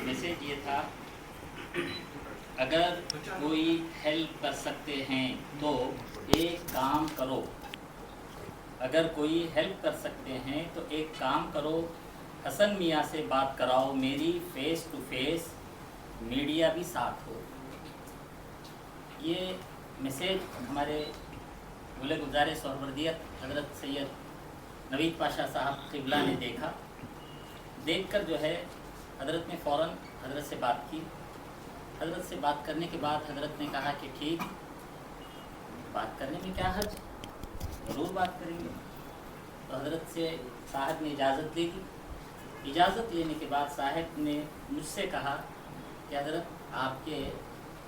Message یہ تھا، اگر کوئی ہیلپ کر سکتے ہیں تو ایک کام کرو، اگر کوئی ہیلپ کر سکتے ہیں تو ایک کام کرو، حسن میاں سے بات کراؤ، میری فیس ٹو فیس، میڈیا بھی ساتھ ہو۔ یہ میسیج ہمارے گلِ گزار سہروردیت حضرت سید نوید پاشا صاحب قبلہ نے دیکھا، دیکھ کر جو ہے حضرت نے فوراً حضرت سے بات کی۔ حضرت سے بات کرنے کے بعد حضرت نے کہا کہ ٹھیک، بات کرنے میں کیا حرج، ضرور بات کریں گے۔ تو حضرت سے صاحب نے اجازت لے لی۔ اجازت لینے کے بعد صاحب نے مجھ سے کہا کہ حضرت آپ کے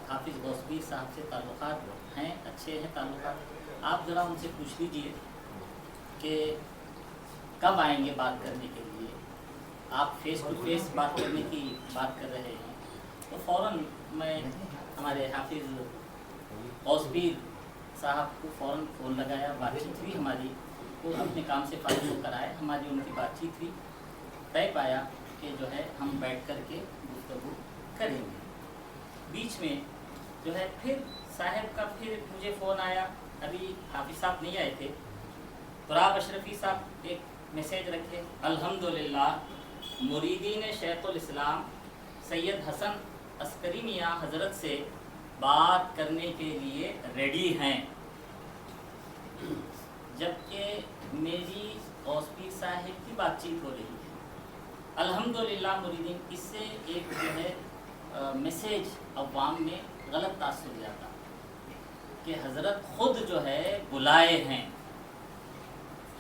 حافظ غوث پیر صاحب سے تعلقات ہیں، اچھے ہیں تعلقات، آپ ذرا ان سے پوچھ لیجئے کہ کب آئیں گے بات کرنے کے لیے، آپ فیس ٹو فیس بات کرنے کی بات کر رہے ہیں۔ تو فوراً میں ہمارے حافظ غوث پیر صاحب کو فوراً فون لگایا، بات چیت ہوئی ہماری، وہ اپنے کام سے فارغ ہو کر آئے، ہماری ان کی بات چیت ہوئی، طے پایا کہ جو ہے ہم بیٹھ کر کے گفتگو کریں گے۔ بیچ میں جو ہے پھر صاحب کا پھر مجھے فون آیا، ابھی حافظ صاحب نہیں آئے تھے، تراب اشرفی صاحب ایک میسیج رکھے، الحمدللہ مریدین شیخ الاسلام سید حسن عسکری میاں حضرت سے بات کرنے کے لیے ریڈی ہیں، جبکہ میری غوث پیر صاحب کی بات چیت ہو رہی ہے۔ الحمدللہ مریدین، اس سے ایک جو ہے میسیج عوام میں غلط تاثر جاتا کہ حضرت خود جو ہے بلائے ہیں۔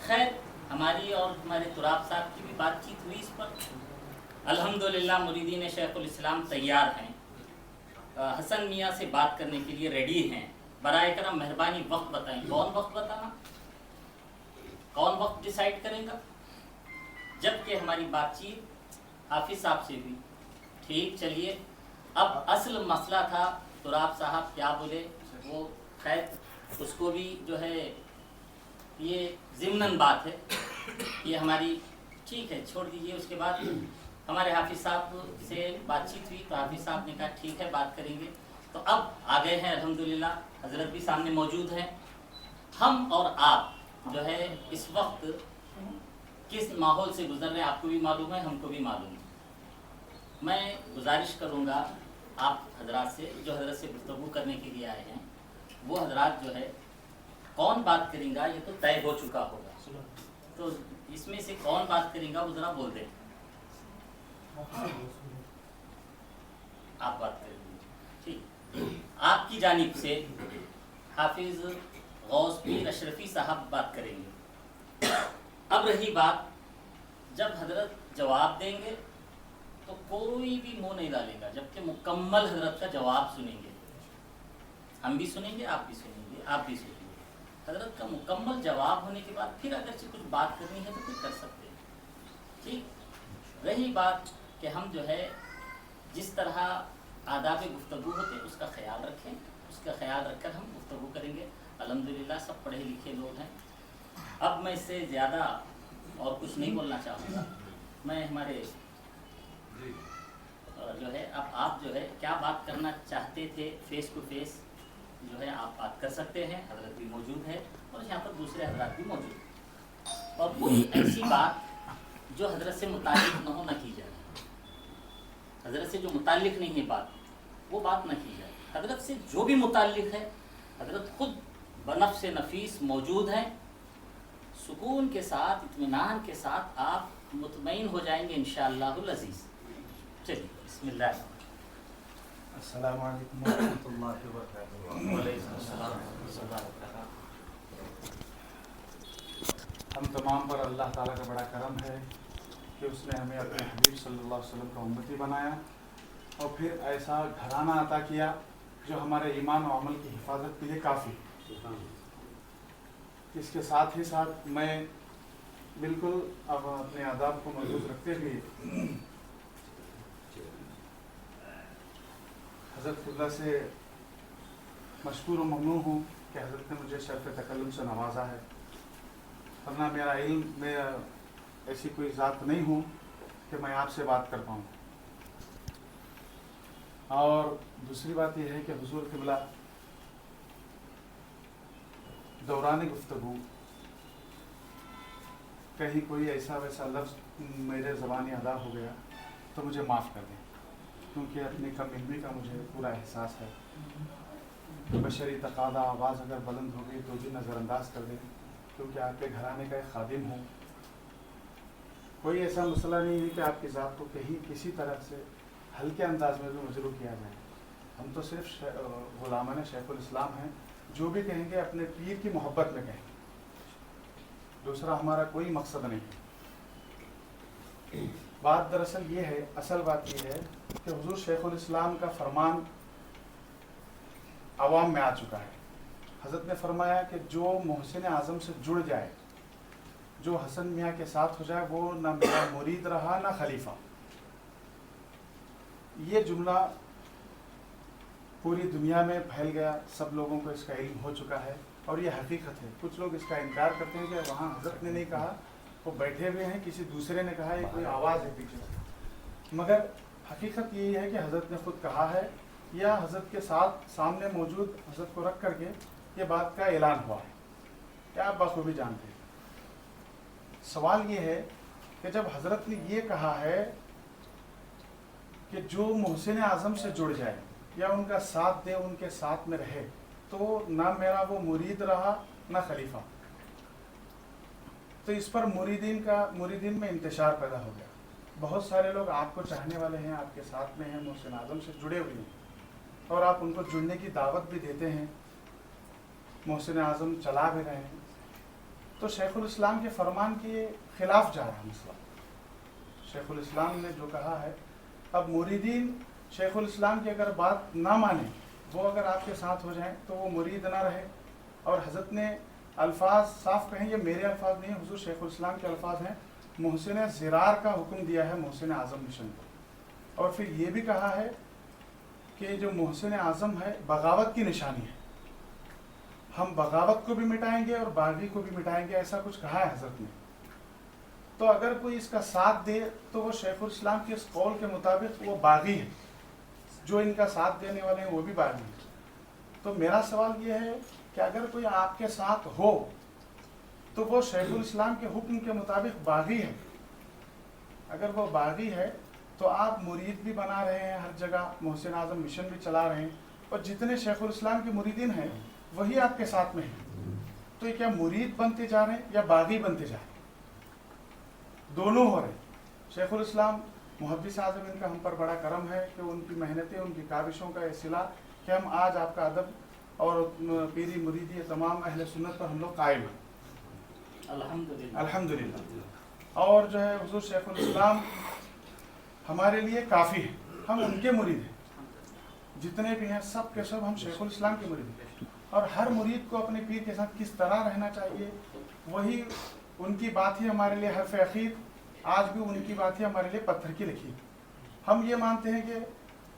خیر، ہماری اور ہمارے تراب صاحب کی بھی بات چیت ہوئی اس پر۔ الحمدللہ مریدین شیخ الاسلام تیار ہیں، حسن میاں سے بات کرنے کے لیے ریڈی ہیں، برائے کرم مہربانی وقت بتائیں۔ کون وقت بتانا، کون وقت ڈیسائیڈ کرے گا؟ جبکہ ہماری بات چیت حافظ صاحب سے ہوئی، ٹھیک چلیے۔ اب اصل مسئلہ تھا تراب صاحب کیا بولے، وہ خیر اس کو بھی جو ہے یہ ضمناً بات ہے، یہ ہماری ٹھیک ہے چھوڑ دیجئے۔ اس کے بعد ہمارے حافظ صاحب سے بات چیت ہوئی تو حافظ صاحب نے کہا ٹھیک ہے بات کریں گے۔ تو اب آگئے ہیں الحمدللہ، حضرت بھی سامنے موجود ہیں۔ ہم اور آپ جو ہے اس وقت کس ماحول سے گزر رہے ہیں آپ کو بھی معلوم ہے، ہم کو بھی معلوم ہے۔ میں گزارش کروں گا آپ حضرات سے، جو حضرت سے گفتگو کرنے کے لیے آئے ہیں، وہ حضرات جو ہے کون بات کریں گا یہ تو طے ہو چکا ہوگا، تو اس میں سے کون بات کریں گا وہ ذرا بول دیں۔ آپ بات کریں گے، ٹھیک۔ آپ کی جانب سے حافظ غوث پیر اشرفی صاحب بات کریں گے۔ اب رہی بات، جب حضرت جواب دیں گے تو کوئی بھی منہ نہیں ڈالے گا، جبکہ مکمل حضرت کا جواب سنیں گے، ہم بھی سنیں گے، آپ بھی سنیں گے، آپ بھی سنیں گے۔ حضرت کا مکمل جواب ہونے کے بعد پھر اگرچہ کچھ بات کرنی ہے تو پھر کر سکتے ہیں، ٹھیک۔ رہی بات کہ ہم جو ہے جس طرح آداب گفتگو ہوتے اس کا خیال رکھیں، اس کا خیال رکھ کر ہم گفتگو کریں گے۔ الحمدللہ سب پڑھے لکھے لوگ ہیں۔ اب میں اس سے زیادہ اور کچھ نہیں بولنا چاہوں گا۔ میں ہمارے جو ہے اب آپ جو ہے کیا بات کرنا چاہتے تھے فیس ٹو فیس جو ہے آپ بات کر سکتے ہیں، حضرت بھی موجود ہے اور یہاں پر دوسرے حضرات بھی موجود ہیں، اور کوئی ایسی بات جو حضرت سے متعلق نہ ہو نہ کی جائے، حضرت سے جو متعلق نہیں ہے بات وہ بات نہ کی جائے۔ حضرت سے جو بھی متعلق ہے حضرت خود بنفس نفیس موجود ہیں، سکون کے ساتھ اطمینان کے ساتھ آپ مطمئن ہو جائیں گے انشاءاللہ العزیز۔ چلیے بسم اللہ۔ السلام علیکم ورحمۃ اللہ وبرکاتہ۔ وعلیکم السلام ورحمۃ اللہ وبرکاتہ۔ ہم تمام پر اللہ تعالیٰ کا بڑا کرم ہے کہ اس نے ہمیں اپنے حبیب صلی اللہ علیہ وسلم کا امتی بنایا اور پھر ایسا گھرانہ عطا کیا جو ہمارے ایمان و عمل کی حفاظت کے لیے کافی ہے۔ اس کے ساتھ ہی ساتھ میں بالکل اب اپنے آداب کو محفوظ رکھتے ہوئے حضرت اللہ سے مشکور و ممنون ہوں کہ حضرت نے مجھے شرف تکلم سے نوازا ہے، ورنہ میرا علم میں ایسی کوئی ذات نہیں ہوں کہ میں آپ سے بات کر پاؤں۔ اور دوسری بات یہ ہے کہ حضور قبلہ دوران گفتگو کہیں کوئی ایسا ویسا لفظ میرے زبانی ادا ہو گیا تو مجھے معاف کر دیں، کیونکہ اپنی کم علمی کا مجھے پورا احساس ہے۔ بشری تقاضا آواز اگر بلند ہو گئی تو بھی نظر انداز کر دیں، کیونکہ آپ کے گھرانے کا ایک خادم ہوں۔ کوئی ایسا مسئلہ نہیں ہے کہ آپ کی ذات کو کہیں کسی طرح سے ہلکے انداز میں بھی مجروح کیا جائے۔ ہم تو صرف غلامان شیخ الاسلام ہیں، جو بھی کہیں گے اپنے پیر کی محبت میں کہیں، دوسرا ہمارا کوئی مقصد نہیں ہے۔ بات دراصل یہ ہے، اصل بات یہ ہے کہ حضور شیخ الاسلام کا فرمان عوام میں آ چکا ہے۔ حضرت نے فرمایا کہ جو محسن اعظم سے جڑ جائے، جو حسن میاں کے ساتھ ہو جائے، وہ نہ میرا مرید رہا نہ خلیفہ۔ یہ جملہ پوری دنیا میں پھیل گیا، سب لوگوں کو اس کا علم ہو چکا ہے اور یہ حقیقت ہے۔ کچھ لوگ اس کا انکار کرتے ہیں کہ وہاں حضرت نے نہیں کہا، وہ بیٹھے ہوئے ہیں، کسی دوسرے نے کہا، یہ کوئی آواز ہے پیچھے سے، مگر حقیقت یہی ہے کہ حضرت نے خود کہا ہے یا حضرت کے ساتھ سامنے موجود حضرت کو رکھ کر کے یہ بات کا اعلان ہوا ہے، کیا آپ بخوبی جانتے ہیں۔ سوال یہ ہے کہ جب حضرت نے یہ کہا ہے کہ جو محسن اعظم سے جڑ جائے یا ان کا ساتھ دے، ان کے ساتھ میں رہے، تو نہ میرا وہ مرید رہا نہ خلیفہ، تو اس پر مریدین میں انتشار پیدا ہو گیا۔ بہت سارے لوگ آپ کو چاہنے والے ہیں، آپ کے ساتھ میں ہیں، محسن اعظم سے جڑے ہوئے ہیں اور آپ ان کو جڑنے کی دعوت بھی دیتے ہیں، محسن اعظم چلا بھی رہے ہیں، تو شیخ الاسلام کے فرمان کے خلاف جا رہا مسئلہ۔ شیخ الاسلام نے جو کہا ہے، اب مریدین شیخ الاسلام کی اگر بات نہ مانیں، وہ اگر آپ کے ساتھ ہو جائیں تو وہ مرید نہ رہے۔ اور حضرت نے الفاظ صاف کہیں، یہ میرے الفاظ نہیں ہیں، حضور شیخ الاسلام کے الفاظ ہیں، محسن زرار کا حکم دیا ہے محسن اعظم مشن کو، اور پھر یہ بھی کہا ہے کہ جو محسن اعظم ہے بغاوت کی نشانی ہے، ہم بغاوت کو بھی مٹائیں گے اور باغی کو بھی مٹائیں گے، ایسا کچھ کہا ہے حضرت نے۔ تو اگر کوئی اس کا ساتھ دے تو وہ شیخ الاسلام کے اس قول کے مطابق وہ باغی ہے، جو ان کا ساتھ دینے والے ہیں وہ بھی باغی ہیں۔ تو میرا سوال یہ ہے کہ اگر کوئی آپ کے ساتھ ہو تو وہ شیخ الاسلام کے حکم کے مطابق باغی ہے، اگر وہ باغی ہے تو آپ مرید بھی بنا رہے ہیں، ہر جگہ محسن اعظم مشن بھی چلا رہے ہیں، اور جتنے شیخ الاسلام کے مریدین ہیں وہی آپ کے ساتھ میں ہیں، تو یہ کیا مرید بنتے جا رہے ہیں یا باغی بنتے جا رہے ہیں؟ دونوں ہو رہے ہیں۔ شیخ الاسلام محدث اعظم، ان کا ہم پر بڑا کرم ہے کہ ان کی محنتیں، ان کی کاوشوں کا یہ صلہ کہ ہم آج آپ کا ادب اور پیری مریدی تمام اہل سنت پر ہم لوگ قائم ہیں، الحمدللہ۔ اور جو ہے حضور شیخ الاسلام ہمارے لیے کافی ہے، ہم ان کے مرید ہیں، جتنے بھی ہیں سب کے سب ہم شیخ الاسلام کے مرید ہیں، اور ہر مرید کو اپنے پیر کے ساتھ کس طرح رہنا چاہیے، وہی ان کی بات ہی ہمارے لیے حرف اخیر، آج بھی ان کی بات ہی ہمارے لیے پتھر کی لکیر۔ ہم یہ مانتے ہیں کہ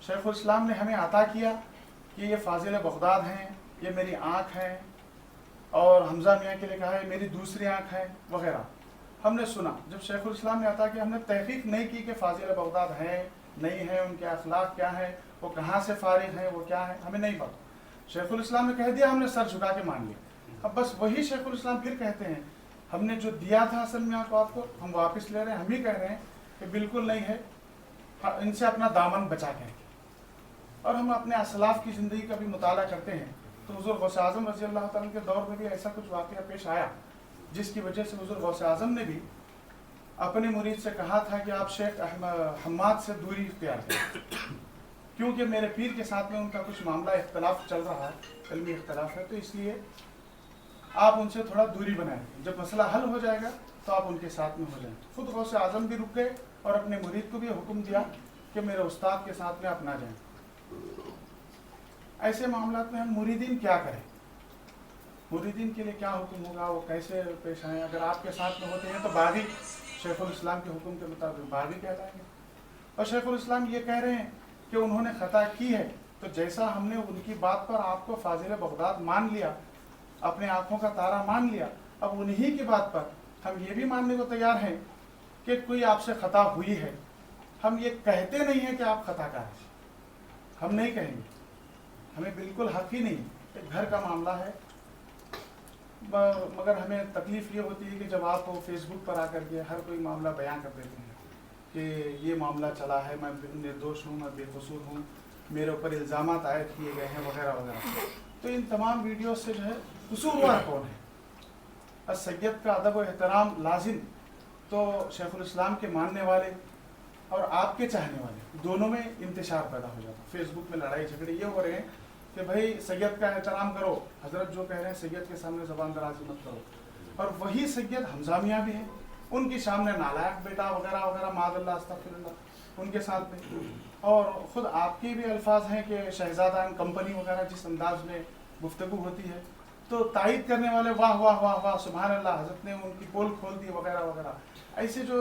شیخ الاسلام نے ہمیں عطا کیا کہ یہ فاضل بغداد ہیں، یہ میری آنکھ ہیں، اور حمزہ میاں کے لیے کہا ہے میری دوسری آنکھ ہے وغیرہ۔ ہم نے سنا، جب شیخ الاسلام نے عطا کیا ہم نے تحقیق نہیں کی کہ فاضل بغداد ہیں نہیں ہیں، ان کے اخلاق کیا ہیں، وہ کہاں سے فارغ ہیں، وہ کیا ہے، ہمیں نہیں پتا۔ شیخ الاسلام نے کہہ دیا، ہم نے سر جھکا کے مان لیا۔ اب بس وہی شیخ الاسلام پھر کہتے ہیں ہم نے جو دیا تھا اصل میں آپ کو ہم واپس لے رہے ہیں، ہم ہی کہہ رہے ہیں کہ بالکل نہیں ہے، ان سے اپنا دامن بچا کے رکھیں۔ اور ہم اپنے اسلاف کی زندگی کا بھی مطالعہ کرتے ہیں تو حضور غوث اعظم رضی اللہ تعالیٰ کے دور میں بھی ایسا کچھ واقعہ پیش آیا جس کی وجہ سے حضور غوث اعظم نے بھی اپنے مرید سے کہا تھا کہ آپ شیخ حماد سے دوری اختیار کریں، کیونکہ میرے پیر کے ساتھ میں ان کا کچھ معاملہ اختلاف چل رہا ہے، علمی اختلاف ہے، تو اس لیے آپ ان سے تھوڑا دوری بنائیں، جب مسئلہ حل ہو جائے گا तो आप उनके साथ में हो जाएं। खुद गौस आज़म भी रुक गए और अपने मुरीद को भी हुक्म दिया कि मेरे उस्ताद के साथ में आप ना जाएं। ऐसे मामलात में हम मुरीदीन क्या करें, मुरीदीन के लिए क्या हुक्म होगा, वो कैसे पेश आएँ? अगर आपके साथ में होते हैं तो बागी, शेखुल इस्लाम के हुक्म के मुताबिक बागी कहलाएंगे। और शेखुल इस्लाम ये कह रहे हैं कि उन्होंने ख़ता की है, तो जैसा हमने उनकी बात पर आपको फाजिल बगदाद मान लिया, अपने आँखों का तारा मान लिया, अब उन्हीं की बात पर हम ये भी मानने को तैयार हैं कि कोई आपसे ख़ता हुई है। हम ये कहते नहीं हैं कि आप ख़ताकार हैं, हम नहीं कहेंगे, हमें बिल्कुल हक ही नहीं। एक घर का मामला है, मगर हमें तकलीफ़ ये होती है कि जब आप फेसबुक पर आकर के हर कोई मामला बयां कर देते हैं कि ये मामला चला है, मैं निर्दोष हूँ, मैं बेकसूर हूँ, मेरे ऊपर इल्ज़ामात आयद किए गए हैं वगैरह वगैरह। तो इन तमाम वीडियो से जो है कसूरवार कौन है? और सैयद का अदब और एहतराम लाजिम तो शेखुल इस्लाम के मानने वाले और आपके चाहने वाले दोनों में इंतशार पैदा हो जाता है। फेसबुक में लड़ाई झगड़े ये हो रहे हैं कि भाई सैयद का एहतराम करो, हजरत जो कह रहे हैं सैयद के सामने ज़बान दराजी मत करो। और वही सैयद हमजा मियां भी हैं, उनके सामने नालायक बेटा वगैरह वगैरह मादल्ला अस्तगफिरुल्लाह उनके साथ में। और ख़ुद आपके भी अल्फाज हैं कि शहजादा कंपनी वगैरह जिस अंदाज में गुफ्तगू होती है तो तायद करने वाले वाह वाह वाह वाह सुभान अल्लाह, हज़रत ने उनकी पोल खोल दी वगैरह वगैरह। ऐसे जो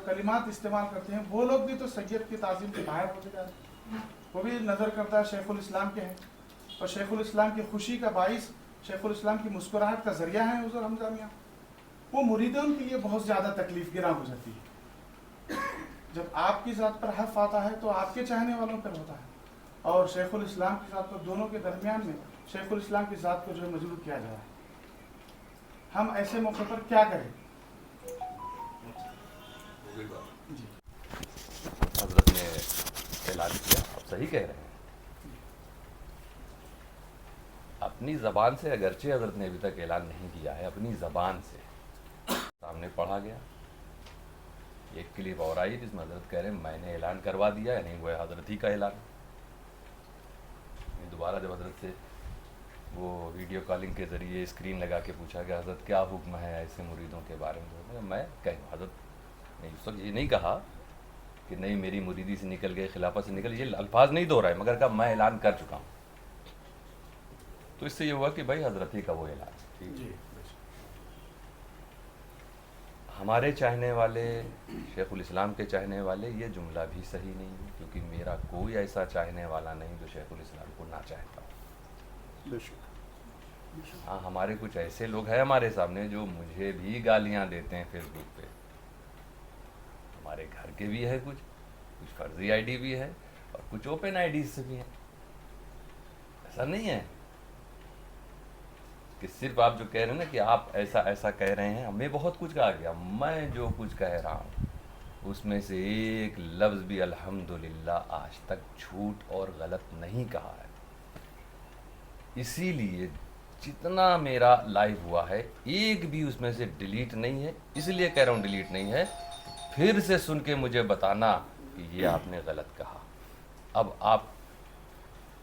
कलिमात इस्तेमाल करते हैं वो लोग भी तो सैयद की ताज़ीम के बाहर होते जा रहे हैं। वो भी नज़र करता है शेखुल इस्लाम के हैं, और शेखुल इस्लाम की खुशी का बाइस, शेखुल इस्लाम की मुस्कुराहट का ज़रिया है हुज़ूर हमजा मियां। वो मुरीदों के लिए बहुत ज़्यादा तकलीफ़ गिरा गुजरती है। जब आपकी ज़ात पर हर्फ आता है तो आपके चाहने वालों पर होता है, और शेखुल इस्लाम की ज़ात पर दोनों के दरमियान में शेखुल इस्लाम की ज़ात को जो है मजरूर किया जा रहा है। हम ऐसे मौके पर क्या करें? जी हजरत ने ऐलान किया, आप सही कह रहे हैं। अपनी ज़बान से, अगरचे हजरत ने अभी तक ऐलान नहीं किया है, अपनी ज़बान से सामने पढ़ा गया। एक क्लिप और आई जिसमें हजरत कह रहे हैं मैंने ऐलान करवा दिया, यानी वो हजरत ही का ऐलान। दोबारा जब हजरत से वो वीडियो कॉलिंग के ज़रिए स्क्रीन लगा के पूछा गया हजरत क्या हुक्म है ऐसे मुरीदों के बारे में, मैं कहूँ हजरत ने उस वक्त ये नहीं कहा कि नहीं मेरी मुरीदी से निकल गए, खिलाफत से निकल, ये अल्फाज नहीं दोहराए, मगर कहा मैं ऐलान कर चुका हूँ। तो इससे ये हुआ कि भाई हजरत ही का वो ऐलान। जी हमारे चाहने वाले, शेखुल इस्लाम के चाहने वाले, ये जुमला भी सही नहीं है, क्योंकि मेरा कोई ऐसा चाहने वाला नहीं जो शेखुल इस्लाम को ना चाहता। हाँ, हमारे कुछ ऐसे लोग हैं हमारे सामने जो मुझे भी गालियाँ देते हैं फेसबुक पे, हमारे घर के भी है, कुछ फर्जी आईडी भी है और कुछ ओपन आईडी से भी हैं। ऐसा नहीं है कि सिर्फ आप जो कह रहे हैं ना कि आप ऐसा ऐसा कह रहे हैं, हमें बहुत कुछ कहा गया। मैं जो कुछ कह रहा हूँ उसमें से एक लफ्ज़ भी अल्हम्दुलिल्लाह आज तक झूठ और गलत नहीं कहा है। इसीलिए जितना मेरा लाइव हुआ है एक भी उसमें से डिलीट नहीं है। इसलिए कह रहा हूँ डिलीट नहीं है, फिर से सुन के मुझे बताना कि ये आपने गलत कहा। अब आप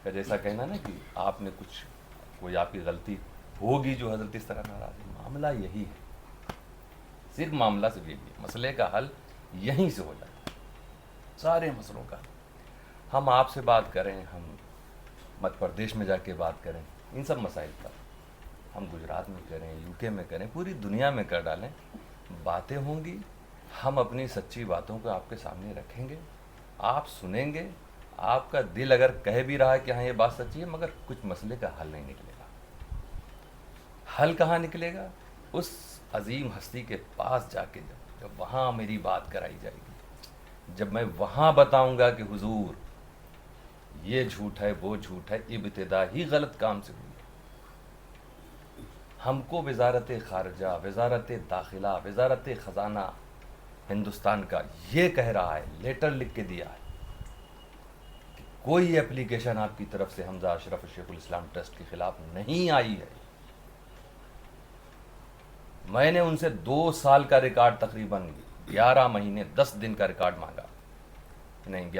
का जैसा कहना ना कि आपने कुछ, कोई आपकी गलती होगी जो हजरत इस तरह नाराज़ है, मामला यही है। सिर्फ मामला सिर्फ यही है, मसले का हल यहीं से हो जाता है, सारे मसलों का। हम आपसे बात करें, हम मध्य प्रदेश में जाके बात करें, इन सब मसाइल पर, हम गुजरात में करें, यूके में करें, पूरी दुनिया में कर डालें, बातें होंगी। हम अपनी सच्ची बातों को आपके सामने रखेंगे, आप सुनेंगे। आपका दिल अगर कह भी रहा है कि हाँ ये बात सच्ची है, मगर कुछ मसले का हल नहीं निकलेगा। हल कहाँ निकलेगा? उस अजीम हस्ती के पास जाके, जब वहाँ मेरी बात कराई जाएगी, जब मैं वहाँ बताऊँगा कि हुजूर ये झूठ है, वो झूठ है, इब्तिदा ही गलत काम से हुई। हमको वज़ारत ख़ारजा, वज़ारत दाखिला, वज़ारत ख़जाना हिंदुस्तान का ये कह रहा है, लेटर लिख के दिया है कि कोई एप्लीकेशन आपकी तरफ से हमजा अशरफ शेखुल इस्लाम ट्रस्ट के ख़िलाफ़ नहीं आई है। मैंने उनसे 2 साल का रिकॉर्ड, तकरीबन 11 महीने 10 दिन का रिकॉर्ड मांगा। नहीं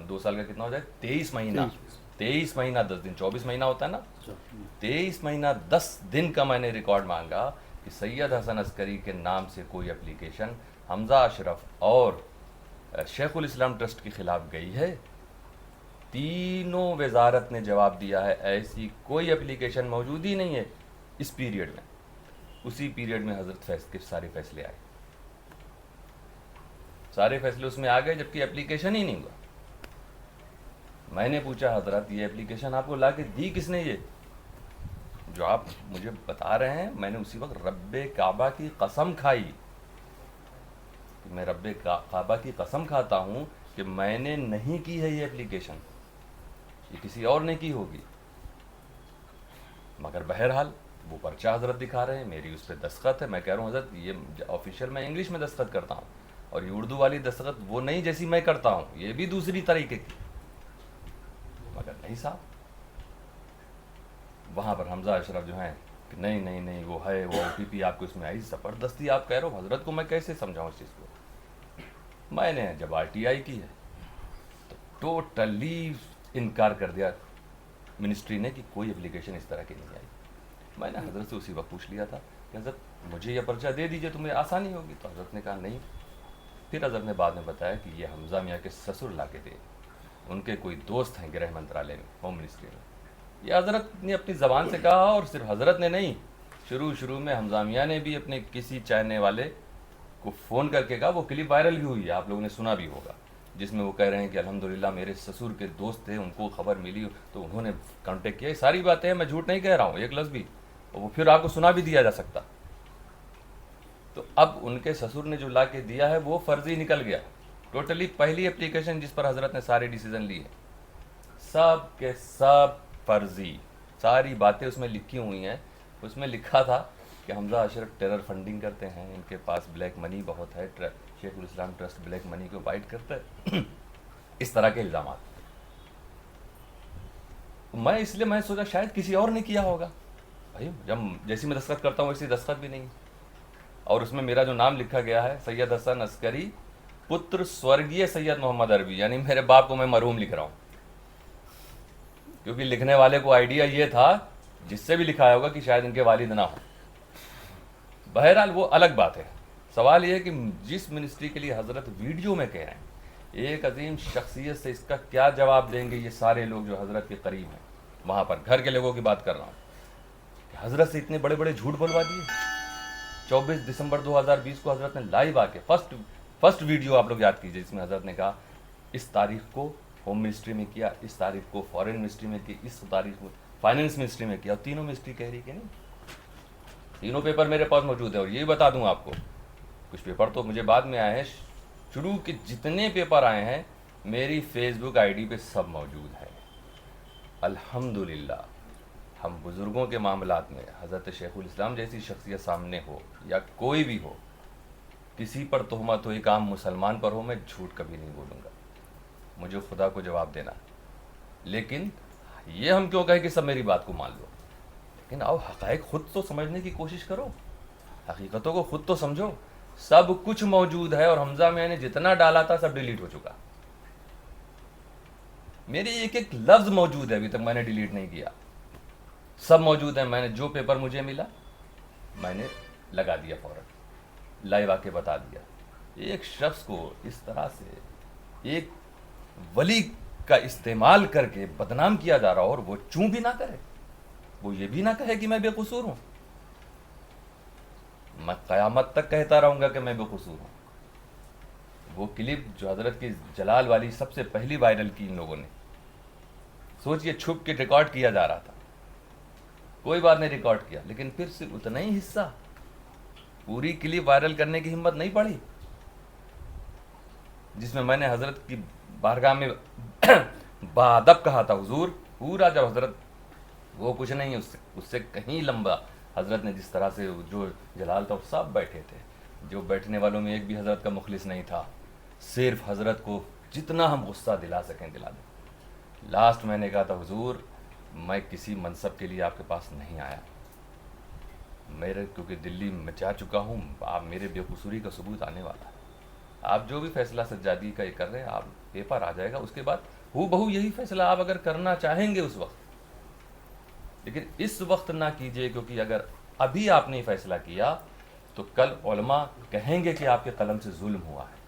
2 साल का कितना हो जाए, 23 महीना 23 महीना 10 दिन, 24 महीना होता है ना, 23 महीना 10 दिन का मैंने रिकॉर्ड मांगा कि کہ سید حسن عسکری کے نام سے کوئی اپلیکیشن حمزہ اشرف اور شیخ الاسلام ٹرسٹ کے خلاف گئی ہے؟ تینوں وزارت نے جواب دیا ہے ایسی کوئی اپلیکیشن موجود ہی نہیں ہے اس پیریڈ میں. اسی پیریڈ میں حضرت فیض کے سارے فیصلے آئے، سارے فیصلے اس میں آ گئے جبکہ اپلیکیشن ہی نہیں ہوا. میں نے پوچھا حضرت یہ اپلیکیشن آپ کو لا کے دی کس نے؟ یہ جو آپ مجھے بتا رہے ہیں، میں نے اسی وقت رب کعبہ کی قسم کھائی، میں رب کعبہ کی قسم کھاتا ہوں کہ میں نے نہیں کی ہے یہ اپلیکیشن، یہ کسی اور نے کی ہوگی. مگر بہرحال وہ پرچہ حضرت دکھا رہے ہیں، میری اس پہ دستخط ہے. میں کہہ رہا ہوں حضرت یہ آفیشیل میں انگلش میں دستخط کرتا ہوں، اور یہ اردو والی دستخط وہ نہیں جیسی میں کرتا ہوں، یہ بھی دوسری طریقے کی. مگر نہیں صاحب، وہاں پر حمزہ اشرف جو ہیں کہ نہیں نہیں نہیں وہ ہے، وہ OTP آپ کو اس میں آئی. زبردستی آپ کہہ رہے ہو، حضرت کو میں کیسے سمجھاؤں اس چیز کو؟ میں نے جب RTI کی ہے تو ٹوٹلی انکار کر دیا منسٹری نے کہ کوئی اپلیکیشن اس طرح کی نہیں آئی. میں نے حضرت سے اسی وقت پوچھ لیا تھا کہ حضرت مجھے یہ پرچہ دے دیجئے تو مجھے آسانی ہوگی. تو حضرت نے کہا نہیں. پھر حضرت نے بعد میں بتایا کہ یہ حمزہ میاں کے سسر لا کے دے، ان کے کوئی دوست ہیں گرہ منترالے میں، ہوم منسٹری میں. یہ حضرت نے اپنی زبان سے کہا، اور صرف حضرت نے نہیں، شروع میں حمزہ میاں نے بھی اپنے کسی چاہنے والے کو فون کر کے کہا. وہ کلپ وائرل بھی ہوئی ہے، آپ لوگوں نے سنا بھی ہوگا، جس میں وہ کہہ رہے ہیں کہ الحمدللہ میرے سسر کے دوست تھے، ان کو خبر ملی تو انہوں نے کانٹیکٹ کیا. یہ ساری باتیں ہیں، میں جھوٹ نہیں کہہ رہا ہوں ایک لفظ بھی، اور وہ پھر آپ کو سنا بھی دیا جا سکتا. تو اب ان کے سسر نے جو لا کے دیا ہے وہ فرضی نکل گیا. ٹوٹلی پہلی اپلیکیشن جس پر حضرت نے سارے ڈیسیزن لیے، سب کے سب فرضی. ساری باتیں اس میں لکھی ہوئی ہیں. اس میں لکھا تھا کہ حمزہ اشرف ٹیرر فنڈنگ کرتے ہیں، ان کے پاس بلیک منی بہت ہے، شیخ الاسلام ٹرسٹ بلیک منی کو وائٹ کرتا ہے، اس طرح کے الزامات. میں سوچا شاید کسی اور نے کیا ہوگا. بھائی جب جیسی میں دستخط کرتا ہوں ویسی دستخط بھی نہیں، اور اس میں میرا جو نام لکھا گیا ہے سید حسن عسکری پتر سورگیہ سید محمد عربی، یعنی میرے باپ کو میں مرحوم لکھ رہا ہوں. کیونکہ لکھنے والے کو آئیڈیا یہ تھا، جس سے بھی لکھایا ہوگا، کہ شاید ان کے والد نہ ہوں. بہرحال وہ الگ بات ہے. سوال یہ ہے کہ جس منسٹری کے لیے حضرت ویڈیو میں کہہ رہے ہیں، ایک عظیم شخصیت سے اس کا کیا جواب دیں گے یہ سارے لوگ جو حضرت کے قریب ہیں؟ وہاں پر گھر کے لوگوں کی بات کر رہا ہوں کہ حضرت سے اتنے بڑے بڑے جھوٹ بلوا دیے. 24 دسمبر 2020 کو حضرت نے لائیو آ کے فرسٹ ویڈیو آپ لوگ یاد کیجئے، جس میں حضرت نے کہا اس تاریخ کو ہوم منسٹری میں کیا، اس تاریخ کو فارن منسٹری میں کی، اس تاریخ کو فائننس منسٹری میں کیا. اور تینوں منسٹری کہہ رہی کہ نہیں. تینوں پیپر میرے پاس موجود ہے. اور یہ بتا دوں آپ کو، کچھ پیپر تو مجھے بعد میں آئے ہیں، شروع کے جتنے پیپر آئے ہیں میری فیس بک ID پہ سب موجود ہے. الحمدللہ. ہم بزرگوں کے معاملات میں حضرت شیخ الاسلام جیسی شخصیت سامنے ہو یا کوئی بھی ہو، کسی پر تہمت ہو، ایک عام مسلمان پر ہو، میں جھوٹ کبھی نہیں بولوں گا. مجھے خدا کو جواب دینا. لیکن یہ ہم کیوں کہیں کہ سب میری بات کو مان لو؟ لیکن آؤ حقائق خود تو سمجھنے کی کوشش کرو، حقیقتوں کو خود تو سمجھو. سب کچھ موجود ہے، اور حمزہ میں نے جتنا ڈالا تھا سب ڈیلیٹ ہو چکا. میری ایک ایک لفظ موجود ہے، ابھی تک میں نے ڈیلیٹ نہیں کیا. سب موجود ہے. میں نے جو پیپر مجھے ملا میں نے لگا دیا، فوراً لائیو آ کے بتا دیا. ایک شخص کو اس طرح سے ایک ولی کا استعمال کر کے بدنام کیا جا رہا ہو، اور وہ چوں بھی نہ کرے، وہ یہ بھی نہ کہے کہ میں بے قصور ہوں. میں قیامت تک کہتا رہوں گا کہ میں بے قصور ہوں. وہ کلپ جو حضرت کی جلال والی سب سے پہلی وائرل کی ان لوگوں نے، سوچئے چھپ کے ریکارڈ کیا جا رہا تھا، کوئی بات نہیں ریکارڈ کیا، لیکن پھر سے اتنا ہی حصہ، پوری کلپ وائرل کرنے کی ہمت نہیں پڑی، جس میں نے حضرت کی بارگاہ میں بادب کہا تھا حضور. پورا جب حضرت وہ کچھ نہیں، اس سے کہیں لمبا حضرت نے جس طرح سے جو جلال تھا سب بیٹھے تھے، جو بیٹھنے والوں میں ایک بھی حضرت کا مخلص نہیں تھا. صرف حضرت کو جتنا ہم غصہ دلا سکیں دلا دیں. لاسٹ میں نے کہا تھا حضور میں کسی منصب کے لیے آپ کے پاس نہیں آیا، کیونکہ دلی میں جا چکا ہوں، آپ میرے بے قصوری کا ثبوت آنے والا ہے. آپ جو بھی فیصلہ سجادی کا یہ کر رہے ہیں، آپ پیپر آ جائے گا، اس کے بعد ہو بہو یہی فیصلہ آپ اگر کرنا چاہیں گے اس وقت، لیکن اس وقت نہ کیجئے، کیونکہ اگر ابھی آپ نے فیصلہ کیا تو کل علماء کہیں گے کہ آپ کے قلم سے ظلم ہوا ہے،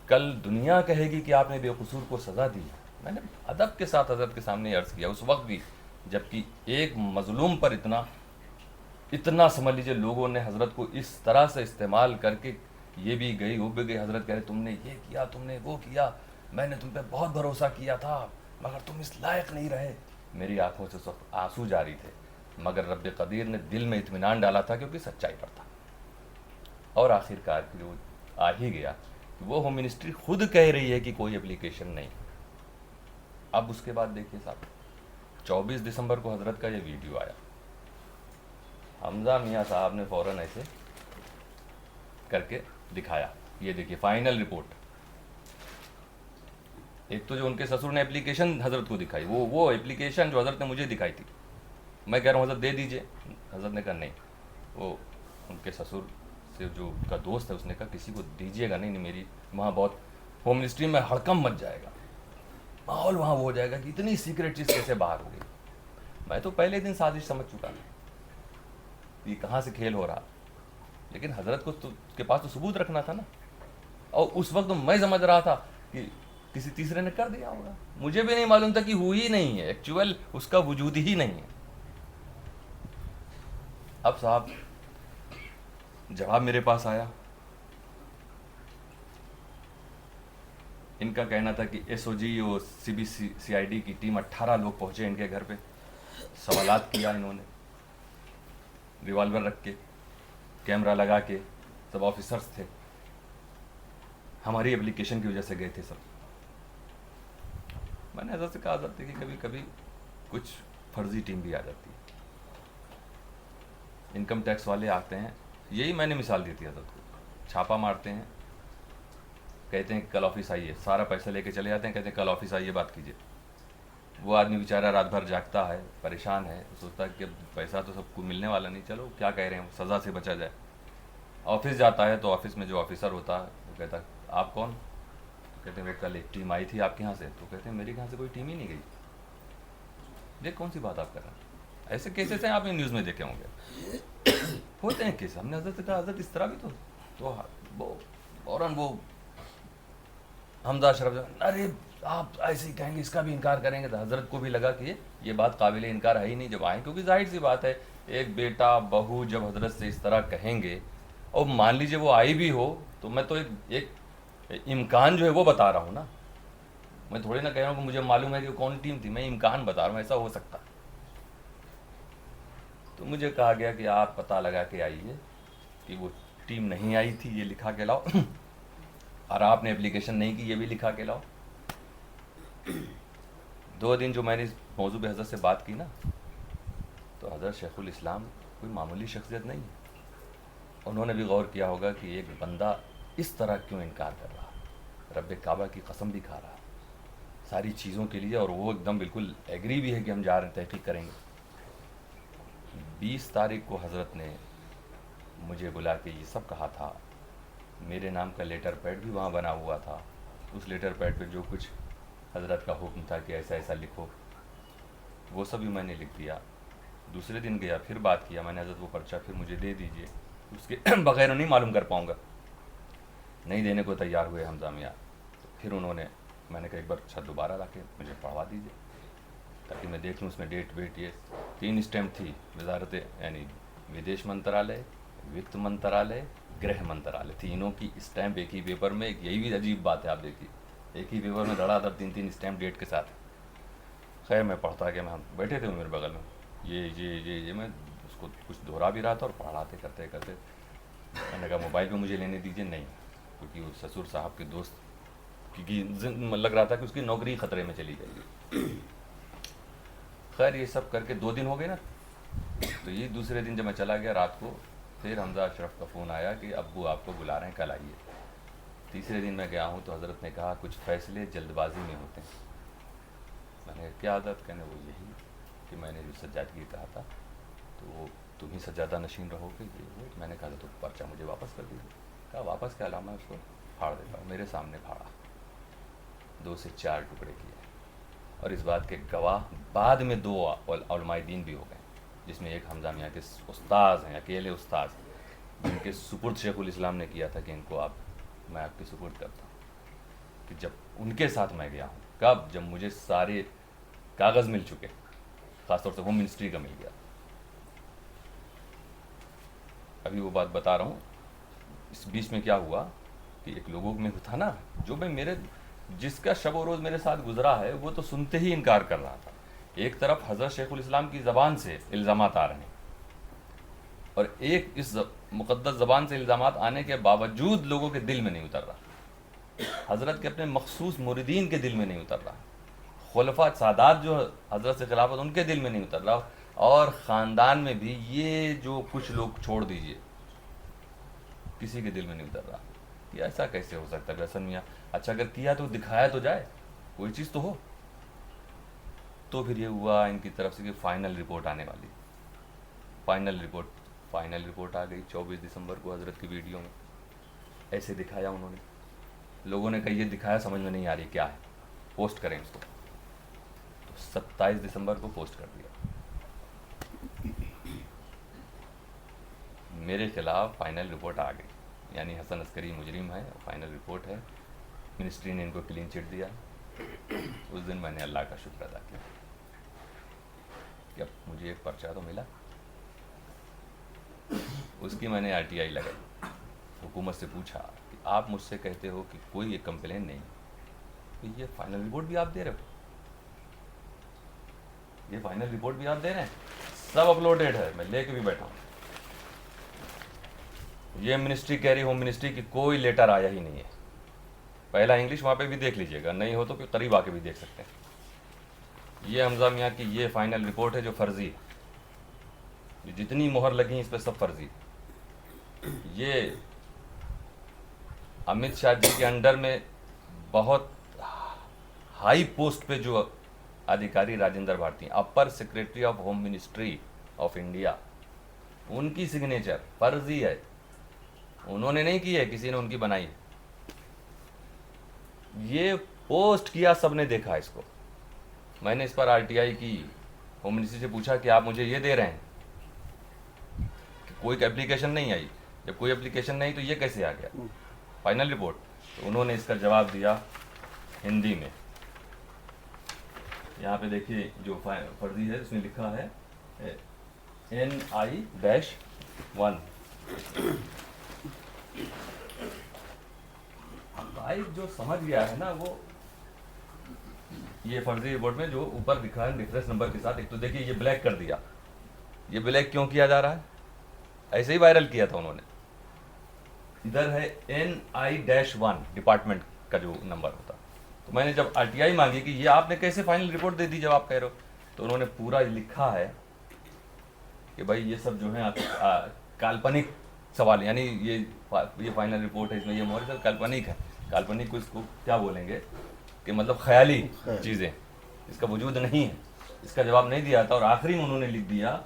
کل دنیا کہے گی کہ آپ نے بے قصور کو سزا دی۔ میں نے ادب کے ساتھ حضرت کے سامنے عرض کیا اس وقت بھی، جبکہ ایک مظلوم پر اتنا سمجھ لیجیے لوگوں نے حضرت کو اس طرح سے استعمال کر کے، یہ بھی گئی وہ بھی گئی، حضرت کہہ رہے تم نے یہ کیا، تم نے وہ کیا، میں نے تم پہ بہت بھروسہ کیا تھا مگر تم اس لائق نہیں رہے۔ میری آنکھوں سے اس وقت آنسو جاری تھے، مگر رب قدیر نے دل میں اطمینان ڈالا تھا کیونکہ سچائی پر تھا۔ اور آخر کار جو آ ہی گیا، وہ ہوم منسٹری خود کہہ رہی ہے کہ کوئی اپلیکیشن نہیں۔ اب اس کے بعد دیکھیے صاحب، 24 دسمبر کو حضرت کا یہ ویڈیو آیا، حمزہ میاں صاحب نے فوراً ایسے کر کے دکھایا، یہ دیکھیے فائنل رپورٹ۔ ایک تو جو ان کے سسر نے اپلیکیشن حضرت کو دکھائی، وہ اپلیکیشن جو حضرت نے مجھے دکھائی تھی، میں کہہ رہا ہوں حضرت دے دیجئے، حضرت نے کہا نہیں، وہ ان کے سسر سے جو کا دوست ہے اس نے کہا کسی کو دیجیے گا نہیں، میری وہاں بہت ہوم منسٹری میں ہڑکم مچ جائے گا، ماحول وہاں وہ ہو جائے گا کہ اتنی سیکریٹ چیز کیسے باہر ہو گئی۔ میں تو پہلے دن سازش سمجھ چکا تھا، یہ کہاں سے کھیل ہو رہا، لیکن حضرت کو کے پاس تو ثبوت رکھنا تھا نا، اور اس وقت میں سمجھ رہا تھا کہ کسی تیسرے نے کر دیا ہوگا، مجھے بھی نہیں معلوم تھا کہ ہوئی نہیں ہے، ایکچوئل اس کا وجود ہی نہیں ہے۔ اب صاحب جواب میرے پاس آیا، ان کا کہنا تھا کہ ایس او جی اور سی آئی ڈی کی ٹیم 18 لوگ پہنچے ان کے گھر پہ، سوالات کیا انہوں نے، ریوالور رکھ کے، کیمرہ لگا کے، سب آفیسرز تھے، ہماری اپلیکیشن کی وجہ سے گئے تھے سب۔ میں نے حضرت سے کہا حضرت کہ کبھی کبھی کچھ فرضی ٹیم بھی آ جاتی ہے، انکم ٹیکس والے آتے ہیں، یہی میں نے مثال دی تھی حضرت کو، چھاپا مارتے ہیں، کہتے ہیں کہ کل آفس آئیے، سارا پیسہ لے کے چلے جاتے ہیں، کہتے ہیں کل آفس آئیے بات کیجیے۔ وہ آدمی بیچارہ رات بھر جاگتا ہے، پریشان ہے، سوچتا ہے کہ اب پیسہ تو سب کو ملنے والا نہیں، چلو کیا کہہ رہے ہیں، سزا سے بچا جائے۔ آفس جاتا ہے تو آفس میں جو آفیسر ہوتا ہے وہ کہتا ہے آپ کون؟ تو کہتے ہیں وہ کل ایک ٹیم آئی تھی آپ کے یہاں سے، تو کہتے ہیں میرے یہاں سے کوئی ٹیم ہی نہیں گئی۔ یہ کون سی بات آپ کر رہے ہیں؟ ایسے کیسز ہیں آپ نے نیوز میں دیکھے ہوں گے، ہوتے ہیں کیس۔ ہم نے حضرت سے کہا حضرت اس طرح بھی تو وہ فوراً وہ حمزہ اشرف ارے آپ ایسے ہی کہیں گے، اس کا بھی انکار کریں گے، تو حضرت کو بھی لگا کہ یہ بات قابل انکار ہے ہی نہیں جب آئیں، کیونکہ ظاہر سی بات ہے ایک بیٹا بہو جب حضرت سے اس طرح کہیں گے، اور مان لیجیے وہ آئی بھی ہو تو میں تو ایک امکان جو ہے وہ بتا رہا ہوں نا، میں تھوڑی نہ کہہ رہا ہوں کہ مجھے معلوم ہے کہ کون ٹیم تھی، میں امکان بتا رہا ہوں ایسا ہو سکتا۔ تو مجھے کہا گیا کہ آپ پتہ لگا کے آئیے کہ وہ ٹیم نہیں آئی تھی، یہ لکھا کے لاؤ، اور آپ نے اپلیکیشن نہیں کی، یہ بھی لکھا کے لاؤ۔ 2 دن جو میں نے اس موضوع پہ حضرت سے بات کی نا، تو حضرت شیخ الاسلام کوئی معمولی شخصیت نہیں ہے، انہوں نے بھی غور کیا ہوگا کہ ایک بندہ اس طرح کیوں انکار کر رہا، رب کعبہ کی قسم بھی کھا رہا ساری چیزوں کے لیے، اور وہ ایک دم بالکل ایگری بھی ہے کہ ہم جا رہے ہیں تحقیق کریں گے۔ 20 تاریخ کو حضرت نے مجھے بلا کے یہ سب کہا تھا، میرے نام کا لیٹر پیڈ بھی وہاں بنا ہوا تھا، اس لیٹر پیڈ پہ جو کچھ حضرت کا حکم تھا کہ ایسا ایسا لکھو، وہ سب بھی میں نے لکھ دیا۔ دوسرے دن گیا پھر بات کیا، میں نے حضرت وہ پرچہ پھر مجھے دے دیجئے، اس کے بغیر نہیں معلوم کر پاؤں گا، نہیں دینے کو تیار ہوئے حمزہ میاں۔ پھر انہوں نے، میں نے کہا ایک بار اچھا دوبارہ لا کے مجھے پڑھوا دیجئے تاکہ میں دیکھ لوں اس میں ڈیٹ ویٹ، یہ 3 اسٹیمپ تھی، وزارت یعنی ودیش منترالیہ، وت منترالیہ، گرہ منترالیہ، تینوں کی اسٹیمپ ایک ہی پیپر میں، یہی بھی عجیب بات ہے آپ دیکھیے، ایک ہی پیپر میں دھڑا دھڑ 3 اسٹیمپ ڈیٹ کے ساتھ۔ خیر میں پڑھتا کہ میں بیٹھے تھے میرے بغل میں، یہ میں اس کو کچھ دہرا بھی رہا تھا اور پڑھاتے کرتے میں نے کہا موبائل پہ مجھے لینے دیجیے، نہیں، کیونکہ وہ سسر صاحب کے دوست کی لگ رہا تھا کہ اس کی نوکری خطرے میں چلی جائے گی۔ خیر یہ سب کر کے 2 دن ہو گئے نا، تو یہ دوسرے دن جب میں چلا گیا رات کو، پھر حمزہ اشرف کا فون آیا کہ ابو آپ کو بلا رہے ہیں کل آئیے۔ تیسرے دن میں گیا ہوں تو حضرت نے کہا کچھ فیصلے جلد بازی میں ہوتے ہیں۔ میں نے کیا حضرت؟ کہنے وہ یہی کہ میں نے جو سجادگی کہا تھا تو وہ تم ہی سجادہ نشین رہو گے، میں نے کہا تو پرچہ مجھے واپس کر دیجیے۔ کہا واپس کیا لاؤں، میں اس کو پھاڑ دیتا ہوں، میرے سامنے پھاڑا، 2 سے 4 ٹکڑے کیے، اور اس بات کے گواہ بعد میں 2 علماء دین بھی ہو گئے جس میں ایک حمزہ میاں کے استاذ ہیں، اکیلے استاذ، جن کے سپرد شیخ الاسلام نے کیا تھا کہ ان کو میں آپ کے سپرد کرتا ہوں، کہ جب ان کے ساتھ میں گیا ہوں، کب؟ جب مجھے سارے کاغذ مل چکے، خاص طور سے ہوم منسٹری کا مل گیا. ابھی وہ بات بتا رہا ہوں. اس بیچ میں کیا ہوا کہ ایک لوگوں میں تھا نا، جو میں جس کا شب و روز میرے ساتھ گزرا ہے، وہ تو سنتے ہی انکار کر رہا تھا. ایک طرف حضرت شیخ الاسلام کی زبان سے الزامات آ رہے ہیں، اور ایک اس مقدس زبان سے الزامات آنے کے باوجود لوگوں کے دل میں نہیں اتر رہا، حضرت کے اپنے مخصوص مریدین کے دل میں نہیں اتر رہا، خلفاء سادات جو حضرت سے خلافت ان کے دل میں نہیں اتر رہا، اور خاندان میں بھی یہ جو کچھ لوگ چھوڑ دیجئے کسی کے دل میں نہیں اتر رہا کہ ایسا کیسے ہو سکتا ہے حسن میاں. اچھا اگر کیا تو دکھایا تو جائے، کوئی چیز تو ہو. تو پھر یہ ہوا ان کی طرف سے کہ فائنل رپورٹ آنے والی. فائنل رپورٹ آ گئی 24 دسمبر کو حضرت کی ویڈیو میں. ایسے دکھایا انہوں نے، لوگوں نے کہا یہ دکھایا سمجھ میں نہیں آ رہی کیا ہے، پوسٹ کریں اس کو. تو 27 دسمبر کو پوسٹ کر دیا. میرے خلاف فائنل رپورٹ آ گئی، یعنی حسن عسکری مجرم ہے، فائنل رپورٹ ہے. منسٹری نے ان کو کلین چٹ دیا. اس دن میں نے اللہ کا شکر ادا کیا کہ اب مجھے ایک پرچہ تو ملا. اس کی میں نے RTI لگائی، حکومت سے پوچھا کہ آپ مجھ سے کہتے ہو کہ کوئی ایک کمپلین نہیں، تو یہ فائنل رپورٹ بھی آپ دے رہے ہو، یہ فائنل رپورٹ بھی آپ دے رہے ہیں، سب اپلوڈیڈ ہے، میں لے کے بھی بیٹھا ہوں. یہ منسٹری کہہ رہی، ہوم منسٹری کی کوئی لیٹر آیا ہی نہیں ہے. پہلا انگلش وہاں پہ بھی دیکھ لیجئے گا، نہیں ہو تو قریب آ کے بھی دیکھ سکتے ہیں. یہ حمزہ میاں کی یہ فائنل رپورٹ ہے جو فرضی ہے، جتنی مہر لگی ہیں اس پہ سب فرضی. یہ امت شاہ جی کے انڈر میں بہت ہائی پوسٹ پہ جو ادھیکاری راجندر بھارتی ہیں، upper secretary of home ministry of India, ان کی سگنیچر فرضی ہے. انہوں نے نہیں کی ہے، کسی نے ان کی بنائی. یہ پوسٹ کیا، سب نے دیکھا اس کو. میں نے اس پر RTI کی ہوم منسٹری سے پوچھا کہ آپ مجھے یہ دے رہے ہیں کہ کوئی اپلیکیشن نہیں آئی. جب کوئی اپلیکیشن نہیں تو یہ کیسے آ گیا فائنل رپورٹ؟ تو انہوں نے اس کا جواب دیا ہندی میں. یہاں پہ دیکھیے جو فرضی ہے اس میں لکھا ہے NI-1. بھائی جو سمجھ گیا ہے نا، وہ یہ فرضی رپورٹ میں جو اوپر لکھا ہے ریفرنس نمبر کے ساتھ، ایک تو دیکھیے یہ بلیک کر دیا. یہ بلیک کیوں کیا جا رہا ہے؟ ایسے ہی وائرل کیا تھا انہوں نے. ادھر ہے NI-1 ڈپارٹمنٹ کا جو نمبر ہوتا. تو میں نے جب RTI مانگی کہ یہ آپ نے کیسے فائنل رپورٹ دے دی جب آپ کہہ رہے ہو، تو انہوں نے پورا لکھا ہے کہ بھائی یہ سب جو ہیں کالپنک سوال، یعنی یہ فائنل رپورٹ ہے، اس میں یہ مہر سب کالپنک ہے. کالپنک کو اس کو کیا بولیں گے کہ مطلب خیالی چیزیں، اس کا وجود نہیں ہے. اس کا جواب نہیں دیا تھا، اور آخری میں انہوں نے لکھ دیا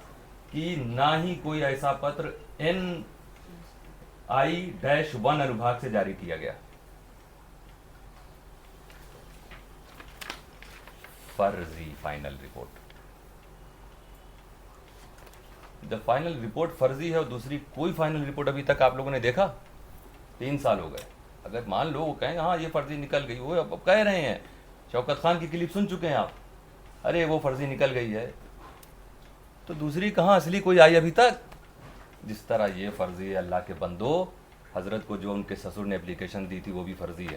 کہ نہ ہی کوئی ایسا پتر NI-1 انوبھاگ سے جاری کیا گیا. فرضی فائنل رپورٹ. جب فائنل رپورٹ فرضی ہے اور دوسری کوئی فائنل رپورٹ ابھی تک آپ لوگوں نے دیکھا؟ 3 سال ہو گئے. اگر مان لو وہ کہیں ہاں یہ فرضی نکل گئی، وہ اب کہہ رہے ہیں، شوکت خان کی کلپ سن چکے ہیں آپ، ارے وہ فرضی نکل گئی ہے، تو دوسری کہاں اصلی کوئی آئی ابھی تک؟ جس طرح یہ فرضی ہے اللہ کے بندو، حضرت کو جو ان کے سسر نے اپلیکیشن دی تھی وہ بھی فرضی ہے.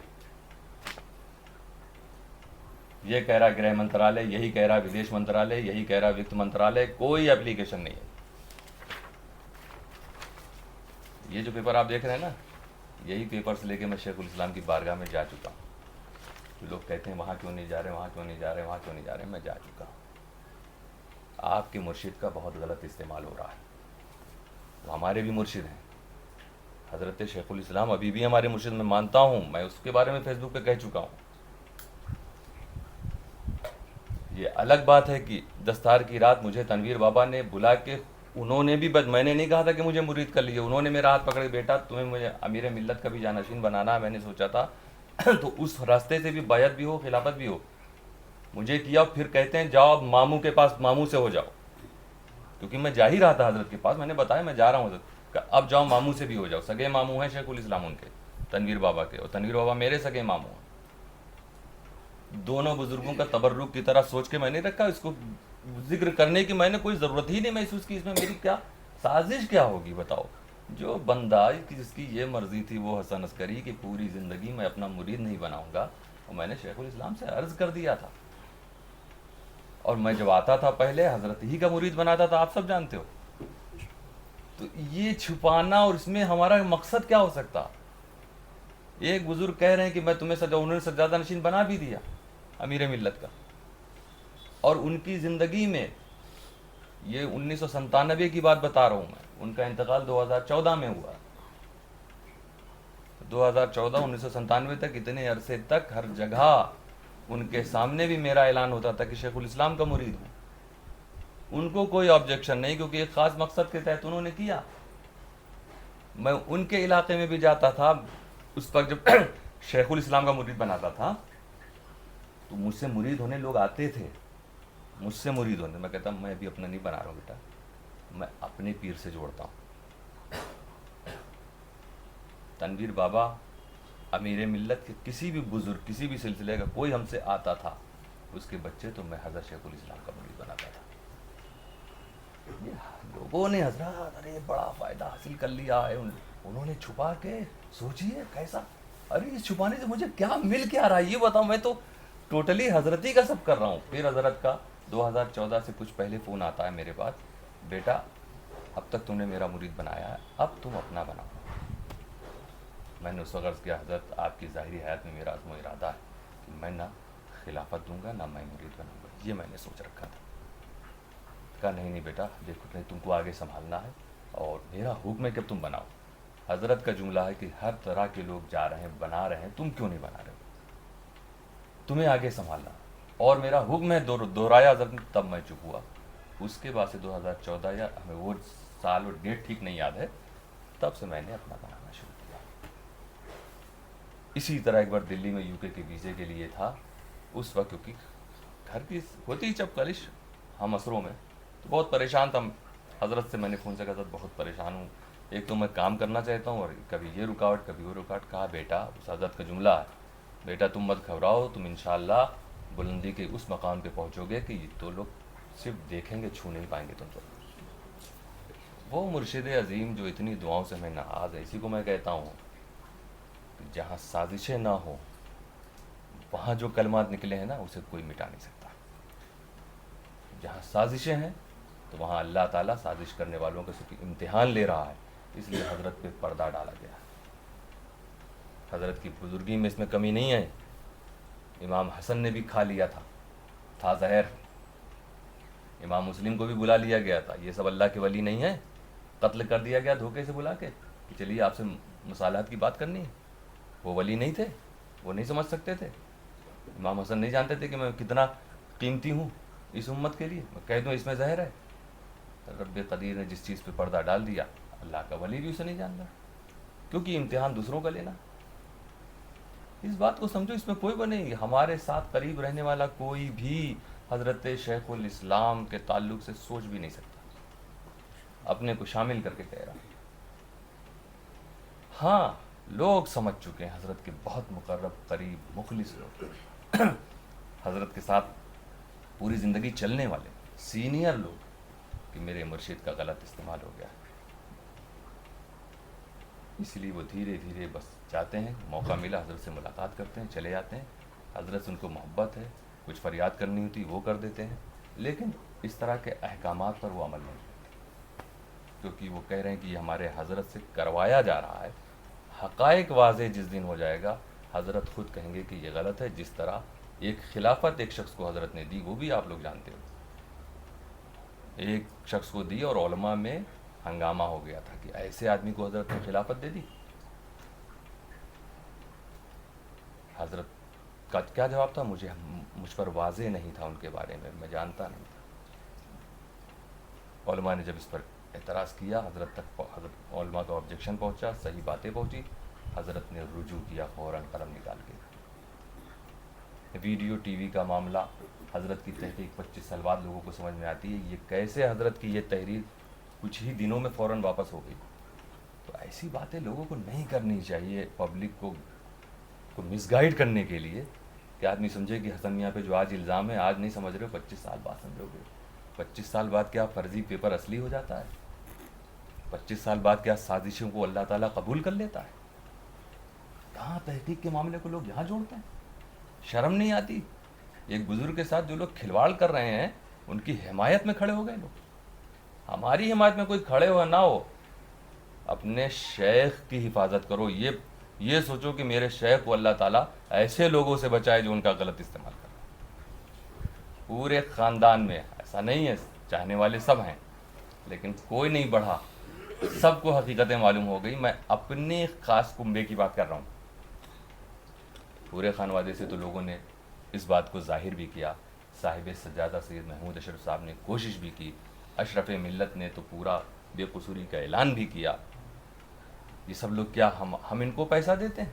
یہ کہہ رہا گرہ منترالے، یہی کہہ رہا ودیش منترالے، یہی کہہ رہا وت منترالے، کوئی اپلیکیشن نہیں ہے. یہ جو پیپر آپ دیکھ رہے ہیں نا، یہی پیپرز لے کے میں شیخ الاسلام کی بارگاہ میں جا چکا ہوں. لوگ کہتے ہیں وہاں کیوں نہیں جا رہے، وہاں کیوں نہیں جا رہے، وہاں کیوں نہیں جا رہے، میں جا چکا ہوں. آپ کے مرشد کا بہت غلط استعمال ہو رہا ہے. وہ ہمارے بھی مرشد ہیں، حضرت شیخ الاسلام ابھی بھی ہمارے مرشد، میں مانتا ہوں، میں اس کے بارے میں فیس بک پہ کہہ چکا ہوں. یہ الگ بات ہے کہ دستار کی رات مجھے تنویر بابا نے بلا کے، انہوں نے بھی میں نے نہیں کہا تھا کہ مجھے مرید کر لیجیے، انہوں نے میرا ہاتھ پکڑ کے بیٹا تمہیں مجھے امیر ملت کا بھی جانشین بنانا ہے، میں نے سوچا تھا تو اس راستے سے بھی بیعت بھی ہو، خلافت بھی ہو. مجھے کیا، پھر کہتے ہیں جاؤ اب ماموں کے پاس، ماموں سے ہو جاؤ. کیونکہ میں جا ہی رہا تھا حضرت کے پاس. میں نے بتایا میں جا رہا ہوں حضرت. اب جاؤ ماموں سے بھی ہو جاؤ. سگے ماموں ہیں شیخ الاسلام ان کے, تنویر بابا کے, اور تنویر بابا میرے سگے ماموں ہیں. دونوں بزرگوں کا تبرک کی طرح سوچ کے میں نے رکھا. اس کو ذکر کرنے کی میں نے کوئی ضرورت ہی نہیں محسوس کی. اس میں میری کیا سازش کیا ہوگی بتاؤ. جو بندہ جس کی یہ مرضی تھی وہ حسن عسکری کہ پوری زندگی میں اپنا مرید نہیں بناؤں گا, اور میں نے شیخ الاسلام سے عرض کر دیا تھا. اور میں جب آتا تھا پہلے حضرت ہی کا مرید بناتا تھا, آپ سب جانتے ہو. تو یہ چھپانا, اور اس میں ہمارا مقصد کیا ہو سکتا. ایک بزرگ کہہ رہے ہیں کہ میں تمہیں انہوں نے سجادہ نشین بنا بھی دیا امیر ملت کا, اور ان کی زندگی میں یہ 1997 کی بات بتا رہا ہوں میں, ان کا انتقال 2014 میں ہوا. 2014 1997 تک اتنے عرصے تک ہر جگہ ان کے سامنے بھی میرا اعلان ہوتا تھا کہ شیخ الاسلام کا مرید ہوں. ان کو کوئی آبجیکشن نہیں, کیونکہ ایک خاص مقصد کے تحت انہوں نے کیا. میں ان کے علاقے میں بھی جاتا تھا اس وقت جب شیخ الاسلام کا مرید بناتا تھا, تو مجھ سے مرید ہونے لوگ آتے تھے. مجھ سے مرید ہونے, میں کہتا میں ابھی اپنا نہیں بنا رہا ہوں بیٹا, میں اپنے پیر سے جوڑتا ہوں. تنویر بابا امیر ملت کے کسی بھی بزرگ, کسی بھی سلسلے کا کوئی ہم سے آتا تھا, اس کے بچے تو میں حضرت شیخ الاسلام کا مرید بناتا تھا. لوگوں نے حضرت ارے بڑا فائدہ حاصل کر لیا ہے, انہوں نے چھپا کے, سوچیے کیسا. ارے اس چھپانے سے مجھے کیا مل کیا رہا ہے یہ بتاؤ. میں تو ٹوٹلی حضرت ہی کا سب کر رہا ہوں. پھر حضرت کا 2014 سے کچھ پہلے فون آتا ہے میرے پاس, بیٹا اب تک تم نے میرا مرید بنایا ہے, اب تم اپنا بناؤ. میں نے اس وقت عرض کیا حضرت آپ کی ظاہری حیات میں میرا عزم و ارادہ ہے کہ میں نہ خلافت دوں گا نہ میں مرید بناؤں گا, یہ میں نے سوچ رکھا تھا. کہا نہیں بیٹا دیکھو نہیں, تم کو آگے سنبھالنا ہے, اور میرا حکم ہے کہ تم بناؤ. حضرت کا جملہ ہے کہ ہر طرح کے لوگ جا رہے ہیں بنا رہے ہیں, تم کیوں نہیں بنا رہے ہو, تمہیں آگے سنبھالنا. اور میرا حکم ہے دہرایا حضرت نے, تب میں چپ ہوا. اس کے بعد سے 2014 یا ہمیں وہ سال اور ڈیٹ ٹھیک نہیں یاد ہے, تب سے میں نے اپنا بنانا شروع کیا. اسی طرح ایک بار دلی میں UK کے ویزے کے لیے تھا اس وقت, کیونکہ گھر کی ہوتی چپ کلش ہم عصروں میں, تو بہت پریشان تھا. حضرت سے میں نے فون سے کہا حضرت بہت پریشان ہوں, ایک تو میں کام کرنا چاہتا ہوں اور کبھی یہ رکاوٹ کبھی وہ رکاوٹ. کہا بیٹا اس حضرت کا جملہ ہے, بیٹا تم مت گھبراؤ, تم انشاءاللہ بلندی کے اس مقام پہ پہنچو گے کہ یہ تو لوگ صرف دیکھیں گے, چھو نہیں پائیں گے تم کو. وہ مرشد عظیم جو اتنی دعاؤں سے میں ناز ہے, اسی کو میں کہتا ہوں کہ جہاں سازشیں نہ ہوں وہاں جو کلمات نکلے ہیں نا اسے کوئی مٹا نہیں سکتا. جہاں سازشیں ہیں تو وہاں اللہ تعالیٰ سازش کرنے والوں کا صرف امتحان لے رہا ہے, اس لیے حضرت پہ پردہ ڈالا گیا ہے. حضرت کی بزرگی میں اس میں کمی نہیں ہے. امام حسن نے بھی کھا لیا تھا زہر. امام مسلم کو بھی بلا لیا گیا تھا, یہ سب اللہ کے ولی نہیں ہیں. قتل کر دیا گیا دھوکے سے بلا کے کہ چلیے آپ سے مصالحت کی بات کرنی ہے. وہ ولی نہیں تھے, وہ نہیں سمجھ سکتے تھے. امام حسن نہیں جانتے تھے کہ میں کتنا قیمتی ہوں اس امت کے لیے, میں کہہ دوں اس میں زہر ہے. رب قدیر نے جس چیز پہ پردہ ڈال دیا, اللہ کا ولی بھی اسے نہیں جانتا, کیونکہ امتحان دوسروں کا لینا. اس بات کو سمجھو, اس میں کوئی وہ نہیں. ہمارے ساتھ قریب رہنے والا کوئی بھی حضرت شیخ الاسلام کے تعلق سے سوچ بھی نہیں سکتا, اپنے کو شامل کر کے کہہ رہا. ہاں لوگ سمجھ چکے ہیں, حضرت کے بہت مقرب قریب مخلص لوگ, حضرت کے ساتھ پوری زندگی چلنے والے سینئر لوگ, کہ میرے مرشد کا غلط استعمال ہو گیا. اس لیے وہ دھیرے دھیرے بس جاتے ہیں, موقع ملا حضرت سے ملاقات کرتے ہیں, چلے جاتے ہیں. حضرت سے ان کو محبت ہے, کچھ فریاد کرنی ہوتی وہ کر دیتے ہیں, لیکن اس طرح کے احکامات پر وہ عمل نہیں کرتے, کیونکہ وہ کہہ رہے ہیں کہ یہ ہمارے حضرت سے کروایا جا رہا ہے. حقائق واضح جس دن ہو جائے گا حضرت خود کہیں گے کہ یہ غلط ہے. جس طرح ایک خلافت ایک شخص کو حضرت نے دی, وہ بھی آپ لوگ جانتے ہو, ایک شخص کو دی اور علماء میں ہنگامہ ہو گیا تھا کہ ایسے آدمی کو حضرت نے خلافت دے دی. حضرت کا کیا جواب تھا, مجھ پر واضح نہیں تھا ان کے بارے میں, میں جانتا نہیں تھا. علماء نے جب اس پر اعتراض کیا, حضرت تک حضرت علماء کا آبجیکشن پہنچا, صحیح باتیں پہنچی, حضرت نے رجوع کیا فوراً قلم نکال کے. ویڈیو ٹی وی کا معاملہ، حضرت کی تحقیق 25 سال بعد لوگوں کو سمجھ میں آتی ہے یہ کیسے حضرت کی یہ تحریر کچھ ہی دنوں میں فوراً واپس ہو گئی. تو ایسی باتیں لوگوں کو نہیں کرنی چاہیے پبلک کو مس گائیڈ کرنے کے لیے کہ آدمی سمجھے کہ حسن میاں پہ جو آج الزام ہے آج نہیں سمجھ رہے ہو 25 سال بعد سمجھو گے. 25 سال بعد کیا فرضی پیپر اصلی ہو جاتا ہے؟ 25 سال بعد کیا سازشوں کو اللہ تعالیٰ قبول کر لیتا ہے؟ کہاں تحقیق کے معاملے کو لوگ یہاں جوڑتے ہیں؟ شرم نہیں آتی؟ ایک بزرگ کے ساتھ جو لوگ کھلواڑ کر رہے ہیں ان کی حمایت میں کھڑے ہو گئے لوگ. ہماری حمایت میں کوئی کھڑے ہو نہ ہو، اپنے شیخ کی حفاظت کرو. یہ سوچو کہ میرے شیخ کو اللہ تعالیٰ ایسے لوگوں سے بچائے جو ان کا غلط استعمال کر رہے ہیں. پورے خاندان میں ایسا نہیں ہے، چاہنے والے سب ہیں لیکن کوئی نہیں بڑھا. سب کو حقیقتیں معلوم ہو گئی. میں اپنے خاص کنبے کی بات کر رہا ہوں. پورے خانوادے سے تو لوگوں نے اس بات کو ظاہر بھی کیا. صاحب سجادہ سید محمود اشرف صاحب نے کوشش بھی کی. اشرف ملت نے تو پورا بے قصوری کا اعلان بھی کیا. یہ سب لوگ کیا ہم ان کو پیسہ دیتے ہیں؟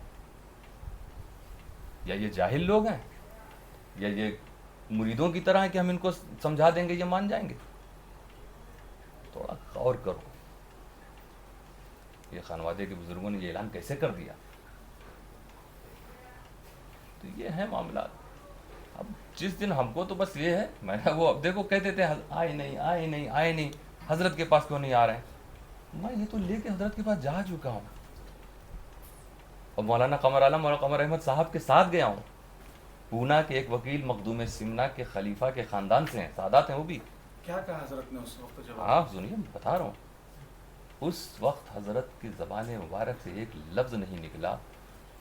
یا یہ جاہل لوگ ہیں؟ یا یہ مریدوں کی طرح ہے کہ ہم ان کو سمجھا دیں گے یہ مان جائیں گے؟ تھوڑا غور کرو. یہ خانوادے کے بزرگوں نے یہ اعلان کیسے کر دیا؟ تو یہ ہے معاملات. اب جس دن ہم کو تو بس یہ ہے، میں نے وہ اب دیکھو کہتے تھے آئے نہیں حضرت کے پاس کیوں نہیں آ رہے ہیں. میں یہ تو لے کے حضرت کے پاس جا چکا ہوں اور مولانا قمر عالم مولانا قمر احمد صاحب کے ساتھ گیا ہوں. پونا کے ایک وکیل مخدوم سمنا کے خلیفہ کے خاندان سے ہیں، سادات ہیں وہ بھی. کیا کہا حضرت نے اس وقت جب؟ ہاں سنیے بتا رہا ہوں. اس وقت حضرت کی زبان مبارک سے ایک لفظ نہیں نکلا.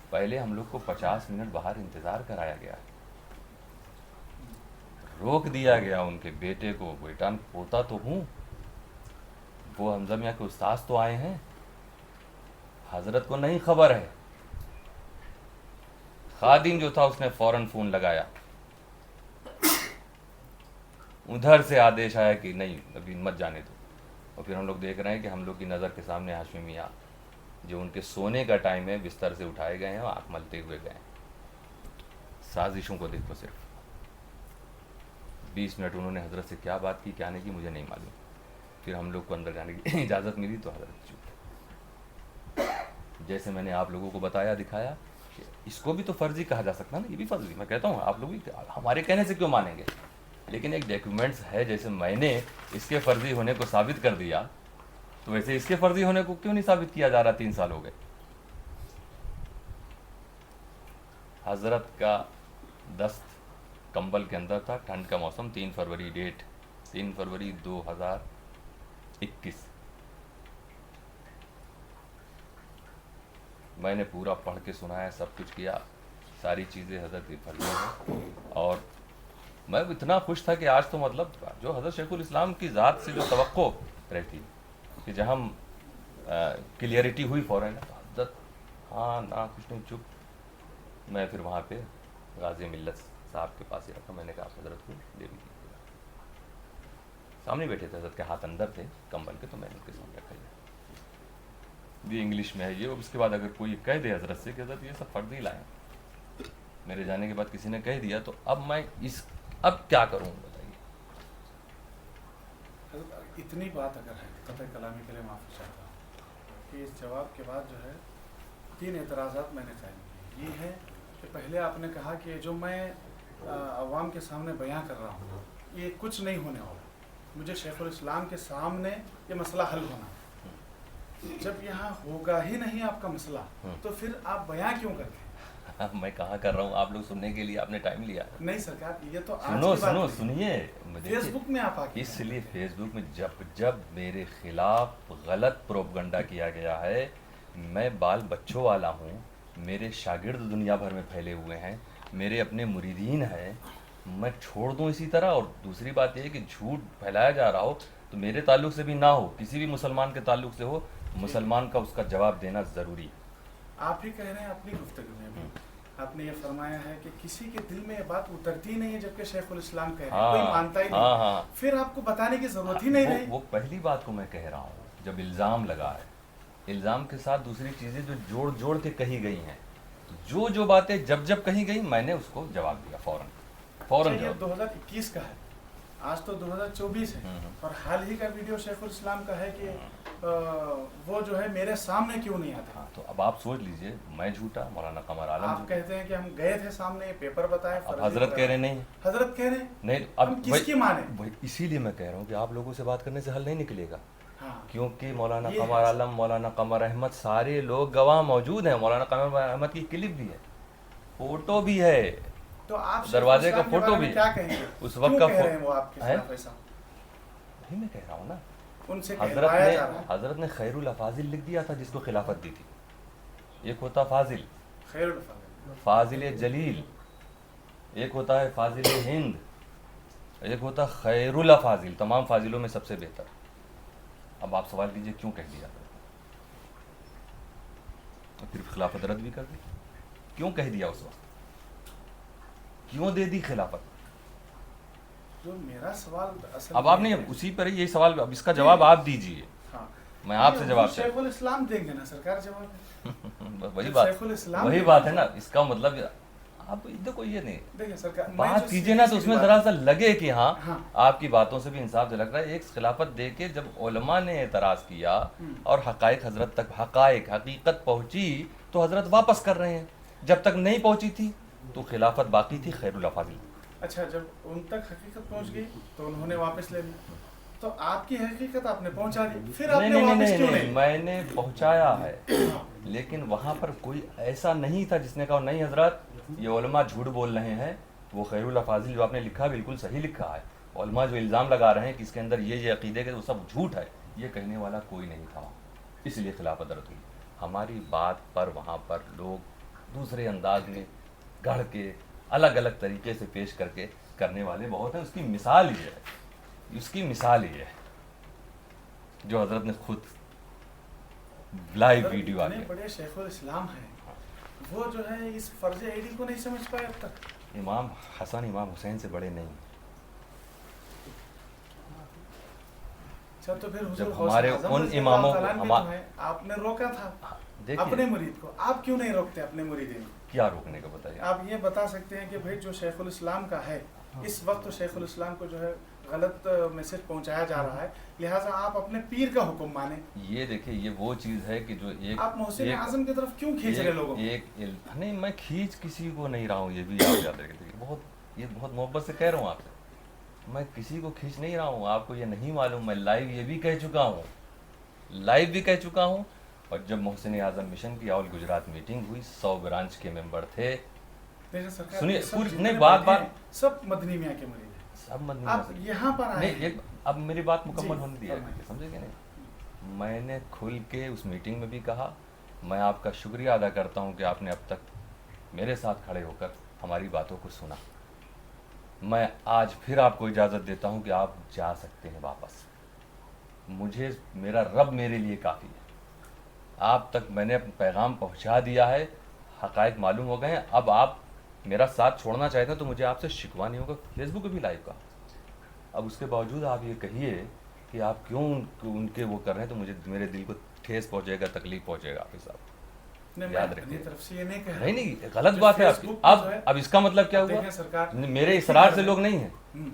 پہلے ہم لوگ کو 50 منٹ باہر انتظار کرایا گیا، روک دیا گیا. ان کے بیٹے کو، بیٹا پوتا تو ہوں، وہ حمزہ میاں کے استاذ تو آئے ہیں، حضرت کو نہیں خبر ہے. خادم جو تھا اس نے فوراً فون لگایا. ادھر سے آدیش آیا کہ نہیں ابھی مت جانے دو. اور پھر ہم لوگ دیکھ رہے ہیں کہ ہم لوگ کی نظر کے سامنے ہاشمی میاں جو ان کے سونے کا ٹائم ہے بستر سے اٹھائے گئے ہیں اور آنکھ ملتے ہوئے گئے ہیں. سازشوں کو دیکھو. صرف 20 منٹ انہوں نے حضرت سے کیا بات کی کیا نہیں کی مجھے نہیں معلوم. پھر ہم لوگ کو اندر جانے کی اجازت ملی تو حضرت چپ. جیسے میں نے آپ لوگوں کو بتایا دکھایا کہ اس کو بھی تو فرضی کہا جا سکتا نا. یہ بھی فرضی، میں کہتا ہوں آپ لوگ بھی ہمارے کہنے سے کیوں مانیں گے. لیکن ایک ڈاکیومنٹس ہے، جیسے میں نے اس کے فرضی ہونے کو ثابت کر دیا تو ویسے اس کے فرضی ہونے کو کیوں نہیں ثابت کیا جا رہا. 3 سال ہو گئے. حضرت کا دست کمبل کے اندر تھا، ٹھنڈ کا موسم. 3 فروری ڈیٹ، 3 فروری 2021. میں نے پورا پڑھ کے سنایا، سب کچھ کیا. ساری چیزیں حضرت کی فرضی ہیں. اور میں اتنا خوش تھا کہ آج تو مطلب جو حضرت شیخ الاسلام کی ذات سے جو توقع رہتی کہ جہاں کلیئرٹی ہوئی فوراً حضرت ہاں نہ کچھ نہیں چپ. میں پھر وہاں پہ غازی ملت صاحب کے پاس ہی رکھا. میں نے کہا حضرت کو دے بھی سامنے بیٹھے تھے، حضرت کے ہاتھ اندر تھے کمبل کے، تو میں نے ان کے سامنے رکھا. یہ انگلش میں ہے یہ. اس کے بعد اگر کوئی کہہ دے حضرت سے کہ حضرت یہ سب فرضی لائیں، میرے جانے کے بعد کسی نے کہہ دیا تو اب میں اب کیا کروں بتائیے. حضرت اتنی بات اگر ہے، قطع کلامی کے لیے معافی چاہتا ہوں کہ اس جواب کے بعد جو ہے 3 اعتراضات میں نے قائم کیے. یہ ہے کہ پہلے آپ نے کہا کہ جو میں عوام کے سامنے بیان کر رہا ہوں یہ کچھ نہیں ہونے والا. مجھے شیخ الاسلام کے سامنے یہ مسئلہ حل ہونا. جب یہاں ہوگا ہی نہیں آپ کا مسئلہ تو پھر آپ بیان کیوں کرتے ہیں؟ میں کہاں کر رہا ہوں؟ آپ لوگ سننے کے لیے آپ نے ٹائم لیا. نہیں سرکار یہ تو سنیے فیس بک میں آپ آگے. اس لیے فیس بک میں جب میرے خلاف غلط پروپگنڈا کیا گیا ہے، میں بال بچوں والا ہوں، میرے شاگرد دنیا بھر میں پھیلے ہوئے ہیں، میرے اپنے مریدین ہیں، میں چھوڑ دوں اسی طرح؟ اور دوسری بات یہ ہے کہ جھوٹ پھیلایا جا رہا ہو تو میرے تعلق سے بھی نہ ہو، کسی بھی مسلمان کے تعلق سے ہو، مسلمان کا اس کا جواب دینا ضروری. آپ ہی کہہ رہے ہیں اپنی گفتگو میں بھی، آپ نے یہ فرمایا ہے کہ کسی کے دل میں یہ بات اترتی نہیں ہے جبکہ شیخ الاسلام کہہ رہے ہیں، کوئی مانتا ہی نہیں. پھر آپ کو بتانے کی ضرورت ہی نہیں رہی. وہ پہلی بات کو میں کہہ رہا ہوں. جب الزام لگا ہے، الزام کے ساتھ دوسری چیزیں جو جوڑ کے کہی گئی ہیں، جو باتیں جب کہیں گئی میں نے اس کو جواب دیا فوراً یہ جواب 2021 کا ہے، آج تو 2024 ہے، اور حال ہی کا ویڈیو شیخ الاسلام کا ہے کہ وہ جو ہے میرے سامنے کیوں نہیں آتا. ہاں، تو اب آپ سوچ لیجئے میں جھوٹا، مولانا قمر عالم آپ جھوٹا. کہتے ہیں کہ ہم گئے تھے سامنے، پیپر بتائے، اب فرضی حضرت بتائے. کہہ رہے نہیں ہیں. حضرت کہہ رہے ہیں، نہیں، اب ہم کس کی مانیں؟ اسی لیے میں کہہ رہا ہوں کہ آپ لوگوں سے بات کرنے سے حل نہیں نکلے گا، ہاں کیونکہ مولانا یہ قمر عالم، مولانا قمر احمد، سارے لوگ گواہ موجود ہیں. مولانا قمر احمد کی کلپ بھی ہے، فوٹو بھی ہے، تو آپ شیخ دروازے کا الاسلام کے فوٹو بارے میں بھی کیا کہیں گے؟ اس وقت کیوں کا کہہ رہے ہیں وہ آپ کے ہے؟ خلاف ایسا؟ وہی میں کہہ رہا ہوں نا، ان سے حضرت کہلوایا نے جا رہا ہے. حضرت نے خیر الافاضل لکھ دیا تھا جس کو خلافت دی تھی. ایک ہوتا فاضل، خیر الفاضل، فاضل جلیل، ایک ہوتا ہے فاضل ہند، ایک ہوتا خیر الافاضل، تمام فاضلوں میں سب سے بہتر. اب آپ سوال کیجئے کیوں کہہ دیا، پھر خلافت رد بھی کر دی. کیوں کہہ دیا اس وقت، کیوں دے دی خلافت؟ جو میرا سوال اصل اب آپ میں نے ہے- اسی پر یہ سوال، اب اس کا جواب آپ دیجئے، ہاں میں آپ سے جواب شیخ الاسلام دیں گے نا سرکار جواب. وہی شیخ بات الاسلام وہی کے بات ہے نا. اس کا مطلب آپ دیکھو یہ نہیں دیکھیں سرکار میں بات جو کیجئے نا تو اس میں سیدھی ذرا بات- سا لگے کہ ہاں ہاں آپ کی باتوں سے بھی انصاف جھلک رہا ہے. ایک خلافت دے کے جب علماء نے اعتراض کیا اور حقائق حضرت تک، حقیقت پہنچی تو حضرت واپس کر رہے ہیں. جب تک نہیں پہنچی تھی تو خلافت باقی تھی خیر الافاضل. اچھا جب ان تک حقیقت پہنچ گئی تو انہوں نے واپس لے لی، تو آپ کی حقیقت آپ نے پہنچا دی، پھر آپ نے واپس کیوں نہیں، نہیں؟ میں نے پہنچایا ہے، لیکن وہاں پر کوئی ایسا نہیں تھا جس نے کہا نہیں حضرت یہ علماء جھوٹ بول رہے ہیں. وہ خیر الافاضل جو آپ نے لکھا بالکل صحیح لکھا ہے. علماء جو الزام لگا رہے ہیں کہ اس کے اندر یہ عقیدے کے وہ سب جھوٹ ہے، یہ کہنے والا کوئی نہیں تھا وہاں. اس لیے خلافت رد ہوئی. ہماری بات پر وہاں پر لوگ دوسرے انداز میں گڑھ کے الگ الگ طریقے سے پیش کر کے کرنے والے بہت ہیں. اس کی مثال یہ ہے، اس کی مثال یہ ہے جو حضرت نے خود لائیو ویڈیو آ اتنے گیا. بڑے شیخ الاسلام ہیں، وہ جو ہے اس فرض عیدی کو نہیں سمجھ پائے اب تک. امام حسن امام حسین سے بڑے نہیں. اچھا تو پھر جب حضور ہمارے غوث اعظم ان رضی اللہ اماموں تعالیٰ کو عنہ کے جو ہے آپ نے روکا تھا اپنے دیکھیے مرید کو، آپ کیوں نہیں روکتے اپنے مریدین کو؟ کیا روکنے کا بتائیے. آپ یہ بتا سکتے ہیں کہ بھائی جو شیخ الاسلام کا ہے اس وقت تو شیخ الاسلام کو جو ہے غلط میسج پہنچایا جا رہا ہے، لہٰذا آپ اپنے پیر کا حکم مانیں. یہ دیکھیے یہ وہ چیز ہے کہ جو ایک آپ محسن اعظم کی طرف کیوں کھینچ رہے لوگوں کو؟ نہیں میں کھینچ کسی کو نہیں رہا ہوں، یہ بھی آپ یاد رکھیے. یہ بہت محبت سے کہہ رہا ہوں آپ سے، میں کسی کو کھینچ نہیں رہا ہوں. آپ کو یہ نہیں معلوم، میں لائیو یہ بھی کہہ چکا ہوں، لائیو بھی کہہ چکا ہوں. اور جب محسن اعظم مشن کی آل گجرات میٹنگ ہوئی 100 برانچ کے ممبر تھے. دیکھیں سرکار، سنیے یہ سب پوری جتنے نہیں بات بیٹھے بات ہیں، سب مدنی میاں کے مرید ہیں. سب مدنی آپ مسجد. یہاں پر آئے نہیں ایک اب میری بات مکمل جی، ہونے دیا فرمائیے. سمجھے کہ نہیں. میں نے کھل کے اس میٹنگ میں بھی کہا میں آپ کا شکریہ ادا کرتا ہوں کہ آپ نے اب تک میرے ساتھ کھڑے ہو کر ہماری باتوں کو سنا. میں آج پھر آپ کو اجازت دیتا ہوں کہ آپ جا سکتے ہیں واپس. مجھے میرا رب میرے لیے کافی ہے. آپ تک میں نے پیغام پہنچا دیا ہے، حقائق معلوم ہو گئے ہیں. اب آپ میرا ساتھ چھوڑنا چاہتے ہیں تو مجھے آپ سے شکوہ نہیں ہوگا. فیس بک پہ بھی لائیو کا. اب اس کے باوجود آپ یہ کہیے کہ آپ کیوں ان کے وہ کر رہے ہیں تو مجھے میرے دل کو ٹھیس پہنچے گا، تکلیف پہنچے گا. آپ صاحب یاد رکھیے. اپنی طرف سے یہ نہیں کہہ رہا. نہیں غلط جو بات ہے آپ فیس کی. بک پہ جو ہے، اب اس کا مطلب کیا دیکھیں ہوا؟ سرکار، میرے اصرار سے لوگ نہیں ہیں، ہوں.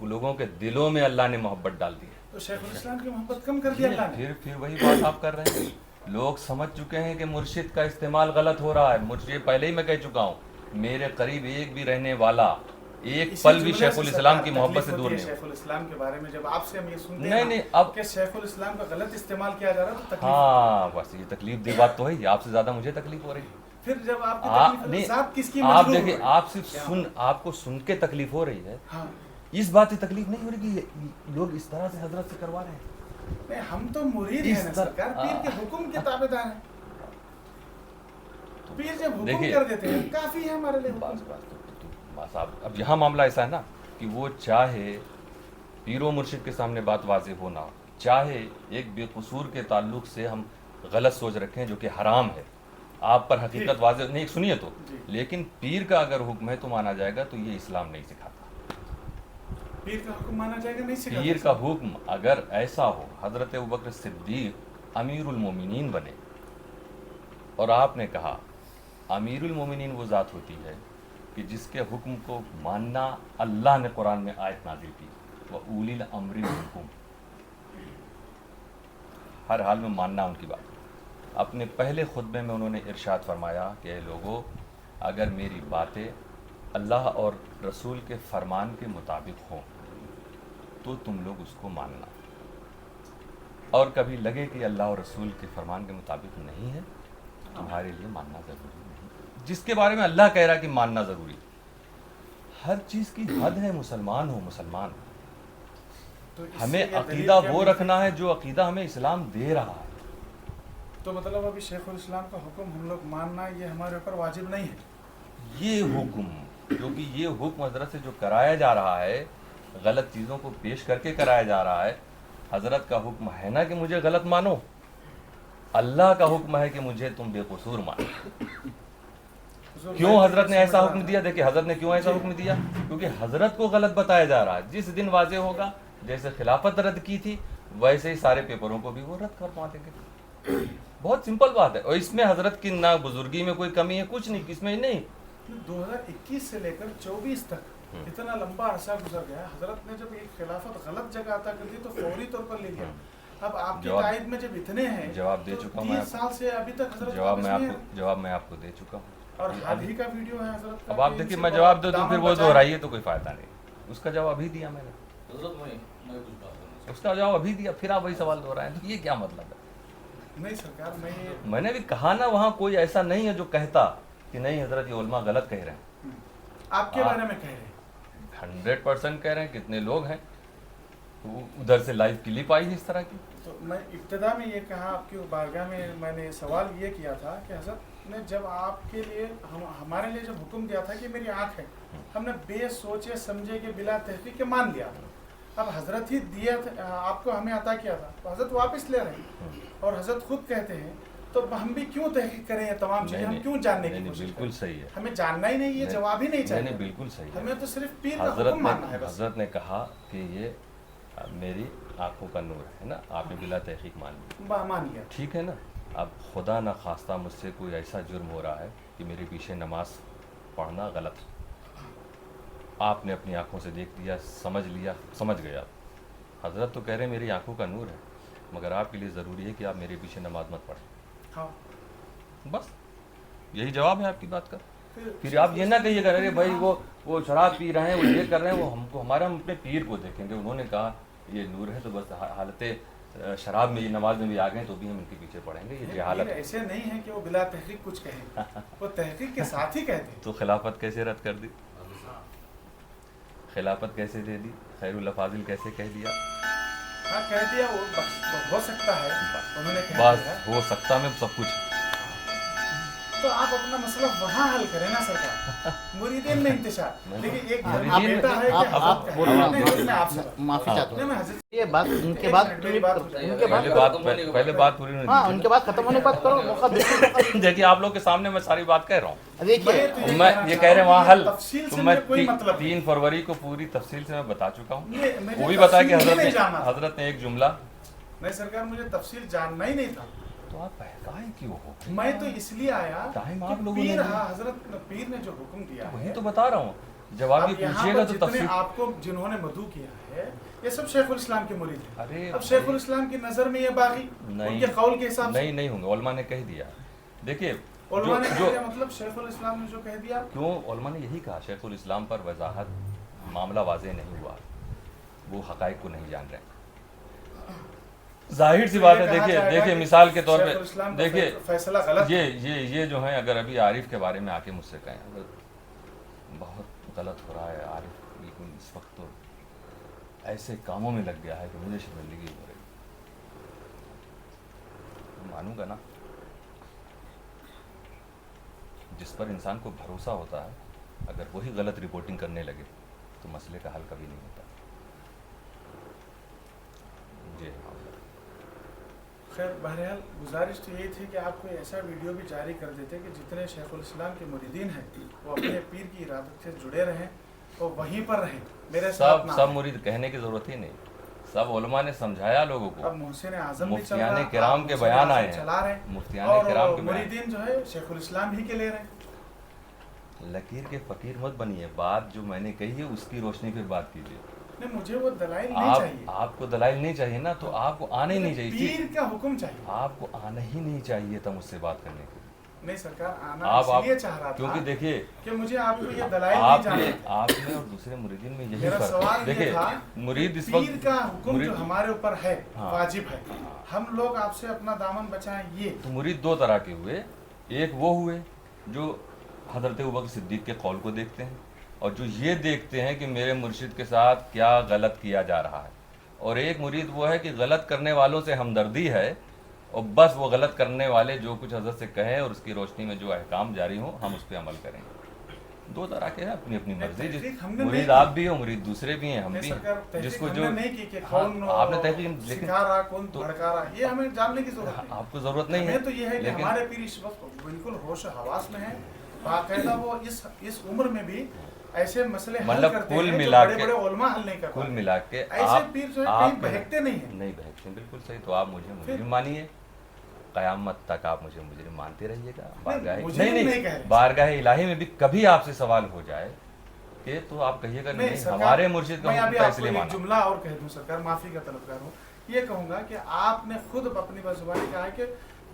لوگوں کے دلوں میں اللہ نے محبت ڈال دی ہے. تو شیخ الاسلام کی محبت کم کر دیا اللہ نے. پھر وہی بات آپ کر رہے ہیں. لوگ سمجھ چکے ہیں کہ مرشد کا استعمال غلط ہو رہا ہے. مجھے پہلے ہی میں کہہ چکا ہوں میرے قریب ایک بھی رہنے والا ایک اسی پل بھی جملے شیخ سے الاسلام سرکار کی محبت سے تکلیف دور ہوتی ہے نہیں شیخ الاسلام کے بارے میں جب آپ سے ہم یہ سنتے نہیں ہیں نہیں نا اب کہ شیخ الاسلام کا غلط استعمال کیا جا رہا ہے تو تکلیف. ہاں بس یہ تکلیف دی بات تو ہے. آپ سے زیادہ مجھے تکلیف ہو رہی ہے. پھر جب آپ کی تکلیف نہیں ہے ذات کس کی آپ مجروح دیکھیں ہوئی؟ آپ صرف آپ کو سن کے تکلیف ہو رہی ہے. ہاں اس بات کی تکلیف نہیں ہو رہی کہ لوگ اس طرح سے حضرت سے کروا رہے ہیں. نہیں، ہم تو مرید ہیں نا سرکار، پیر کے حکم کے تابع دار ہیں. پیر جب حکم دیکھیے، کر دیتے ہیں کافی ہے ہمارے لیے. بس اب یہاں معاملہ ایسا ہے نا کہ وہ چاہے پیر و مرشد کے سامنے بات واضح ہونا ہو، چاہے ایک بے قصور کے تعلق سے ہم غلط سوچ رکھیں جو کہ حرام ہے، آپ پر حقیقت واضح نہیں سنیے تو، لیکن پیر کا اگر حکم ہے تو مانا جائے گا. تو یہ اسلام نہیں سکھاتا. پیر کا حکم مانا جائے گا نہیں سکھاتا. پیر کا حکم اگر ایسا ہو حضرت ابوبکر صدیق امیر المومنین بنے اور آپ نے کہا अमीरुल मोमिनीन वो ज़ात होती है कि जिसके हुक्म को मानना अल्लाह ने कुरान में आयत नाज़िल की, वह उलिल अम्रि मिनकुम, हर हाल में मानना उनकी बात। अपने पहले खुतबे में उन्होंने इरशाद फरमाया कि ए लोगों, अगर मेरी बातें अल्लाह और रसूल के फरमान के मुताबिक हों तो तुम लोग उसको मानना, और कभी लगे कि अल्लाह और रसूल के फरमान के मुताबिक नहीं है, तुम्हारे लिए मानना ज़रूरी नहीं। जिसके बारे में अल्लाह कह रहा है कि मानना ज़रूरी, हर चीज़ की हद है। मुसलमान हो मुसलमान, तो इससे हमें ये दलील अकीदा क्या वो मिलती रखना है जो अकीदा हमें इस्लाम दे रहा है। तो मतलब अभी शेखुल इस्लाम का हुक्म हम लोग मानना ये हमारे ऊपर वाजिब नहीं है। ये हुक्म, क्योंकि ये हुक्म हजरत से जो कराया जा रहा है, गलत चीज़ों को पेश करके कराया जा रहा है। हजरत का हुक्म है ना कि मुझे गलत मानो, अल्लाह का हुक्म है कि मुझे तुम बेकसूर मानो। क्यों हजरत ने ऐसा हुक्म दिया? देखिए हजरत ने क्यों ऐसा हुक्म दिया, क्योंकि हजरत को गलत बताया जा रहा है। जिस दिन वाजे होगा, जैसे खिलाफत रद्द की थी, वैसे ही सारे पेपरों को भी वो रद्द करवा देंगे। बहुत सिंपल बात है, और इसमें हजरत की ना बुजुर्गी में कोई कमी है, कुछ नहीं, किसमें नहीं। 2021 से लेकर 24 तक इतना लंबा अरसा गुजर गया, हजरत ने जब एक खिलाफत गलत जगह अता कर दी तो फौरी तौर पर ले लिया। अब आपके कायद में जब इतने हैं, जवाब दे तो चुका 30 साल से अभी तक हजरत जवाब वापस मैं नहीं आपको आए। जवाब मैं आपको दे चुका हूँ। और हाल ही का वीडियो है हजरत का अब आप कि देखिए, इनसे मैं जवाब दे दूँ दामन फिर वो बचाए। दोहराइए तो कोई फायदा नहीं। उसका जवाब अभी दिया मैंने, हजरत मैं कुछ बात करना उसका जवाब अभी दिया, फिर आप वही सवाल दोहराएं, तो ये क्या मतलब है? नहीं सरकार, मैं ये मैंने भी कहा ना, वहाँ कोई ऐसा नहीं है जो कहता कि नहीं हजरत ये उलमा गलत कह रहे हैं। आपके बारे में कह रहे हैं। 100% कह रहे हैं। कितने लोग हैं उधर से लाइव क्लिप आई है इस तरह की। तो मैं इब्तिदा में ये कहा आपकी बारगाह में, मैंने सवाल ये किया था कि हजरत ने जब आपके लिए हमारे लिए जब हुक्म दिया था कि मेरी आँख है, हमने बेसोचे समझे के बिला तहकीक के मान लिया था। अब हजरत ही दिया आपको हमें अता किया था, तो हजरत वापस ले रहे हैं, और हजरत खुद कहते हैं तो हम भी क्यों तहकीक करें ये तमाम चीजें, हम क्यों जानने की कोशिश बिल्कुल करें? सही है, हमें जानना ही नहीं, ये जवाब ही नहीं चाहिए। नहीं बिल्कुल सही है। हमें तो सिर्फ पीर का हुक्म मानना है बस। हजरत ने कहा कि ये मेरी आंखों का नूर है ना, आपने बिला तहकीक मान लिया, मान लिया। ठीक है ना। अब खुदा न खास्ता मुझसे कोई ऐसा जुर्म हो रहा है कि मेरे पीछे नमाज पढ़ना गलत है, आपने अपनी आंखों से देख लिया, समझ लिया, समझ गया। हजरत तो कह रहे हैं मेरी आंखों का नूर है, मगर आपके लिए ज़रूरी है कि आप मेरे पीछे नमाज मत पढ़ें। हाँ, बस यही जवाब है आपकी बात का। फिर आप ये ना कहिएगा अरे भाई वो शराब पी रहे हैं, वो ये कर रहे हैं, वो हमको हमारा हम अपने पीर को देखेंगे, उन्होंने कहा ये नूर है तो बस हालत शराब में, ये नमाज में भी आ गए तो भी हम इनके पीछे पढ़ेंगे। ये जहालत है। ऐसे नहीं है कि वो बिला तहकीक कुछ कहें, वो तहकीक के साथ ही कहते हैं। तो खिलाफत कैसे रद्द कर दी, खिलाफत कैसे दे दी, खैरुल अफाजिल कैसे कह दिया? हाँ कह दिया, वो हो सकता है, उन्होंने कह बस दिया। हो सकता में सब कुछ। तो आप अपना मसला वहाँ हल करें ना सरकार, मुरीदीन में इंतशार। देखिए एक घर में मुरीदीन बेटा है कि आप हजरत बोलो, का है। आप नहीं, बोलो। मैं आपसे माफी चाहता नहीं, हूँ। मैं हजरत ये बात उनके बाद मेरी बात हो जाए। उनके बाद पहले बात पूरी नहीं हाँ हुई। उनके बाद खत्म होने के बाद करो, मौका दो। देखिए आप लोग के सामने मैं सारी बात कह रहा हूँ। देखिए मैं ये कह रहे हैं वहाँ हल, तफसील तो से मैं मुझे कोई मतलब नहीं। 3 फरवरी को पूरी तफसील से मैं बता चुका हूँ। मुझे वो भी बताया कि तफसील नहीं जानना था। हजरत ने एक जुमला, नहीं सरकार, मुझे तफसील जानना ही नहीं था। तो आप बहकाए क्यों हो? मैं तो इसलिए आया टाइम कि आप लोगों ने पीर, दिया। हाँ हजरत पीर ने जो हुक्म दिया वही है, तो बता रहा हूँ, जवाब ये अब यहाँ पूछिएगा पर तो जितने तफसील। आपको जिन्होंने मधु किया है, ये सब शेखुल इस्लाम के मुरीद हैं। अरे अब शेखुल इस्लाम की नजर में ये बागी उनके कौल के हिसाब से नहीं होंगे, उलमा ने कह दिया। देखिए उलमा ने जो कह दिया, मतलब शेखुल इस्लाम ने जो कह दिया। क्यों उलमा ने यही कहा, शेखुल इस्लाम पर वजाहत, मामला वाज़ेह नहीं हुआ, वो हकाइक को नहीं जान रहे। जाहिर सी बात है। देखिए मिसाल के तौर पे देखिए, फैसला गलत ये जो है, अगर अभी आरिफ के बारे में आके मुझसे कहें अगर बहुत गलत हो रहा है आरिफ, बिल्कुल इस वक्त तो ऐसे कामों में लग गया है कि मुझे शर्मिंदगी हो रही, मानूंगा ना। जिस पर इंसान को भरोसा होता है, अगर वही गलत रिपोर्टिंग करने लगे तो मसले का हल कभी नहीं होता। जी खैर, बहरहाल गुजारिश तो यही थी कि आप कोई ऐसा वीडियो भी जारी कर देते कि जितने शेखुल इस्लाम के मुरीदीन हैं वो अपने पीर की इरादत से जुड़े रहें और वहीं पर रहें, मेरे साथ ना। सब मुरीद कहने की जरूरत ही नहीं, सब उलमा ने समझाया लोगों को। अब मोहसिन आजम भी चल मुफ्तियाने रहा, किराम के मोहसिन बयान आजम आए हैं, चला रहे हैं, मुफ्तियाने किराम और के बयान। मुरीदीन जो है शेखुल इस्लाम ही के ले रहे हैं। लकीर के फकीर मत बनिए, बात जो मैंने कही है उसकी रोशनी पे बात कीजिए। नहीं, मुझे वो दलाइल नहीं चाहिए। आपको दलाइल नहीं चाहिए ना, तो आपको आना ही नहीं चाहिए। पीर का हुक्म चाहिए। आपको आना ही नहीं चाहिए था मुझसे बात करने के लिए। नहीं सरकार, आना आप इसलिए चाह रहा था क्योंकि देखिए कि मुझे आपको ये दलाइल नहीं जानना था। आपने और दूसरे मुरीदीन में यही मेरा फर्क सवाल है। ये देखिए था, मुरीद इस पीर वक्त का हुक्म जो हमारे ऊपर है हाँ। वाजिब है, हम लोग आपसे अपना दामन बचाएं, ये तो मुरीद दो तरह के हुए। एक वो हुए जो हज़रत अबू बकर सिद्दीक़ के कौल को देखते हैं और जो ये देखते हैं कि मेरे मुर्शिद के साथ क्या गलत किया जा रहा है, और एक मुरीद वो है कि गलत करने वालों से हमदर्दी है और बस वो गलत करने वाले जो कुछ हज़रत से कहें और उसकी रोशनी में जो अहकाम जारी हो हम उस पर अमल करें। दो तरह के हैं, अपनी अपनी मर्जी। तहकीक हमने मुरीद नहीं आप भी हो, मुरीद दूसरे भी हैं, हम नहीं भी सरकार, हैं। तहकीक जिसको हमने जो नहीं की कि हाँ, कौन आपने तहकीक लेकिन सिखा रहा, कौन तो- भड़का रहा, ये हमें जानने की जरूरत नहीं। आपको ज़रूरत नहीं है। हमें तो ये है कि लेकिन हमारे पीर इस वक्त बिल्कुल होश हवास में है, बाकायदा वो इस उम्र में भी ऐसे मसले हल मतलब करते कुल हैं मिला जो के- बड़े-बड़े उलमा हल नहीं कर कुल पाते। मिला के ऐसे पीर जो है कहीं आप बहकते नहीं हैं। नहीं बहकते, बिल्कुल सही। तो आप मुझे मुजरिम मानिए, क़यामत तक आप मुझे मुजरिम मानते रहिएगा। बारगाह मुजरिम नहीं कह रहे। बारगाह इलाही में भी कभी आपसे सवाल हो जाए कि तो आप कहिएगा नहीं सरकार, हमारे मुर्शिद का मैं हुक्म अभी था आपको इसलिए एक माना। जुमला और कह दूं सरकार, माफी का तलबगार हूँ। ये कहूंगा कि आपने खुद अपनी बजुबानी कहा है कि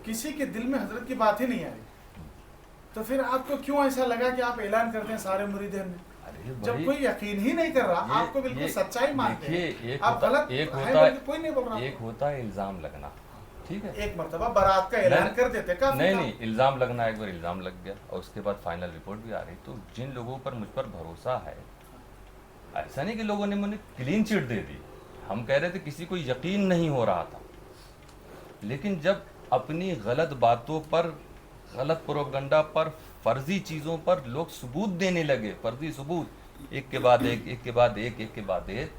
किसी के दिल में हजरत की बात ही नहीं आई, तो फिर आपको क्यों ऐसा लगा कि आप ऐलान करते हैं सारे मुरीदीन में? अरे जब भाई, कोई यकीन ही नहीं कर रहा, ये- आपको बिल्कुल ये- सच्चाई मानते देखिए, हैं, एक आप होता- गलत एक हैं होता- बल्कि कोई नहीं बोल रहा। एक होता है इल्ज़ाम लगना, ठीक है। एक मर्तबा बारात का ऐलान नहीं- कर देते काफी नहीं था। नहीं, इल्ज़ाम लगना, एक बार इल्ज़ाम लग गया और उसके बाद फाइनल रिपोर्ट भी आ रही, तो जिन लोगों पर मुझ पर भरोसा है, ऐसा नहीं कि लोगों ने मुझे क्लीन चिट दे दी। हम कह रहे थे किसी को यकीन नहीं हो रहा था, लेकिन जब अपनी गलत बातों पर, गलत प्रोपगंडा पर, फर्जी चीज़ों पर लोग सबूत देने लगे, फर्जी सबूत, एक के बाद एक, एक के बाद एक, एक के बाद एक,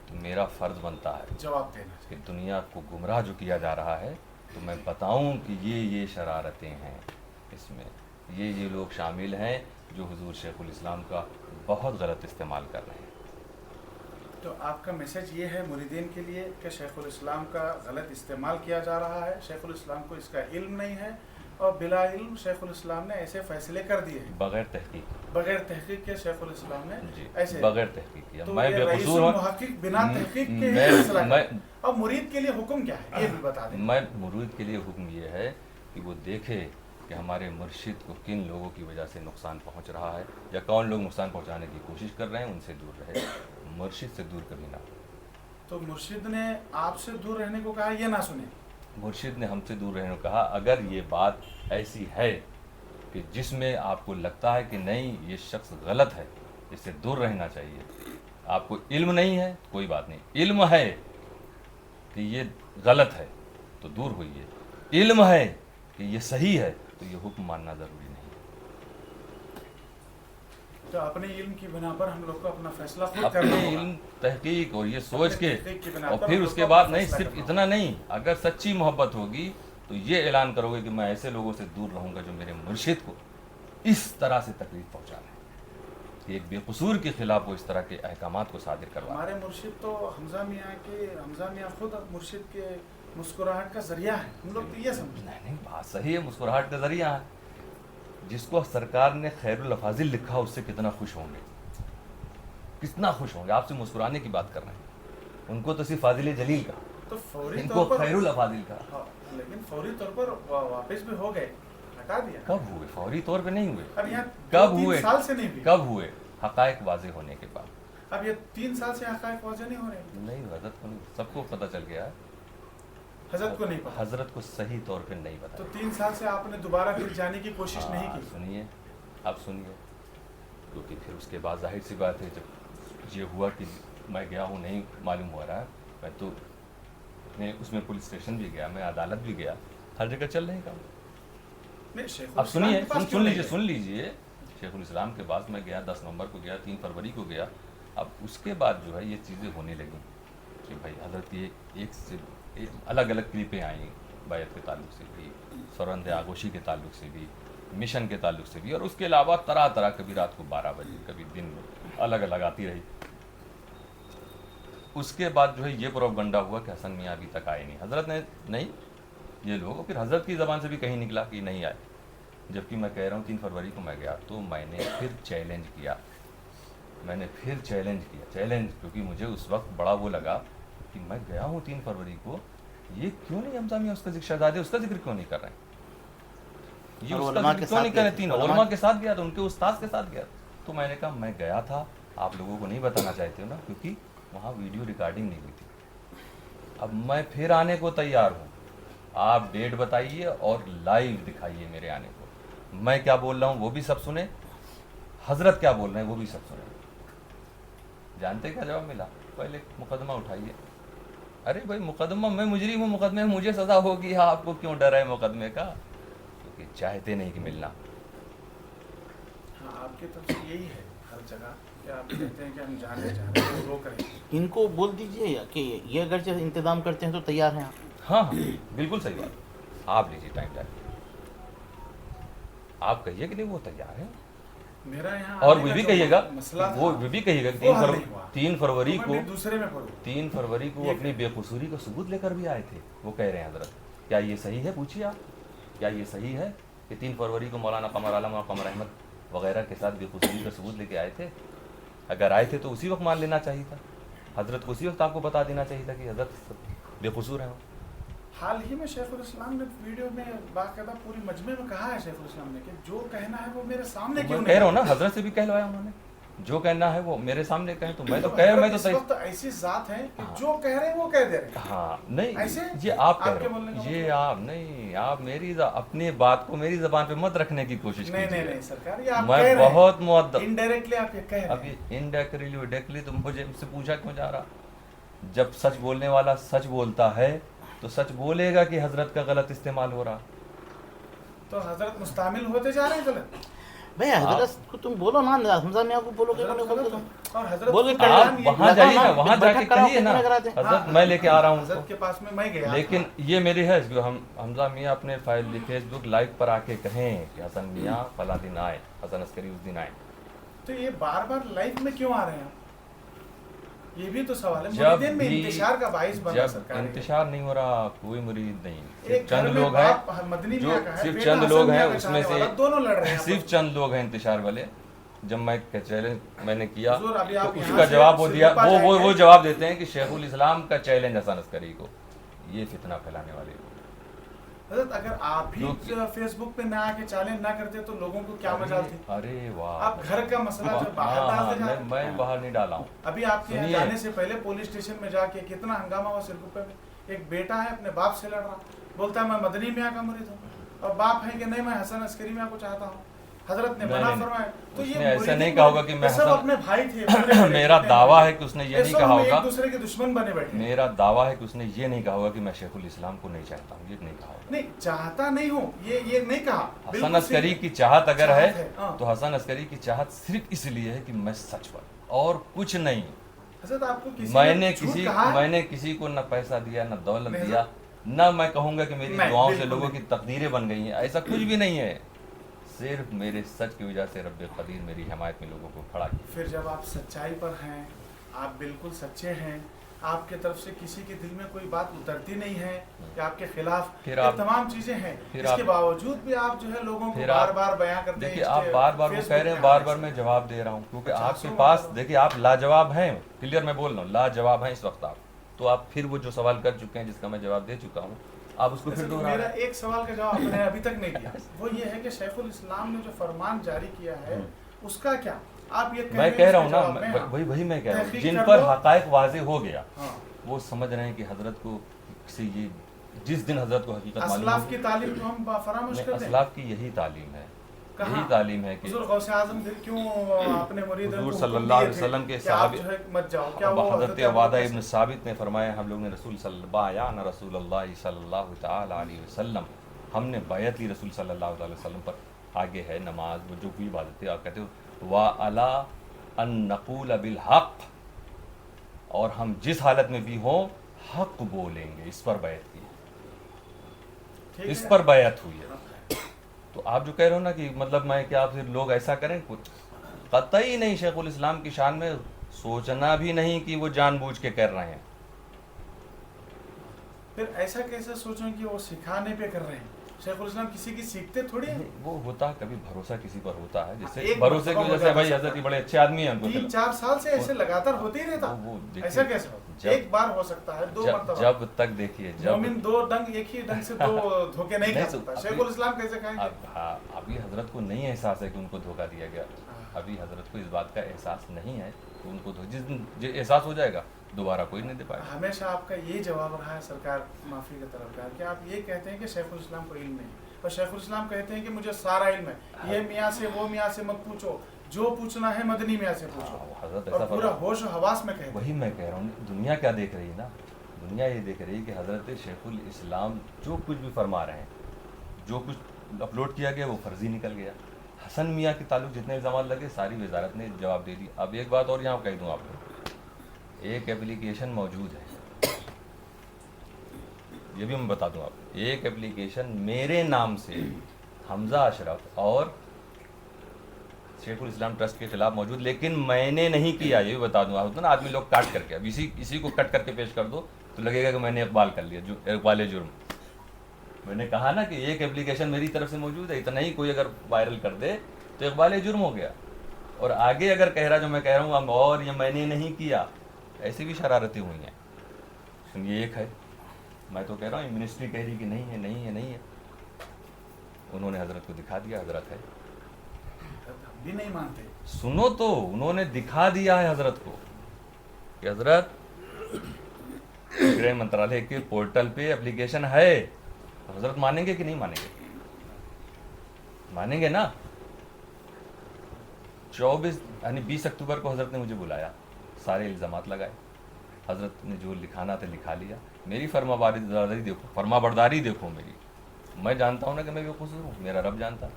तो मेरा फ़र्ज़ बनता है जवाब देना कि दुनिया को गुमराह जो किया जा रहा है, तो मैं बताऊं कि ये शरारतें हैं, इसमें ये लोग शामिल हैं जो हुजूर शेखुल इस्लाम का बहुत गलत इस्तेमाल कर रहे हैं। तो आपका मैसेज ये है मुरीदीन के लिए कि शेखुल इस्लाम का गलत इस्तेमाल किया जा रहा है, शेखुल इस्लाम को इसका इल्म नहीं है और बिला इल्म शेखुल इस्लाम ने ऐसे फैसले कर दिए हैं, बगैर तहकीक, बगैर तहकीक के शेखुल इस्लाम ने जी, ऐसे बगैर तहकीक किया। तो मैं ये बेकसूर रईसुल हूँ, मुहक्किक बिना तहकीक के मैं- फैसला मैं- करे। और मुरीद के लिए हुक्म क्या है ये भी बता दें। मैं मुरीद के लिए हुक्म ये है कि वो देखे कि हमारे मुर्शिद को किन लोगों की वजह से नुकसान पहुंच रहा है या कौन लोग नुकसान पहुंचाने की कोशिश कर रहे हैं, उनसे दूर रहे, मुर्शिद से दूर कभी ना। तो मुर्शिद ने आपसे दूर रहने को कहा, ये ना सुने। मुर्शिद ने हमसे दूर रहने को कहा, अगर ये बात ऐसी है कि जिसमें आपको लगता है कि नहीं ये शख्स गलत है, इससे दूर रहना चाहिए, आपको इल्म नहीं है कोई बात नहीं, इल्म है कि ये गलत है तो दूर होइए, इल्म है कि ये सही है तो ये हुक्म मानना ज़रूरी नहीं है। तो अपने इल्म की बिना पर हम लोग को अपना फैसला खुद अपने करना होगा। इल्म, तहकीक और ये सोच के, तहकीक की बिना और पर फिर हम उसके लोग को बाद अपना नहीं, फैसला सिर्फ करना इतना नहीं, अगर सच्ची मोहब्बत होगी तो ये ऐलान करोगे कि मैं ऐसे लोगों से दूर रहूँगा जो मेरे मुर्शिद को इस तरह से तकलीफ पहुँचा रहे हैं कि एक बेकसूर के खिलाफ वो इस तरह के अहकामात को सादिर करवा। हमारे मुर्शिद तो हमजा मियाँ खुद मुर्शिद के मुस्कुराहट का जरिया है, हम लोग तो ये समझते हैं। नहीं, बात सही है, मुस्कुराहट का जरिया है। जिसको सरकार ने खैरुल अफाजिल लिखा उससे कितना खुश होंगे, कितना खुश होंगे। आपसे मुस्कुराने की बात कर रहे हैं, उनको तो सिर्फ फाजिल जलील का, तो फौरी इनको तौर पर खैरुल अफाजिल का। हाँ, लेकिन फौरी तौर पर वापस भी हो गए, हटा दिया। कब हुए? फौरी तौर पे नहीं हुए। अब यहाँ कब 2-3 हुए? साल से नहीं हुई। कब हुए? हकायक वाज़ेह होने के बाद। अब ये 3 साल से हक़ाइक़ वाज़ेह नहीं हो रहे, नहीं, हजरत को नहीं, सबको पता चल गया है। हजरत को नहीं पता। हजरत को सही तौर पे नहीं तो पता। 3 साल से आपने दोबारा फिर जाने की कोशिश नहीं की। सुनिए, आप सुनिए, क्योंकि फिर उसके बाद जाहिर सी बात है, जब ये हुआ कि मैं गया हूँ नहीं मालूम हो रहा है, मैं तो उसमें पुलिस स्टेशन भी गया, मैं अदालत भी गया, हर जगह चल रहे काम। नहीं, शेखुल अब इस्लाम सुनिए, के पास सुन क्यों नहीं लीजिए, गए? सुन लीजिए, शेखुल इस्लाम के पास मैं गया 10 नवंबर को गया, 3 फरवरी को गया। अब उसके बाद जो है ये चीज़ें होने लगी कि भाई हजरत ये एक से एक अलग अलग क्लिपें आई, बैत के ताल्लुक से भी, सौरंद आगोशी के ताल्लुक से भी, मिशन के ताल्लुक से भी, और उसके अलावा तरह तरह, कभी रात को 12 बजे, कभी दिन में, अलग अलग आती रही। उसके बाद जो है ये प्रोपगंडा हुआ कि हसन मियाँ अभी तक आए नहीं, हजरत ने नहीं, ये लोग, फिर हजरत की ज़बान से भी कहीं निकला कि नहीं आए। जबकि मैं कह रहा हूँ 3 फरवरी को मैं गया, तो मैंने फिर चैलेंज किया, चैलेंज क्योंकि मुझे उस वक्त बड़ा वो लगा कि मैं गया हूँ 3 फरवरी को, ये क्यों नहीं हमजा मियां उसका शहजादे उसका जिक्र क्यों नहीं कर रहे हैं, ये और उसका उलमा जिक्र के क्यों नहीं साथ कर रहे, गए थे, 3 उलमा उलमा के साथ गया था, उनके उस्ताद के साथ गया। तो मैंने कहा मैं गया था, आप लोगों को नहीं बताना चाहते हो ना, क्योंकि वहाँ वीडियो रिकॉर्डिंग नहीं हुई थी। अब मैं फिर आने को तैयार हूँ, आप डेट बताइए और लाइव दिखाइए मेरे आने को, मैं क्या बोल रहा हूँ वो भी सब सुने, हजरत क्या बोल रहे हैं वो भी सब सुने। जानते क्या जवाब मिला? पहले मुकदमा उठाइए। अरे भाई मुकदमा, मैं मुजरिम हूँ, मुकदमे में मुझे सज़ा होगी, आपको क्यों डर है मुकदमे का? क्योंकि चाहते नहीं कि मिलना। हाँ, आपकी तरफ से यही है हर जगह कि आप कहते हैं कि हम जाने जा रहे हैं, वो करें। इनको बोल दीजिए कि ये अगर जो इंतजाम करते हैं तो तैयार हैं आप। हाँ हाँ बिल्कुल सही बात, आप लीजिए टाइम टाइम, आप कहिए कि नहीं वो तैयार है, मेरा यहाँ और आने वो का भी जो कहिएगा, मसला था, वो भी कहिएगा कि वो हल नहीं हुआ। 3 फरवरी तो को मैं भी दूसरे में पढ़ूँ। 3 फरवरी को ये अपनी बेकसूरी का सबूत लेकर भी आए थे। वो कह रहे हैं हजरत, क्या ये सही है? पूछिए आप, क्या ये सही है कि 3 फरवरी को मौलाना कमर आलम और कमर अहमद वगैरह के साथ बेकसूरी का सबूत लेके आए थे? अगर आए थे तो उसी वक्त मान लेना चाहिए था, हजरत को उसी वक्त आपको बता देना चाहिए था कि हजरत बेकसूर हैं। हाल ही में शेखुल इस्लाम ने वीडियो में बाकायदा पूरी मजमे में कहा है शेखुल इस्लाम ने कि जो कहना है वो मेरे सामने क्यों मैं नहीं कह रहा हूँ ना, हजरत से भी कहलवाया उन्होंने, जो कहना है वो मेरे सामने कहें। तो मैं तो कह मैं तो इस सही, वक्त ऐसी जात है कि हाँ। जो कह रहे हैं वो कह दे रहे हैं। हाँ नहीं ऐसे ये आप कह आपके रहे बोलने हो, का ये मतलब? आप नहीं, आप मेरी अपनी बात को मेरी जबान पे मत रखने की कोशिश नहीं नहीं कीजिए। नहीं सरकार, ये आप मैं कह रहे हैं बहुत मुअद्दब, इनडायरेक्टली आप ये कह रहे अब हैं। ये इनडायरेक्टली तो मुझसे पूछा क्यों जा रहा? जब सच बोलने वाला सच बोलता है तो सच बोलेगा कि हजरत का गलत इस्तेमाल हो रहा। तो हजरत मुस्तामिल होते जा रहे हैं गलत, भैया हजरत को तुम बोलो ना, हमजा मियां को बोलो कि हजरत बोलो गलत तुम। हो। और हजरत बोल के का कल्याण बयान ये वहाँ बताओ जाइए ना, वहाँ बैठक जाके कराओ, कहिए ना, कितने कराते हैं? हजरत हाँ, मैं लेके आ रहा हूँ हजरत उसको। के पास में मैं गया लेकिन ये मेरी है कि हम हमजा मियाँ अपने फेसबुक लाइव पर आके कहें कि हसन मियाँ फला दिन आए, हसन अस्करी उस दिन आए। तो ये बार बार लाइव में क्यों आ रहे हैं? ये भी तो सवाल है। जब मुरीदीन में भी इंतशार का बाइस बना जब सरकार है। इंतशार नहीं हो रहा, कोई मुरीद नहीं, एक सिर्फ घर चंद में लोग बाप हैं, मदनी जो मियां का है, सिर्फ बेटा चंद हसन लोग हैं मियां का उसमें चाहने से, वाला, दोनों लड़ रहे हैं सिर्फ आपस चंद लोग हैं इंतशार वाले। जब मैं चैलेंज मैंने किया हुजूर, अभी आप तो यहाँ उसका से जवाब वो दिया, सिर्फ वो जाएंगे। जवाब देते हैं कि शेखुल इस्लाम का चैलेंज हसन अस्करी को, ये फितना फैलाने वाले लोग। हजरत अगर आप ही जो फेसबुक पे ना आके चैलेंज ना करते तो लोगों को क्या मजाल थी? अरे वाह, आप घर का मसला जो बाहर हाँ, डालते जा रहे हैं। मैं बाहर नहीं डाला हूँ। अभी आपके यहाँ सुनिए। जाने से पहले पुलिस स्टेशन में जाके कितना हंगामा हुआ सिरकुप्पे में। एक बेटा है अपने बाप से लड़ रहा, बोलता है मैं मदनी मियाँ का मुरीद हूँ, और बाप है कि नहीं मैं हसन अस्करी मियाँ को चाहता हूँ। हजरत ने नहीं, मना नहीं, फरमाया। तो उसने ये ऐसा मुरीदी नहीं कहा होगा कि मैं ये सब हसन- अपने भाई थे, बड़े-बड़े मेरा छोटे दावा बड़े। है कि उसने ये ये नहीं सब कहा हम होगा, एक दूसरे के दुश्मन बने बैठे हैं। मेरा दावा है कि उसने ये नहीं कहा होगा कि मैं शेखुल इस्लाम को नहीं चाहता हूँ, ये नहीं कहा होगा। नहीं चाहता नहीं हूँ, ये नहीं कहा। हसन बिल्कुल अस्करी सही। की चाहत अगर चाहत है है, हाँ। तो हसन अस्करी की चाहत सिर्फ इसलिए है कि मैं सच पर, और कुछ नहीं। हजरत आपको किसी मैंने ने झूठ किसी कहा है? मैंने किसी को न पैसा दिया, न दौलत नहीं, दिया, न मैं कहूँगा कि मेरी नहीं, दुआओं से बिल्कुल लोगों नहीं। की तकदीरें बन गई हैं, ऐसा कुछ भी नहीं है। सिर्फ मेरे सच की वजह से रब्बे कदीर मेरी हिमायत में लोगों को खड़ा किया। फिर जब आप सच्चाई पर हैं, आप बिल्कुल सच्चे हैं, आपके तरफ से किसी के दिल में कोई बात उतरती नहीं है कि आपके खिलाफ, फिर ये आप- तमाम चीजें हैं, फिर इसके आप- बावजूद भी आप जो है लोगों को फिर बार आप- बार बयां करते हैं। देखिए आप बार बार वो कह रहे हैं, बार बार मैं जवाब दे रहा हूँ, क्योंकि अच्छा, आपके सुनो, पास सुनो। देखिए आप लाजवाब हैं, क्लियर मैं बोल रहा हूँ, लाजवाब हैं इस वक्त आप। तो आप फिर वो जो सवाल कर चुके हैं जिसका मैं जवाब दे चुका हूँ, आप उसको फिर दोहरा मेरा रहे हैं। एक सवाल का जवाब आपने अभी तक नहीं दिया। वो ये है कि शेखुल इस्लाम ने जो फरमान जारी किया है उसका क्या? आप ये मैं कह रहा हूँ ना, उसके जवाब में, वही मैं कह रहा हूँ, तहकीक जिन कर पर लो। हकायक वाज़ेह हो गया हाँ, वो समझ रहे हैं कि हजरत को से ये जिस दिन हजरत को हकीकत मालूम असलाफ होगी, की तालीम तो हम फरामोश नहीं, कर दें। असलाफ की यही तालीम है, कहाँ? यही तालीम है कि हुजूर गौसे आज़म फिर क्यों अपने मुरीदों को हुजूर हुक्म सल्लल्लाहु अलैहि दिए थे वसल्लम के कि आप सहाबी- जो है मत जाओ? क्या वो हज़रत हज़रत अबादा अबू इब्न साबित ने फरमाया, हम लोग ने रसूल सल्लल्लाहु अलैहि वसल्लम, हमने बैत ली रसूल सल्लल्लाहु अलैहि वसल्लम पर। आगे है नमाज, वो जो भी इबादत है, आप कहते हो वा अला अन नक़ूल बिल हक़, और हम जिस हालत में भी हों हक़ बोलेंगे, इस पर बैत की, ठीक इस है? पर बैत हुई है। तो आप जो कह रहे हो ना कि मतलब मैं क्या फिर लोग ऐसा करें, कुछ कतई नहीं, शेखुल इस्लाम की शान में सोचना भी नहीं कि वो जानबूझ के कर रहे हैं। फिर ऐसा कैसे सोचें कि वो सिखाने पे कर रहे हैं? शेखुल इस्लाम किसी की सीखते थोड़ी हैं। वो होता है, कभी भरोसा किसी पर होता है, जैसे एक भरोसे की मरतबा वजह से हो भाई जाता हजरत है। ये बड़े अच्छे आदमी हैं, उनको 3-4 साल से ऐसे लगातार होते ही रहता। वो देखिए, ऐसा कैसे होता? जब- एक बार हो सकता है, 2 मरतबा। जब तक देखिए, जब मोमिन 2 डंग एक ही डंग से 2 धोखे नहीं खा नहीं, सकता। अभी- शेखुल इस्लाम कैसे खाएंगे? अब हाँ, अभी हजरत को नहीं एहसास है कि उनको धोखा दिया गया, हाँ। अभी हजरत को इस बात का एहसास नहीं है कि उनको जिस दिन एहसास हो जाएगा दोबारा कोई नहीं दे पाएगा। हमेशा आपका ये जवाब रहा है सरकार माफ़ी का तरफदार कि आप ये कहते हैं कि शेखुल इस्लाम को इल्म नहीं, और शेखुल इस्लाम कहते हैं कि मुझे सारा इल्म है, ये मियाँ से वो मियाँ से मत पूछो, जो पूछना है मदनी मियाँ से पूछो। हाँ, हजरत और ऐसा पूरा फरमा- होश और हवास में कहते वही मैं कह रहा हूँ, दुनिया क्या देख रही है ना, दुनिया ये देख रही है कि हजरत शेखुल इस्लाम जो कुछ भी फरमा रहे हैं, जो कुछ अपलोड किया गया वो फर्जी निकल गया। हसन मियाँ के ताल्लुक जितने इल्ज़ाम लगे सारी वजारत ने जवाब दे दिया। अब एक बात और यहाँ कह दूँ आपको, एक एप्लीकेशन मौजूद है, ये भी मैं बता दूँ आपको, एक एप्लीकेशन मेरे नाम से हमजा अशरफ और शेखुल इस्लाम ट्रस्ट के खिलाफ मौजूद, लेकिन मैंने नहीं किया, ये भी बता दूँ। होता ना आदमी लोग काट करके, अब इसी को कट करके पेश कर दो तो लगेगा कि मैंने इकबाल कर लिया, जो इकबाल जुर्म। मैंने कहा ना कि एक एप्लीकेशन मेरी तरफ से मौजूद है, इतना ही कोई अगर वायरल कर दे तो इकबाल जुर्म हो गया। और आगे अगर कह रहा जो मैं कह रहा हूँ और ये मैंने नहीं किया, ऐसी भी शरारतें हुई हैं। सुनिए, एक है, मैं तो कह रहा हूँ मिनिस्ट्री कह रही कि नहीं है नहीं है नहीं है, उन्होंने हजरत को दिखा दिया हजरत है, हम भी नहीं मानते। सुनो तो, उन्होंने दिखा दिया है हजरत को कि हजरत गृह मंत्रालय के पोर्टल पे एप्लीकेशन है। तो हजरत मानेंगे कि नहीं मानेंगे? मानेंगे ना। 20 अक्टूबर को हजरत ने मुझे बुलाया, सारे इल्ज़ामात लगाए, हजरत ने जो लिखाना था लिखा लिया। मेरी फर्माबरदारी देखो मेरी, मैं जानता हूँ ना कि मैं बेकसूर हूँ, मेरा रब जानता,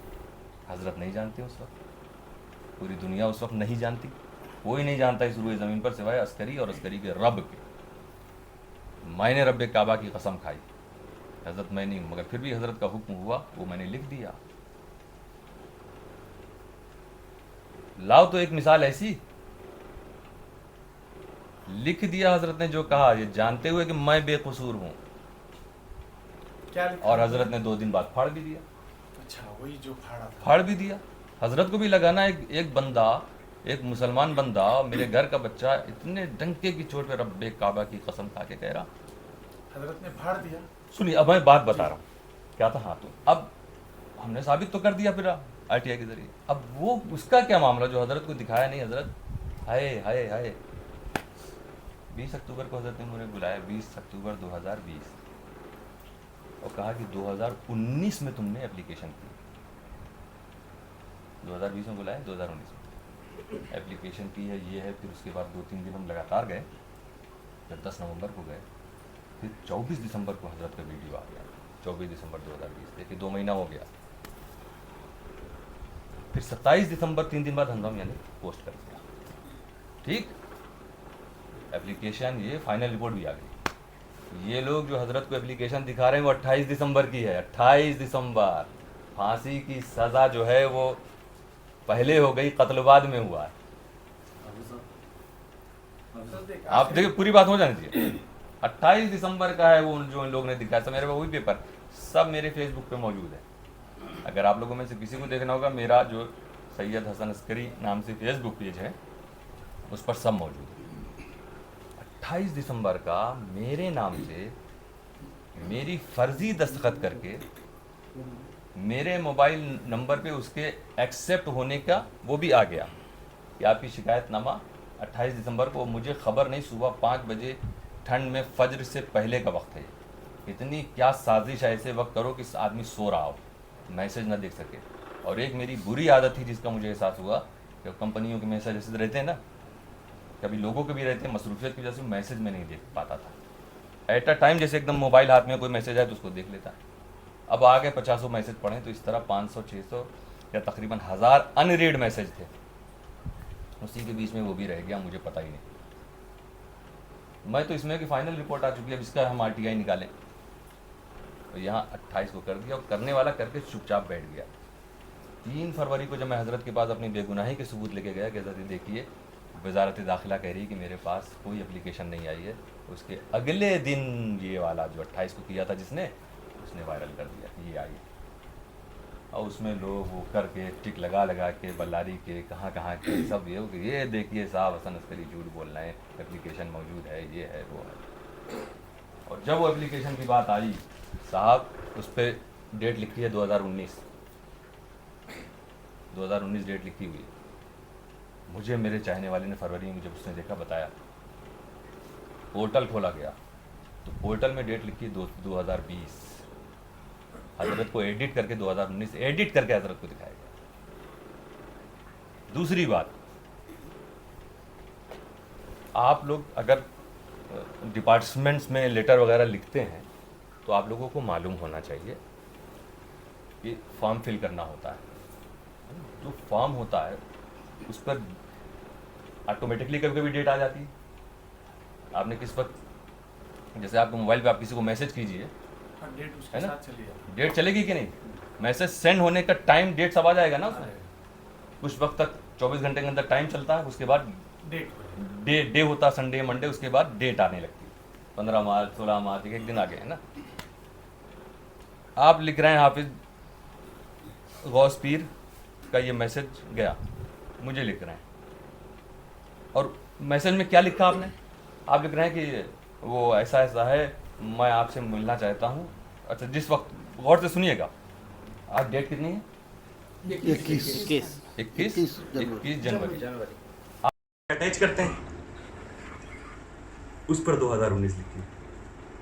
हजरत नहीं जानते उस वक्त, पूरी दुनिया उस वक्त नहीं जानती, कोई नहीं जानता इस रूए ज़मीन पर सिवाय अस्करी और अस्करी के रब के। मैंने रब काबा की कसम खाई, हजरत मैं नहीं हूँ, मगर फिर भी हजरत का हुक्म हुआ, वो मैंने लिख दिया। लाओ तो एक मिसाल ऐसी, लिख दिया हजरत ने जो कहा, ये जानते हुए कि मैं बेकसूर हूँ, क्या लिखा? और हजरत ने 2 दिन बाद फाड़ भी दिया। अच्छा, वही जो फाड़ा था। फाड़ भी दिया। हजरत को भी लगाना एक बंदा, एक मुसलमान बंदा, मेरे घर का बच्चा इतने डंके की चोट पे रब्बे काबा की कसम खा के कह रहा। हजरत ने फाड़ दिया। सुनिए, अब मैं बात बता रहा हूँ क्या था। हाँ, तो अब हमने साबित तो कर दिया फिर RTI के जरिए, अब वो उसका क्या मामला जो हजरत को दिखाया नहीं। हजरत हाय हाय हाय, 20 अक्टूबर को हजरत ने मुझे बुलाया, 20 अक्टूबर 2020, और कहा कि 2019 में तुमने एप्लीकेशन की। 2020 में बुलाया, 2019 में एप्लीकेशन की है, ये है। फिर उसके बाद 2-3 दिन हम लगातार गए, फिर 10 नवंबर को गए, फिर 24 दिसंबर को हजरत का वीडियो आ गया। 24 दिसंबर 2020, देखिए 2 महीना हो गया। फिर 27 दिसंबर 3 दिन बाद हम यानी पोस्ट कर दिया, ठीक। एप्लीकेशन, ये फाइनल रिपोर्ट भी आ गई। ये लोग जो हजरत को एप्लीकेशन दिखा रहे हैं वो 28 दिसंबर की है। 28 दिसंबर, फांसी की सज़ा जो है वो पहले हो गई, कत्ल बाद में हुआ है। आप देखिए, पूरी बात हो जानी चाहिए। 28 दिसंबर का है वो, जो लोग ने दिखाया। सब मेरे पास वही पेपर, सब मेरे फेसबुक पे मौजूद है। अगर आप लोगों में से किसी को देखना होगा, मेरा जो सैयद हसन अस्करी नाम से फेसबुक पेज है, उस पर सब मौजूद है। 28 दिसंबर का मेरे नाम से मेरी फर्जी दस्तखत करके मेरे मोबाइल नंबर पे उसके एक्सेप्ट होने का वो भी आ गया कि आपकी शिकायतनामा 28 दिसंबर को। मुझे खबर नहीं, सुबह 5 बजे ठंड में फजर से पहले का वक्त है। इतनी क्या साजिश है, ऐसे वक्त करो कि आदमी सो रहा हो, मैसेज ना देख सके। और एक मेरी बुरी आदत थी जिसका मुझे एहसास हुआ कि कंपनियों के मैसेज ऐसे रहते हैं ना, कभी लोगों के भी रहते हैं, मसरूफियत की वजह से मैसेज में नहीं देख पाता था। एट अ टाइम जैसे एकदम मोबाइल हाथ में कोई मैसेज आए तो उसको देख लेता। अब आगे 50 मैसेज पढ़े तो इस तरह 500-600 या तकरीबन 1000 अनरीड मैसेज थे। उसी के बीच में वो भी रह गया, मुझे पता ही नहीं। मैं तो इसमें कि फाइनल रिपोर्ट आ चुकी है, अब इसका हम RTI निकालें। तो यहाँ 28 को कर दिया, और करने वाला करके चुपचाप बैठ गया। 3 फरवरी को जब मैं हजरत के पास अपनी बेगुनाही के सबूत लेके गया कि हजरत देखिए, वजारत दाखिला कह रही कि मेरे पास कोई एप्लीकेशन नहीं आई है, उसके अगले दिन ये वाला जो 28 को किया था जिसने, उसने वायरल कर दिया, ये आई। اور اس میں لوگ وہ کر کے ٹک لگا لگا کے بلاری کے کہاں کہاں کے سب یہ دیکھیے صاحب حسن عسکری جھوٹ بول رہے ہیں، اپلیکیشن موجود ہے، یہ ہے وہ ہے. اور جب وہ اپلیکیشن کی بات آئی صاحب اس پہ ڈیٹ لکھی ہے 2019 ڈیٹ لکھی ہوئی ہے. مجھے میرے چاہنے والے نے فروری میں جب اس نے دیکھا بتایا، پورٹل کھولا گیا تو پورٹل میں ڈیٹ لکھی 2020. حضرت کو ایڈٹ کر کے 2019 ایڈٹ کر کے حضرت کو دکھایا گیا. دوسری بات، آپ لوگ اگر ڈپارٹمنٹس میں لیٹر وغیرہ لکھتے ہیں تو آپ لوگوں کو معلوم ہونا چاہیے کہ فارم فل کرنا ہوتا ہے. جو فارم ہوتا ہے اس پر آٹومیٹکلی کبھی کبھی ڈیٹ آ جاتی ہے. آپ نے کس وقت، جیسے آپ کو موبائل پہ آپ کسی کو میسج کیجیے ہے نا، ڈیٹ چلے گی کہ نہیں، میسج سینڈ ہونے کا ٹائم ڈیٹ سب آ جائے گا نا اس میں. کچھ وقت تک 24 گھنٹے کے اندر ٹائم چلتا ہے، اس کے بعد ڈے ہوتا سنڈے منڈے، اس کے بعد ڈیٹ آنے لگتی ہے 15 مارچ 16 مارچ، ایک دن آگے ہے نا. آپ لکھ رہے ہیں حافظ غوث پیر کا یہ میسج گیا، مجھے لکھ رہے ہیں، اور میسج میں کیا لکھا آپ نے؟ آپ لکھ رہے ہیں کہ وہ ایسا ایسا ہے، میں آپ سے ملنا چاہتا ہوں. اچھا جس وقت، غور سے سنیے گا، آج ڈیٹ کتنی ہے؟ 21 جنوری. اٹیچ کرتے ہیں اس پر 2019 لکھی.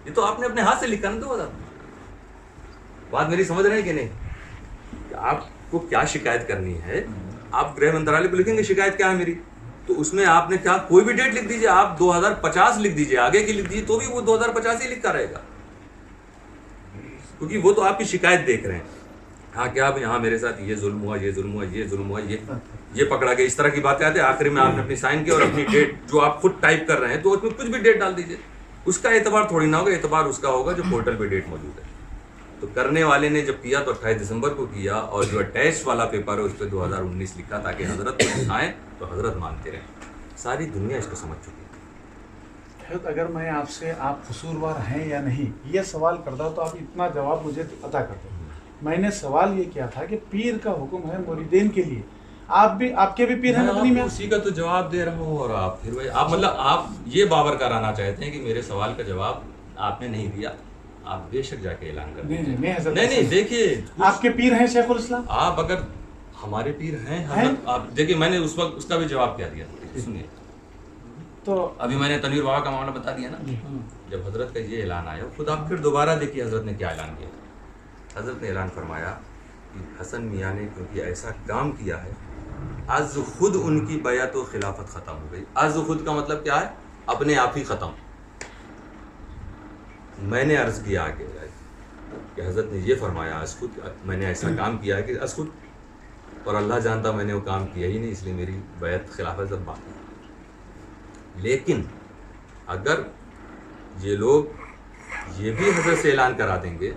یہ تو آپ نے اپنے ہاتھ سے لکھا نا 2019. بات میری سمجھ رہے ہیں کہ نہیں؟ کہ آپ کو کیا شکایت کرنی ہے، آپ گرہ منترالیہ کو لکھیں گے شکایت کیا ہے میری، تو اس میں آپ نے کیا کوئی بھی ڈیٹ لکھ دیجیے، آپ 2050 لکھ دیجیے، آگے کی لکھ دیجیے تو بھی وہ 2050 ہی لکھا رہے گا، کیونکہ وہ تو آپ کی شکایت دیکھ رہے ہیں. ہاں کیا اب یہاں میرے ساتھ یہ ظلم ہوا، یہ ظلم ہوا، یہ ظلم ہوا، یہ پکڑا گیا، اس طرح کی باتیں آتی ہیں. آخری میں آپ نے اپنی سائن کی اور اپنی ڈیٹ جو آپ خود ٹائپ کر رہے ہیں تو اس میں کچھ بھی ڈیٹ ڈال دیجیے. اس کا اعتبار تھوڑی نہ ہوگا، اعتبار اس کا ہوگا جو پورٹل پہ ڈیٹ موجود ہے. تو کرنے والے نے جب کیا تو 28 دسمبر کو کیا، اور جو اٹیچ والا پیپر ہے اس پہ 2019 لکھا تاکہ حضرت کو دکھائیں تو حضرت مانتے رہیں. ساری دنیا اس کو سمجھ چکی ہے. اگر میں آپ سے آپ قصوروار ہیں یا نہیں یہ سوال کرتا تو آپ اتنا جواب مجھے عطا کرتے. میں نے سوال یہ کیا تھا کہ پیر کا حکم ہے مریدین کے لیے، آپ کے بھی پیر ہیں مدنی میں، اسی کا تو جواب دے رہا ہوں. اور آپ پھر آپ مطلب آپ یہ باور کرانا چاہتے ہیں کہ میرے سوال کا جواب آپ نے نہیں دیا. آپ بے شک جا کے اعلان کر دیں. نہیں دیکھیے، آپ کے پیر ہیں شیخ الاسلام، آپ اگر ہمارے پیر ہیں حضرت، آپ دیکھیے میں نے اس وقت اس کا بھی جواب کیا دیا. سنیے، تو ابھی میں نے تنویر بابا کا معاملہ بتا دیا نا. جب حضرت کا یہ اعلان آیا خود آپ پھر دوبارہ دیکھیے حضرت نے کیا اعلان کیا. حضرت نے اعلان فرمایا کہ حسن میاں نے کیونکہ ایسا کام کیا ہے، از خود ان کی بیعت و خلافت ختم ہو گئی. از خود کا مطلب کیا ہے؟ اپنے آپ ہی ختم. میں نے عرض کیا آگے کہ حضرت نے یہ فرمایا از خود، میں نے ایسا کام کیا ہے کہ از خود، اور اللہ جانتا میں نے وہ کام کیا ہی نہیں، اس لیے میری بیعت خلافت سب باقی. لیکن اگر یہ لوگ یہ بھی حضرت سے اعلان کرا دیں گے،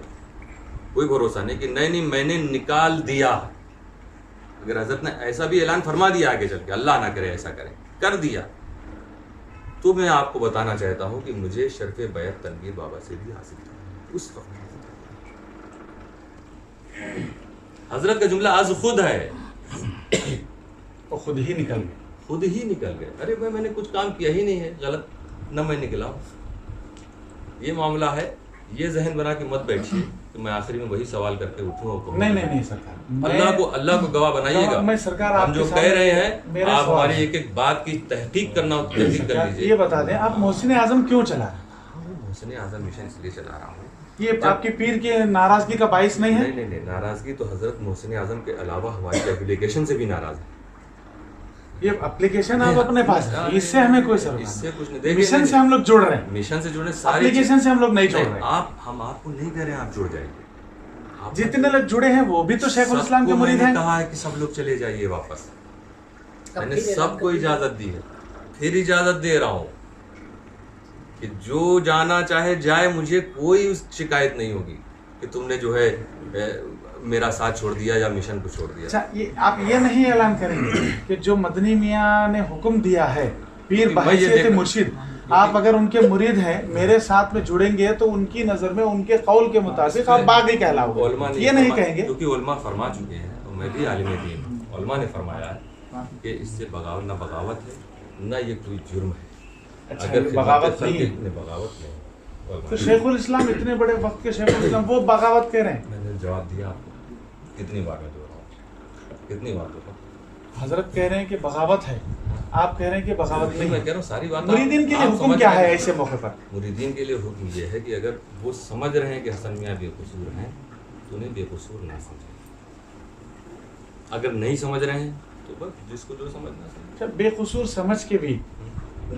کوئی بھروسہ نہیں کہ نہیں میں نے نکال دیا. اگر حضرت نے ایسا بھی اعلان فرما دیا آگے چل کے، اللہ نہ کرے ایسا کرے، کر دیا، تو میں آپ کو بتانا چاہتا ہوں کہ مجھے شرف بیعت تنویر بابا سے بھی حاصل تھا. اس وقت حضرت کا جملہ از خود ہے، وہ خود ہی نکل گئے، خود ہی نکل گئے. ارے میں نے کچھ کام کیا ہی نہیں ہے غلط، نہ میں نکلا ہوں. یہ معاملہ ہے. یہ ذہن بنا کے مت بیٹھیے کہ میں آخری میں وہی سوال کر کے اٹھوں. نہیں سرکار، اللہ کو گواہ بنائیے گا. میں سرکار ہم جو کہہ رہے ہیں آپ ہماری ایک ایک بات کی تحقیق کرنا ہو تحقیق کر لیجیے. یہ بتا دیں آپ محسن اعظم کیوں چلا رہے ہیں؟ محسن اعظم مشن اس لیے چلا رہا ہوں، یہ آپ کے پیر کے ناراضگی کا باعث نہیں ہے؟ نہیں، ناراضگی تو حضرت محسن اعظم کے علاوہ ہماری اپلیکیشن سے بھی ناراض ہے. یہ اپلیکیشن آپ اپنے پاس ہے، اس سے ہمیں کوئی سروس اس سے کچھ نہیں. مشن سے ہم لوگ جڑ رہے ہیں، مشن سے جڑنے ساری اپلیکیشن سے ہم لوگ نہیں جڑ رہے. ہم آپ کو نہیں کہہ رہے ہیں آپ جڑ جائیے. جتنے لوگ جڑے ہیں وہ بھی تو شیخ الاسلام کے مرید ہیں. میں نے کہا ہے کہ سب لوگ چلے جائیے واپس. میں نے سب کو اجازت دی ہے، پھر اجازت دے رہا ہوں کہ جو جانا چاہے جائے. مجھے کوئی شکایت نہیں ہوگی کہ تم نے جو ہے میرا ساتھ چھوڑ دیا یا مشن کو چھوڑ دیا. اچھا، آپ یہ نہیں اعلان کریں گے کہ جو مدنی میاں نے حکم دیا ہے پیر بحیثیت مرشد आप अगर उनके मुरीद हैं, मेरे साथ में जुड़ेंगे तो उनकी नज़र में उनके कौल के मुताबिक आप बागी कहलाओगे, ये नहीं कहेंगे। क्योंकि उलमा फरमा चुके हैं, और मैं भी आलिम दीन, उलमा ने फरमाया है कि इससे बगावत ना बगावत है ना ये कोई जुर्म है। अच्छा, अगर बगावत नहीं है, बगावत नहीं। तो शेखुल इस्लाम इतने बड़े वक्त के शेखुल इस्लाम वो बगावत कह रहे हैं। मैंने जवाब दिया आपको, कितनी बार मैं दोहराऊं, कितनी बार दोहराऊं? हजरत कह रहे हैं कि बगावत है, आप कह रहे हैं कि बगावत नहीं मैं है। कह रहा हूँ सारी बात मुरीदीन के लिए आप हुक्म समझ क्या रहे है हैं। ऐसे मौके पर? मुरीदीन के लिए हुक्म ये है कि अगर वो समझ रहे हैं कि हसन मियाँ बेकसूर हैं तो उन्हें बेकसूर ना समझें, अगर नहीं समझ रहे हैं तो बस जिसको जो समझना समझे। जब बेकसूर समझ के भी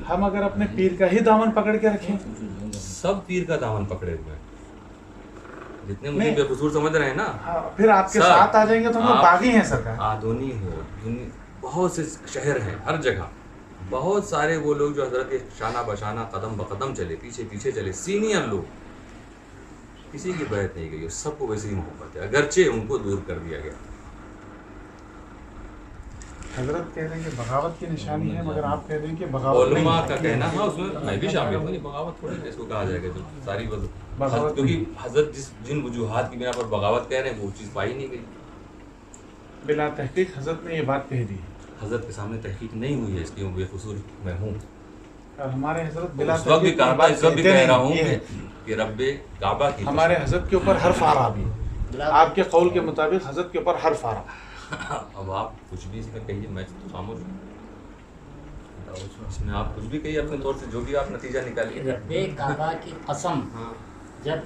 हम अगर अपने पीर का ही दामन पकड़ के रखें, सब पीर का दामन पकड़े हुए हैं, जितने मुझे नहीं। बेकसूर समझ रहे हैं ना, हाँ, फिर आपके सब। साथ आ जाएंगे तो हम लोग आप- बागी हैं सरकार। आधुनी हो बहुत से शहर हैं, हर जगह बहुत सारे वो लोग जो हजरत के शाना बशाना कदम बकदम चले, पीछे पीछे चले, सीनियर लोग, किसी की बैत नहीं गई, सबको वैसे ही मोहब्बत है, अगरचे उनको दूर कर दिया गया। हजरत कह रहे हैं कि बगावत की निशानी है, मगर आप कह रहे हैं कि बगावत नहीं उलमा है। का कहना, हाँ उसमें मैं भी शामिल हूँ, बगावत थोड़ी है इसको कहा जाएगा जो सारी बगावत क्योंकि हजरत जिन वजूहात की बिना पर बगावत कह रहे हैं वो चीज़ पाई नहीं गई। बिला तहकीक हजरत ने ये बात कह दी, हजरत के सामने तहकीक नहीं हुई है, इसलिए वो बेकसूर मैं हूँ। और हमारे हजरत बिला उस वक्त भी तहकीक कहा ये था, बात इस वक्त भी कहते कह नहीं, रहा हूँ ये है। कि रब्बे काबा की हमारे हजरत के ऊपर हर फारा भी, आपके कौल के मुताबिक हजरत के ऊपर हर फारा। अब आप कुछ भी इसमें कहिए, मैं तो खामोश हूँ, इसमें आप कुछ भी कहिए अपने तौर से, जो भी आप नतीजा निकालिए। रब्बे काबा की कसम जब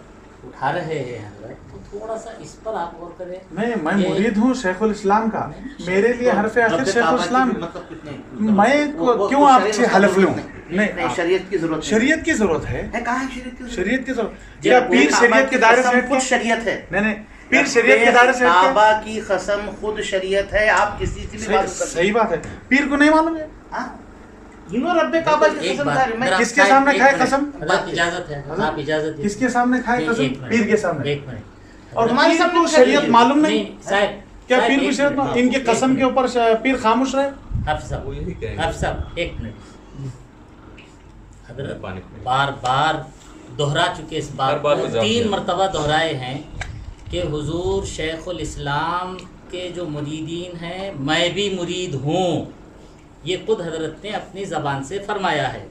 उठा रहे हैं हजरत, तो थोड़ा सा इस पर आप गौर करें। नहीं, मैं ये- मुरीद हूँ शेखुल इस्लाम का, मेरे लिए हरफे आखिर शेखुल इस्लाम। मतलब कितने मैं क्यों आपसे हलफ लूँ? नहीं, शरीयत की जरूरत शरीयत की जरूरत है, कहाँ है शरीयत की शरीयत की जरूरत। जब क्या पीर काबा शरीयत की के दायरे से कसम हट खुद के? शरीयत है। नहीं, पीर शरीयत के दायरे से हट के? काबा की कसम खुद शरीयत है, आप किसी से भी बात कर सही बात है, पीर को नहीं मालूम है। रब्बे काबा की एक कसम बात, था, मैं मेरा- किसके सामने एक खाए मिनट, कसम? हजरत इजाजत है, आप इजाजत दीजिए। किसके सामने खाए एक कसम? मिनट, पीर के सामने। एक मिनट। और हमारे पीर सामने को खाई शरीयत है। मालूम नहीं? नहीं साहब, क्या साहब, पीर को एक शरीयत मिनट, इनके एक कसम के मिनट। ऊपर पीर खामोश रहे? हाफिज साहब, वो यही कहेंगे। हाफिज साहब, एक मिनट। हजरत पानी बार बार दोहरा चुके इस बात हर बात को, पे जवाब 3 दिया। मरतबा दोहराए हैं कि हुजूर शेखुल इस्लाम के जो मुरीदीन हैं, मैं भी मुरीद हूँ, ये खुद हजरत ने अपनी ज़बान से फरमाया है।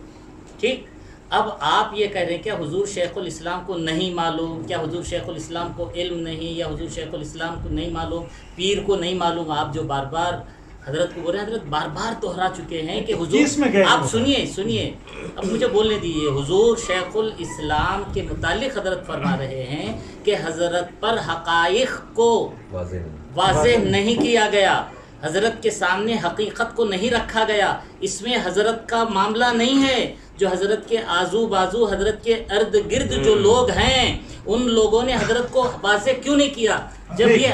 ठीक, अब आप ये कह रहे हैं क्या हुजूर शेखुल इस्लाम को नहीं मालूम, क्या हुजूर शेखुल इस्लाम को इल्म नहीं, या हुजूर शेखुल इस्लाम को नहीं मालूम, पीर को नहीं मालूम? आप जो बार बार हजरत को बोल रहे हैं, हजरत बार बार दोहरा चुके हैं कि किस में हुजूर, गए आप हो? सुनिए, अब मुझे बोलने दीजिए। हुजूर शेखुल इस्लाम के मुतालिक हजरत फरमा रहे हैं कि हजरत पर हकाइक को वाज़ेह नहीं। वाज़ेह नहीं किया गया, हजरत के सामने हकीकत को नहीं रखा गया। इसमें हजरत का मामला नहीं है, जो हजरत के आजू बाजू, हजरत के अर्द गिर्द जो लोग हैं, उन लोगों ने हजरत को वाज़ेह क्यों नहीं किया? जब ठीक। ये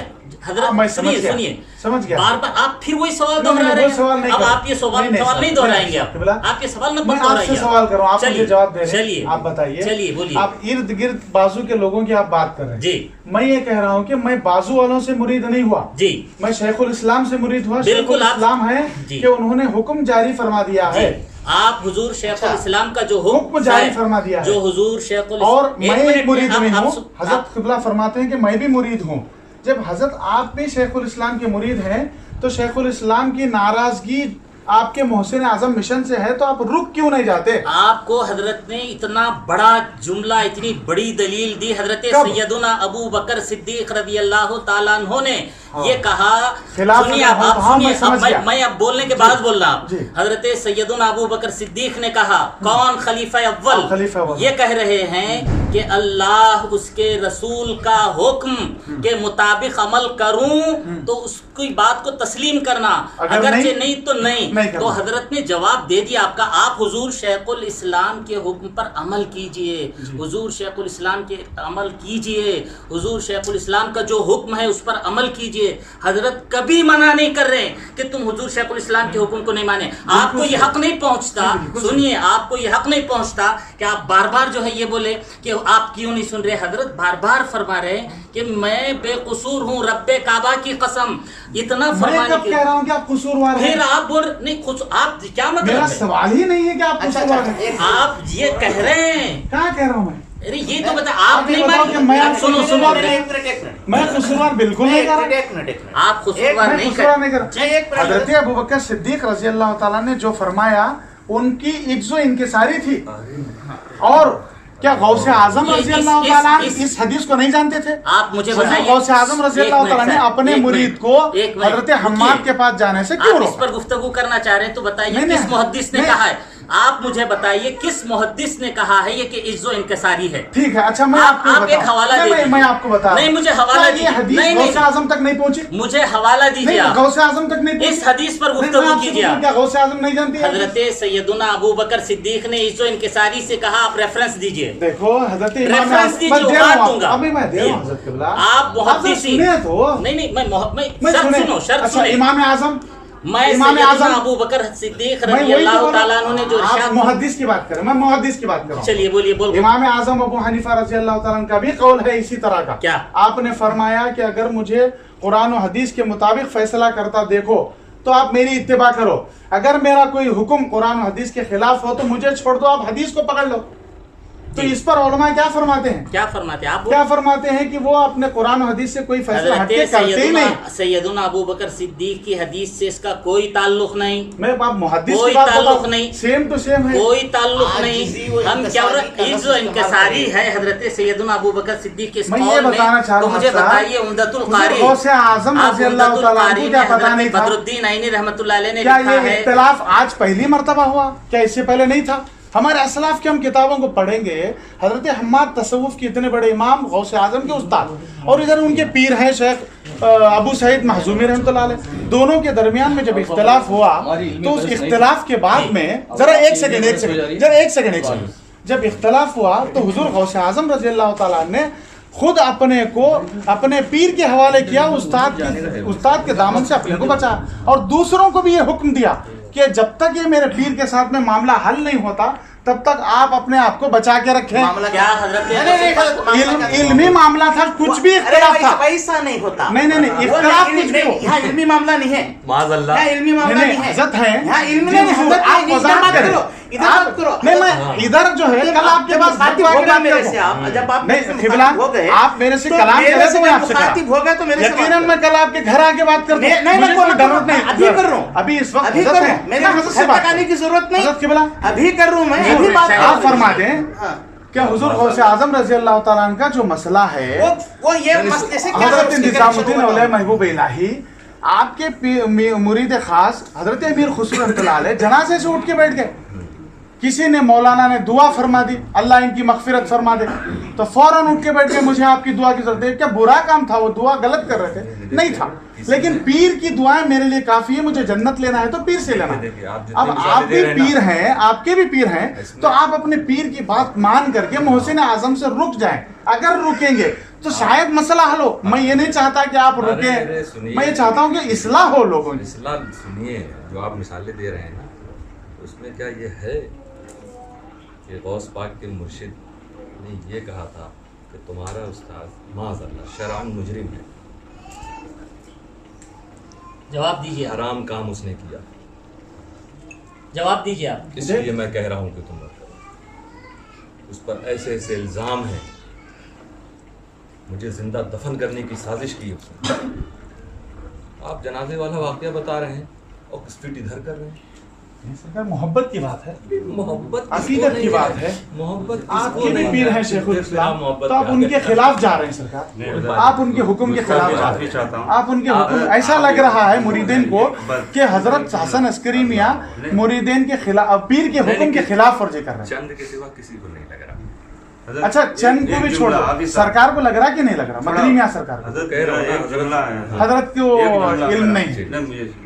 हजरत, मैं समझ गया, सुनिए समझ गया। बार बार आप फिर वही सवाल नहीं, दोहरा नहीं, रहे वो सवाल हैं। नहीं अब कर- आप ये सवाल नहीं, सवाल नहीं नहीं, दोहराएंगे, नहीं, आप ये सवाल मत मैं आपसे दोहराइए। सवाल कर रहा हूँ, आप चलिए, मुझे जवाब दे रहे हैं, चलिए, आप बताइए। चलिए, बोलिए। आप इर्द गिर्द बाजू के लोगों की आप बात कर रहे हैं जी। मैं ये कह रहा हूँ कि मैं बाजू वालों से मुरीद नहीं हुआ, जी, मैं शेखुल इस्लाम से मुरीद हुआ। बिल्कुल, शेखुल आप- इस्लाम है जी। कि उन्होंने हुक्म जारी फरमा दिया है, आप हुजूर शेखुल इस्लाम का जो हुक्म जारी फरमा दिया है। जो हुजूर शेखुल और एक मैं मिनट एक मुरीद आप- नहीं आप- हूँ। हजरत किबला फरमाते हैं कि मैं भी मुरीद हूँ। जब हजरत आप भी शेखुल इस्लाम के मुरीद हैं तो शेखुल इस्लाम की नाराजगी आपके मोहसिन आजम मिशन से है, तो आप रुक क्यों नहीं जाते? आपको हजरत ने इतना बड़ा जुमला, इतनी बड़ी दलील दी। हजरत कब? सैयदुना अबू बकर सिद्दीक रज़ी अल्लाह ताला अन्हु ने हाँ। ये कहा, खिलाफ सुनिए में आप हाँ, सुनिए, मैं समझ अब गया। मैं अब बोलने के बाद बोल रहा हूँ। जी। हजरत सैयदुना अबू बकर सिद्दीक ने कहा, कौन खलीफा खलीफा अव्वल, अव्वल। ये कह रहे हैं कि अल्लाह उसके रसूल का हुक्म के मुताबिक अमल करूं तो उसकी बात को तस्लीम करना, अगर अगर नहीं- नहीं तो नहीं। नहीं करना। तो हजरत ने जवाब दे दिया आपका, आप हुजूर शेखुल इस्लाम के हुक्म पर अमल कीजिए, हुजूर शेखुल इस्लाम के अमल कीजिए, हुजूर शेखुल इस्लाम का जो हुक्म है उस पर अमल कीजिए। دیجئے حضرت کبھی منع نہیں کر رہے کہ تم حضور شیخ الاسلام کے حکم کو نہیں مانے. آپ کو یہ حق نہیں پہنچتا, سنیے, آپ کو یہ حق نہیں پہنچتا کہ آپ بار بار جو ہے یہ بولے کہ آپ کیوں نہیں سن رہے. حضرت بار بار فرما رہے ہیں کہ میں بے قصور ہوں, رب کعبہ کی قسم. اتنا فرمانے میں کب کہہ رہا ہوں کہ آپ قصوروار ہیں؟ پھر آپ بول نہیں, آپ کیا میرا مطلب ہے؟ سوال ہی نہیں ہے کہ آپ قصوروار ہیں. آپ یہ کہہ رہے ہیں, کہاں کہہ رہا ہوں میں؟ ارے یہ تو بتا, آپ نہیں بتاؤ کہ میں مانیں. آپ سنو سنو سنو, میں قصوروار بالکل نہیں کر رہا. آپ قصوروار میں نہیں قصوروار نہیں کر ایک رہا. حضرت ابوبکر صدیق رضی اللہ تعالیٰ نے جو فرمایا ان کی عجز و انکساری تھی. اور کیا غوث اعظم رضی اللہ تعالیٰ اس حدیث کو نہیں جانتے تھے؟ آپ مجھے بتائیے, غوث اعظم رضی اللہ تعالیٰ نے اپنے مرید کو حضرت حماد کے پاس جانے سے کیوں آپ اس روکا؟ پر گفتگو کرنا چاہ رہے ہیں تو بتائیے نہیں، کس محدث نے کہا ہے. آپ مجھے بتائیے کس محدث نے کہا ہے یہ کہ عجز و انکساری ہے. ٹھیک ہے, اچھا میں آپ کو آپ ایک حوالہ دے دیجیے. میں آپ کو بتا نہیں, مجھے حوالہ دیجیے. یہ حدیث نہیں غوث اعظم تک نہیں پہنچی. مجھے حوالہ دیجیے. نہیں, آپ غوث اعظم تک نہیں پہنچی. اس حدیث پر گفتگو کیجیے. کیا غوث اعظم نہیں جانتی ہے؟ حضرت سیدنا ابو بکر صدیق نے عجز و انکساری سے کہا, آپ ریفرنس دیجیے. دیکھو حضرت امام ریفرنس دیجیے, میں دے بات رہا دوں ہوں, گا. ابھی میں دے رہا ہوں حضرت قبلہ. آپ محدثین سنیں تو. نہیں, میں شرط سنیں. سنو, شرط اچھا, سنیں. امام اعظم, میں امام سیدنا اعظم ابو بکر صدیق میں رضی وہی تو اللہ بول رہا تعالیٰ عنہ نے جو ہوں. آپ ارشاد, محدث کی بات کریں, میں محدث کی بات کر رہا ہوں. چلیے بولیے, بول. امام اعظم ابو حنیفہ رضی اللہ تعالیٰ عنہ کا بھی قول ہے اسی طرح کا. کیا؟ آپ نے فرمایا کہ اگر مجھے قرآن و حدیث کے مطابق فیصلہ کرتا دیکھو تو آپ میری اتباع کرو. اگر میرا کوئی حکم قرآن و حدیث کے خلاف ہو تو مجھے چھوڑ دو, آپ حدیث کو پکڑ لو. تو اس پر علماء کیا فرماتے ہیں؟ کیا فرماتے ہیں آپ؟ کیا فرماتے ہیں کہ وہ اپنے قرآن و حدیث سے کوئی فیصلہ ہٹ کے کرتے ہی نہیں. سیدنا ابو بکر صدیق کی حدیث سے اس کا کوئی تعلق نہیں. میں آپ محدث کوئی کی بات تعلق بتاؤں, نہیں. سیم ٹو سیم ہے. کوئی تعلق نہیں. ہم کیا عجز و انکساری ہے حضرت سیدنا ابو بکر صدیق کے اس میں یہ قول میں. بتانا چاہ رہا تو ہوں مجھے بتائیے عمدۃ القاری, غوث اعظم رضی اللہ تعالیٰ عنہ کو کیا پتہ نہیں تھا؟ بدر الدین عینی رحمۃ اللہ علیہ نے کیا لکھا یہ ہے. اختلاف آج پہلی مرتبہ ہوا؟ کیا اس سے پہلے نہیں تھا؟ ہمارے اسلاف کی ہم کتابوں کو پڑھیں گے, حضرت حماد تصوف کے اتنے بڑے امام, غوث اعظم کے استاد, اور ادھر ان کے پیر ہیں شیخ ابو سعید مخزومی رحمۃ اللہ علیہ. دونوں کے درمیان میں جب اختلاف ہوا تو اس اختلاف کے بعد میں ذرا ایک سیکنڈ جب اختلاف ہوا تو حضور غوث اعظم رضی اللہ تعالیٰ نے خود اپنے کو اپنے پیر کے حوالے کیا, استاد کے دامن سے اپنے کو بچا, اور دوسروں کو بھی یہ حکم دیا کہ جب تک یہ میرے پیر کے ساتھ میں معاملہ حل نہیں ہوتا تب تک آپ اپنے آپ کو بچا کے رکھیں. کیا حضرت علمی معاملہ تھا, کچھ بھی اختلاف تھا. ایسا نہیں ہوتا. نہیں, اختلاف کچھ بھی ہو. یہاں علمی معاملہ نہیں ہے. معاذ اللہ. یہاں علمی معاملہ نہیں ہے. حضرت ہے. یہاں علمی نہیں ہے. حضرت آپ وضاحت کریں. ادھر بات کرو. نہیں, میں ادھر جو ہے کل آپ کے پاس مخاطب ہو گئے میرے سے. آپ جب آپ ہو گئے, آپ میرے سے کلام کرے تو میں آپ سے مخاطب ہو گئے تو میرے سے یقیناً میں کل آپ کے گھر آ کے بات کرتا ہوں. نہیں, ابھی کر رہا ہوں. ابھی اس وقت ابھی کر رہا ہوں. میرے حضرت سے بات کرنے کی ضرورت نہیں. حضرت قبلہ ابھی کر رہا ہوں میں. ابھی بات آپ فرما دیں کہ حضور غوث اعظم رضی اللہ تعالیٰ عنہ کا جو مسئلہ ہے وہ یہ مسئلے سے کیا حضرت نظام الدین اولیاء محبوب الہی, آپ کے مرید خاص حضرت امیر خسرو رحمۃ اللہ علیہ جنازے سے اٹھ کے بیٹھ گئے. کسی نے مولانا نے دعا فرما دی, اللہ ان کی مغفرت فرما دے, تو فوراً اٹھ کے بیٹھ کے مجھے آپ کی دعا کی ضرورت ہے. کیا برا کام تھا وہ؟ دعا غلط کر رہے تھے؟ نہیں تھا, لیکن پیر کی دعائیں میرے لیے کافی ہے. مجھے جنت لینا ہے تو پیر سے لینا ہے. اب آپ بھی پیر ہیں, آپ کے بھی پیر ہیں, تو آپ اپنے پیر کی بات مان کر کے محسن اعظم سے رک جائیں. اگر رکیں گے تو شاید مسئلہ حل ہو. میں یہ نہیں چاہتا کہ آپ رکیں, میں یہ چاہتا ہوں کہ اصلاح ہو لوگوں کی. اصلاح سنیے, جو آپ مثالیں دے رہے ہیں نا, اس میں کیا یہ ہے کہ غوث پاک کے مرشد نے یہ کہا تھا کہ تمہارا استاد معاذ اللہ شرعاً مجرم ہے, جواب دیجیے, حرام کام اس نے کیا, جواب دیجیے آپ. اس لیے میں کہہ رہا ہوں کہ تم مت کرو. اس پر ایسے ایسے الزام ہیں, مجھے زندہ دفن کرنے کی سازش کی اس نے. آپ جنازے والا واقعہ بتا رہے ہیں اور اسپیٹ ادھر کر رہے ہیں. محبت کی بات ہے, محبت عقیدت کی بات ہے. محبت آپ کے بھی پیر ہیں شیخ الاسلام, تو آپ ان کے خلاف جا رہے ہیں سرکار, آپ ان کے حکم کے خلاف جا رہے ہیں. آپ ان کے حکم, ایسا لگ رہا ہے مریدین کو کہ حضرت حسن عسکری میاں مریدین کے خلاف, پیر کے حکم کے خلاف ورزی کر رہے ہیں. چند کے سوا کسی کو نہیں لگ رہا. اچھا, چند کو بھی چھوڑ دو, سرکار کو لگ رہا کہ نہیں لگ رہا؟ مدنی میاں سرکار کو, حضرت کو علم نہیں.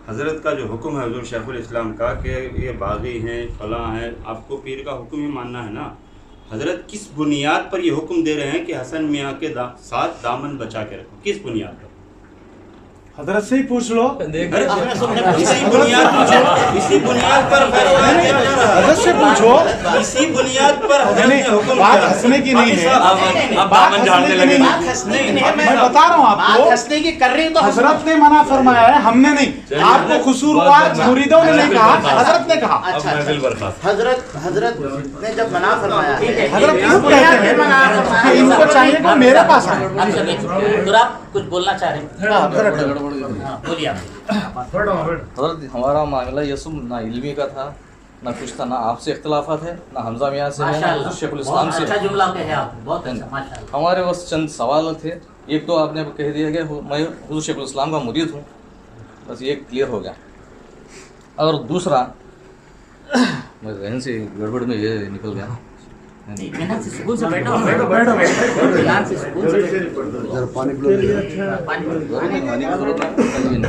حضرت کا جو حکم ہے حضور شیخ الاسلام کا کہ یہ باغی ہیں فلاں ہیں, آپ کو پیر کا حکم ہی ماننا ہے نا. حضرت کس بنیاد پر یہ حکم دے رہے ہیں کہ حسن میاں کے ساتھ دامن بچا کے رکھو؟ کس بنیاد پر؟ हजरत से ही पूछ लो। इसी बुनियाद पर फैसला किया जा रहा है। हजरत से पूछो। इसी बुनियाद पर हजरत ने हुक्म बात किया। हंसने की नहीं है, अब बात बावन झाड़ने हंसने की लगे। नहीं बात हंसने की नहीं है, मैं बता रहा हूँ आपको, बात हंसने की कर रही तो हजरत ने मना फरमाया है, हमने नहीं। आपको कसूरवार मुरीदों ने नहीं कहा, हजरत ने कहा। अच्छा हजरत ने जब मना फरमाया है, हजरत क्यों कहते हैं कि इनको चाहिए कि मेरे पास आए? आप सुनिए, तो आप कुछ बोलना चाह रहे हैं? हाँ, बोलिए आप। हज़रत हमारा मामला ये सब ना इल्मी का था, ना कुछ था, ना आपसे इख्तलाफात है, ना हमजा मियाँ से है, ना माशाअल्लाह, शेखुल बहुत इस्लाम से अच्छा है। जुमला कहे आप, बहुत अच्छा, माशाअल्लाह। हमारे बस चंद सवाल थे। एक तो आपने कह दिया कि मैं हुज़ूर शेखुल इस्लाम का मुरीद हूँ, बस ये क्लियर हो गया। और दूसरा मैं जहन से गड़बड़ में ये निकल गया। इत्मीनान से सुकून से बैठो, इत्मीनान से सुकून से बैठो। पानी पानी की जरूरत नहीं,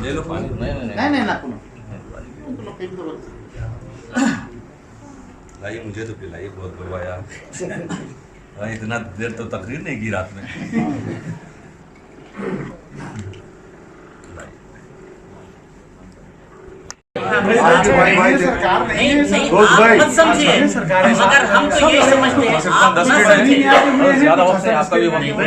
ले लो पानी। नहीं ना लाइए, मुझे तो पिलाइए, बहुत बुलवाया। इतना देर तो तकरीर नहीं की रात में। सरकार नहीं है, नहीं, दोस्त आप भाई। मत समझिए, सरकार है, मगर हम तो ये समझते हैं, आप ना समझिए। ज़्यादा वक्त है आपका भी वक्त नहीं, नहीं।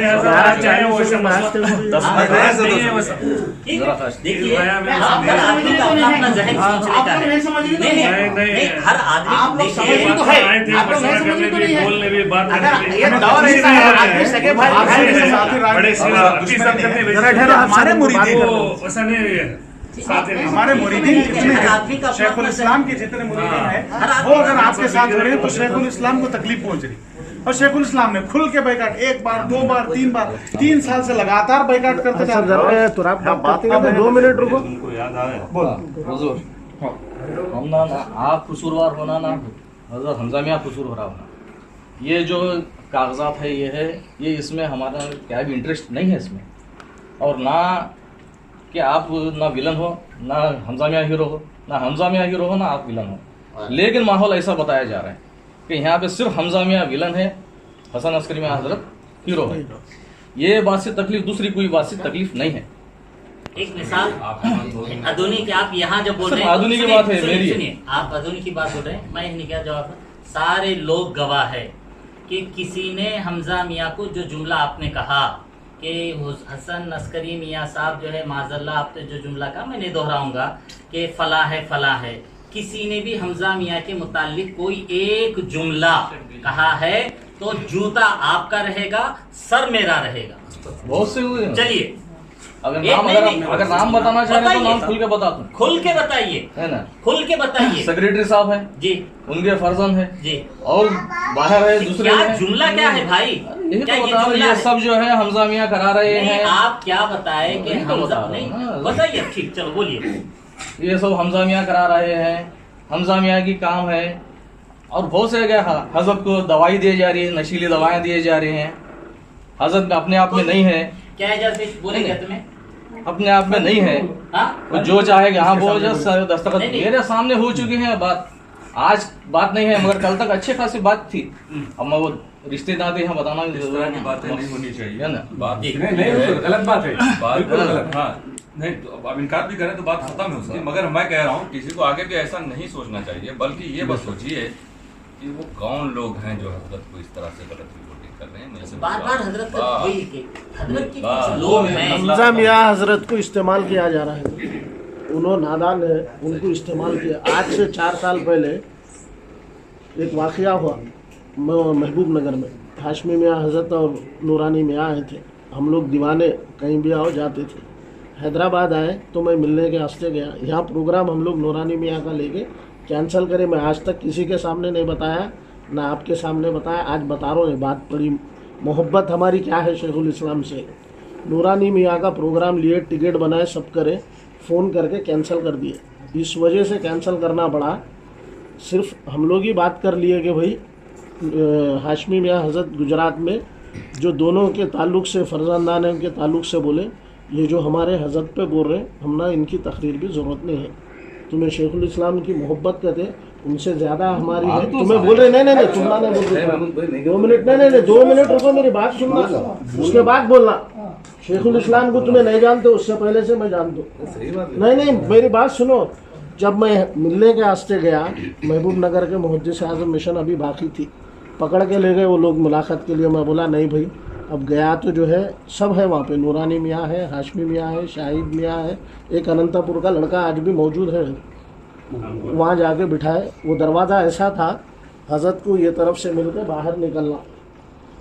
ठीक है, देखिए आप हर आदमी का अपना अपना जहन खींचने का है। नहीं, हर आदमी देखिए तो है, आप लोग नहीं समझ तो नहीं है। अगर ये दौर ऐसा है, आदमी सगे भाई हमारे मुरीदीन, हमारे मुरीदीन जितने हर आदमी का हैं, अपना शेखुल अपना इस्लाम के जितने मुरीदीन हैं, हर आदमी वो अगर आपके साथ हो रहे हैं तो शेखुल इस्लाम को तकलीफ पहुंच रही। और शेखुल इस्लाम ने खुल के बैकाट, एक बार, दो बार, तीन बार, 3 साल से लगातार बैकाट करते जा रहे हैं। तो आप बात करते 2 मिनट रुको। उनको याद आए। हुजूर, हम ना आप कसूरवार होना, ना हज़रत हमजा मियाँ कसूरवार होना, ये जो कागजात है ये इसमें हमारा क्या भी इंटरेस्ट नहीं है इसमें। और ना कि आप ना विलन हो, ना हमजा मियाँ हीरो हो, ना हमजा मियाँ हीरो हो, ना आप विलन हो। लेकिन माहौल ऐसा बताया जा रहा है कि यहाँ पे सिर्फ हमजा मियाँ विलन है, हसन अस्करी मियाँ हजरत हीरो है। ये बात से तकलीफ, दूसरी कोई बात से तकलीफ नहीं है। एक मिसाल अदूनी की आप यहाँ जब बोल रहे हैं, आधुनिक की बात है मेरी। सुनिए, आप आधुनिक की बात बोल रहे हैं, मैं इन्हें क्या जवाब है? सारे लोग गवाह है कि किसी ने हमजा मियाँ को जो जुमला आपने कहा कि हसन अस्करी मियाँ साहब जो है, माजल्ला आपने जो जुमला कहा, मैं नहीं दोहराऊंगा कि फला है, किसी ने भी हमजा मियाँ के मुतालिक कोई एक जुमला कहा है तो जूता आपका रहेगा, सर मेरा रहेगा। बहुत से हुए हैं। चलिए, अगर एक नाम नहीं, अगर नाम बताना चाह रहे हैं तो नाम बताइए। खुल के बता दूं, खुल के बताइए, है ना। खुल के बताइए। सेक्रेटरी साहब हैं, जी उनके फर्जन है, जी, और बाहर है दूसरे क्या हैं। जुमला क्या है भाई? यही क्या तो ये बता रहे जुमला हैं, ये है? सब जो है हमजा मियाँ करा रहे नहीं, हैं। आप क्या बताए कि यही तो हमजा बता रहा नहीं हूं, हाँ। बताइए, ठीक, चलो बोलिए। ये सब हमजा मियाँ करा रहे हैं, हमजा मियाँ की काम है। और बहुत से जगह हजरत को दवाई दी जा रही है, नशीली दवाएं दिए जा रहे हैं। हजरत अपने आप में नहीं है, क्या इजाजत बोलेंगे तुम्हें? अपने आप में नहीं है, हाँ, वो जो चाहेगा हाँ वो दस्तखत नहीं, नहीं। मेरे सामने हो चुकी है बात। आज बात नहीं है, मगर कल तक अच्छी खासी बात थी। अब मैं वो रिश्तेदार यहाँ बताना इस तरह की बातें नहीं होनी चाहिए है ना। बात जी। नहीं, गलत बात है, बात बिल्कुल गलत। गलत। हाँ, नहीं तो अब इनकार भी करें तो बात खत्म है उसकी। मगर मैं कह रहा हूँ किसी को आगे भी ऐसा नहीं सोचना चाहिए, बल्कि ये बस सोचिए कि वो कौन लोग हैं जो हजरत को इस तरह से गलत रिपोर्टिंग कर रहे हैं। मेरे से बार बार हजरत का वाह। वही कि हजरत की वाह। कुछ लोग हैं। हमजा मियाँ हजरत को इस्तेमाल किया जा रहा है, उन्होंने नादान है, उनको इस्तेमाल किया। आज से 4 साल पहले एक वाक़या हुआ महबूब नगर में। हाशमी मियाँ हजरत और नूरानी मियाँ आए थे। हम लोग दीवाने कहीं भी आओ जाते थे। हैदराबाद आए तो मैं मिलने के वास्ते गया। यहाँ प्रोग्राम हम लोग नूरानी मियाँ का लेके कैंसिल करे। मैं आज तक किसी के सामने नहीं बताया, ना आपके सामने बताया, आज बता रहा हूँ। बात बड़ी मोहब्बत हमारी क्या है शेखुल इस्लाम से। नूरानी मियाँ का प्रोग्राम लिए, टिकट बनाए, सब करे, फ़ोन करके कैंसिल कर दिए। इस वजह से कैंसिल करना पड़ा, सिर्फ हम लोग ही बात कर लिए कि भाई हाशमी मियाँ हज़रत गुजरात में जो दोनों के ताल्लुक़ से फर्जंदान है, उनके ताल्लुक़ से बोले ये जो हमारे हज़रत पे बोल रहे हैं, हम ना इनकी तकरीर की ज़रूरत नहीं है। तुम्हें शेखुल इस्लाम की मोहब्बत कहते, उनसे ज़्यादा हमारी है। तुम्हें बोल रहे नहीं सुनना नहीं बोल रहे 2 मिनट नहीं 2 मिनट रुको, मेरी बात सुनना, उसके बाद बोलना। शेखुल इस्लाम को तुम्हें नहीं जानते, उससे पहले से मैं जानता हूँ। नहीं, मेरी बात सुनो। जब मैं मिलने के वास्ते गया, महबूब नगर के मुहद्दिस आज़म मिशन अभी बाकी थी, पकड़ के ले गए वो लोग मुलाकात के लिए। मैं बोला नहीं भाई, अब गया तो जो है सब है वहाँ पे, नूरानी मियाँ है, हाशमी मियाँ है, शाहिद मियाँ है, एक अनंतपुर का लड़का आज भी मौजूद है। वहाँ जाके बिठाए। वो दरवाज़ा ऐसा था, हज़रत को ये तरफ से मिल के बाहर निकलना।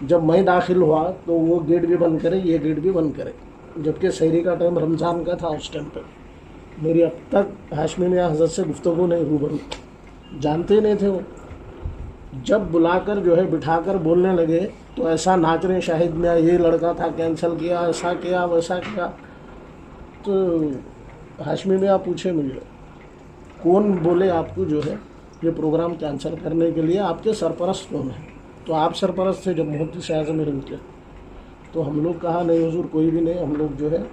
जब मैं दाखिल हुआ तो वो गेट भी बंद करे, ये गेट भी बंद करे, जबकि सहरी का टाइम रमज़ान का था उस टाइम पे। मेरी अब तक हाशमी मियाँ हज़रत से गुफ्तगू नहीं रूबरू, जानते नहीं थे वो। जब बुलाकर जो है बिठाकर बोलने लगे तो ऐसा नाच रहे शाहिद मियाँ, ये लड़का था, कैंसिल किया, ऐसा किया, वैसा किया। तो हाशमी मियाँ पूछे मुझे, कौन बोले आपको जो है ये प्रोग्राम कैंसिल करने के लिए, आपके सरपरस्त कौन है? तो आप सरपरस्त थे जब मुहद्दिस आज़म हिंद के। तो हम लोग कहा नहीं हुजूर कोई भी नहीं, हम लोग जो है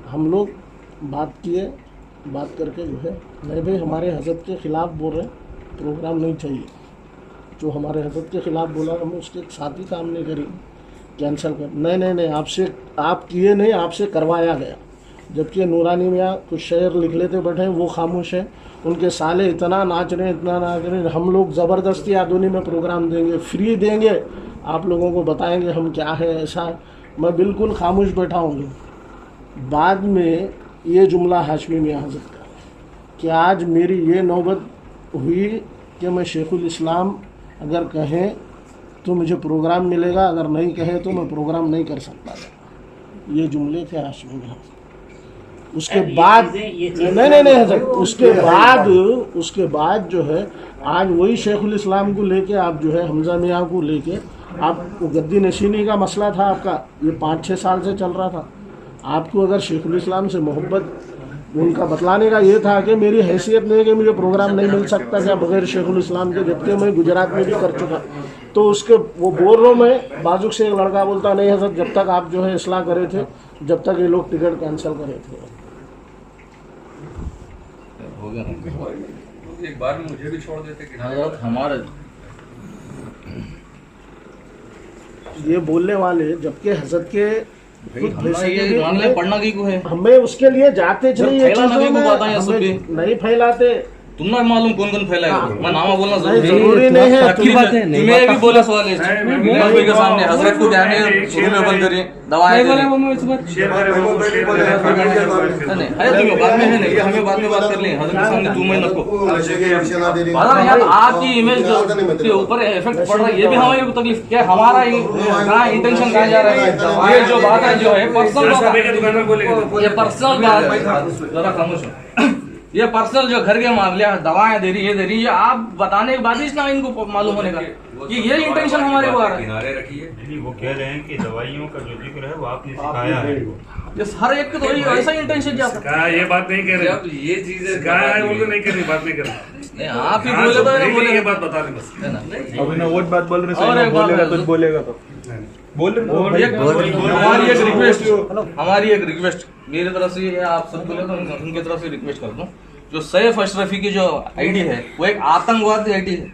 हम लोग बात किए, बात करके जो है नहीं भाई हमारे हज़रत के ख़िलाफ़ बोल रहे, प्रोग्राम नहीं चाहिए। जो हमारे हज़रत के ख़िलाफ़ बोला हमें उसके साथ ही काम नहीं करी, कैंसिल कर। नहीं, आपसे आप किए नहीं, आपसे करवाया गया। जबकि नूरानी मियाँ कुछ शेर लिख लेते बैठे, वो खामोश है। उनके साले इतना नाच रहे, इतना नाच रहे। हम लोग ज़बरदस्ती आदोनी में प्रोग्राम देंगे, फ्री देंगे, आप लोगों को बताएंगे हम क्या है, ऐसा। मैं बिल्कुल खामोश बैठा हूँ। बाद में ये जुमला हाशमी मियाँ हज़रत का कि आज मेरी ये नौबत हुई कि मैं शेखुल इस्लाम अगर कहें तो मुझे प्रोग्राम मिलेगा, अगर नहीं कहे तो मैं प्रोग्राम नहीं कर सकता। ये जुमले थे हाशमी मियाँ। उसके बाद नहीं हज़रत, उसके बाद जो है आज वही शेखुल इस्लाम को लेके आप जो है हमजा मियाँ को लेके आप गद्दी नशीनी का मसला था आपका, ये 5-6 साल से चल रहा था। आपको अगर शेखुल इस्लाम से मोहब्बत उनका बतलाने का ये था कि मेरी हैसियत नहीं है कि मुझे प्रोग्राम नहीं मिल सकता क्या बगैर शेखुल इस्लाम के, जबकि मैं गुजरात में भी कर चुका। तो उसके वो बोल रहा हूँ मैं, बाजुक से एक लड़का बोलता नहीं हज़रत जब तक आप जो है इस्लाह करे थे, जब तक ये लोग टिकट कैंसिल करे थे। हो गया एक बार में मुझे भी छोड़ देते कि हज़रत हमारे ये बोलने वाले, जबकि हज़रत के ये मामले पढ़ना की को है, हमें उसके लिए जाते चले ये चीजों में नहीं फैलाते। तुमने मालूम कौन कौन फैलाएगा? मैं नामा बोलना जरूरी नहीं है। तुम्हें भी बोला सवाल है के सामने हजरत को क्या है शुरू में बंद करिए दवाएं बाद में है नहीं, हमें बाद में बात कर लें। हजरत के सामने तुम नको यार आपकी इमेज के ऊपर इफेक्ट पड़ रहा है, ये भी हमारी तकलीफ क्या, हमारा कहाँ इंटेंशन कहाँ जा रहा है? ये जो बात है जो है पर्सनल, ये पर्सनल बात, जरा खामोश हो। ये पर्सनल जो घर के मामले दवाएं दे रही, ये दे रही है, आप बताने के बाद ही ना इनको मालूम होने का कि ये इंटेंशन हमारे को आ रहा है। किनारे रखिए, वो कह रहे हैं कि दवाइयों का जो जिक्र है वो आपने सिखाया है। ये हर एक को तो ऐसा इंटेंशन जा सकता है। ये बात नहीं कह रहे, ये चीजें सिखाया है उनको नहीं करनी, बात नहीं करनी। आप ही बोले तो बोले, ये बात बता रहे बस। अभी ना वो बात बोल रहे, बोलेगा तो बोल रहे। हमारी एक रिक्वेस्ट मेरी तरफ से, आप सब बोले तो उनकी तरफ से रिक्वेस्ट कर दूं, जो सैफ अशरफी की जो आईडी है वो एक आतंकवादी आईडी है।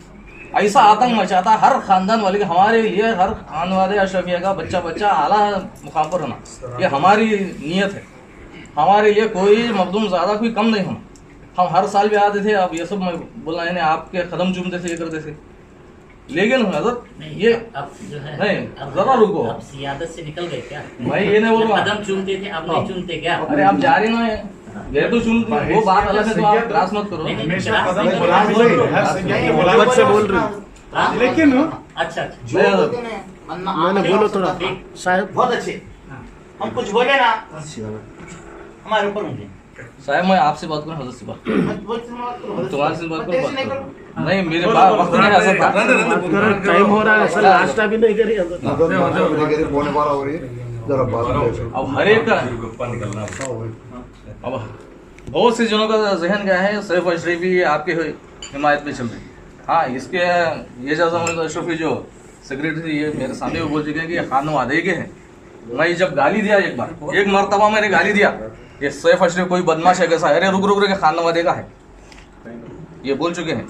ऐसा आतंक मचाता है हर खानदान वाले, हमारे लिए हर खानवाद अशरफिया का बच्चा आला मुकाम पर होना, ये हमारी नीयत है। हमारे लिए कोई मखदूम ज्यादा कोई कम नहीं होना। हम हर साल भी आते थे, अब ये सब मैं बोलना यानी आपके कदम चूमते थे, ये करते थे। लेकिन हजरत ये अब जो है नहीं, जरा रुको, अब सियादत से निकल गए क्या? मैं ये नहीं बोल रहा कदम चूमते थे, अब नहीं चूमते क्या? अरे आप जा रहे ना ये तो सुन, वो बात अलग है, तो आप क्लास मत करो। मोहब्बत से बोल रही, लेकिन अच्छा मैंने बोलो थोड़ा साहब बहुत अच्छे, हम कुछ बोले ना हमारे ऊपर होंगे। साहब मैं आपसे बात करूं, हजरत से बात करूं, तुम्हारे से बात करूं, नहीं मेरे वक्त नहीं आ सकता, टाइम हो रहा है, असल नाश्ता भी नहीं करी। अब हर एक का अब बहुत से जनों का जहन क्या है, सैफ अशरफी आपके हिमायत में चल रही है। हाँ, इसके ये जज़ा अशरफी जो सेक्रेटरी ये मेरे सामने वो बोल चुके हैं कि खानवादे के हैं। मैं जब गाली दिया एक मरतबा मैंने गाली दिया, ये सैफ अशरफ कोई बदमाश है कैसा, अरे रुक के खानवादे का है, ये बोल चुके हैं।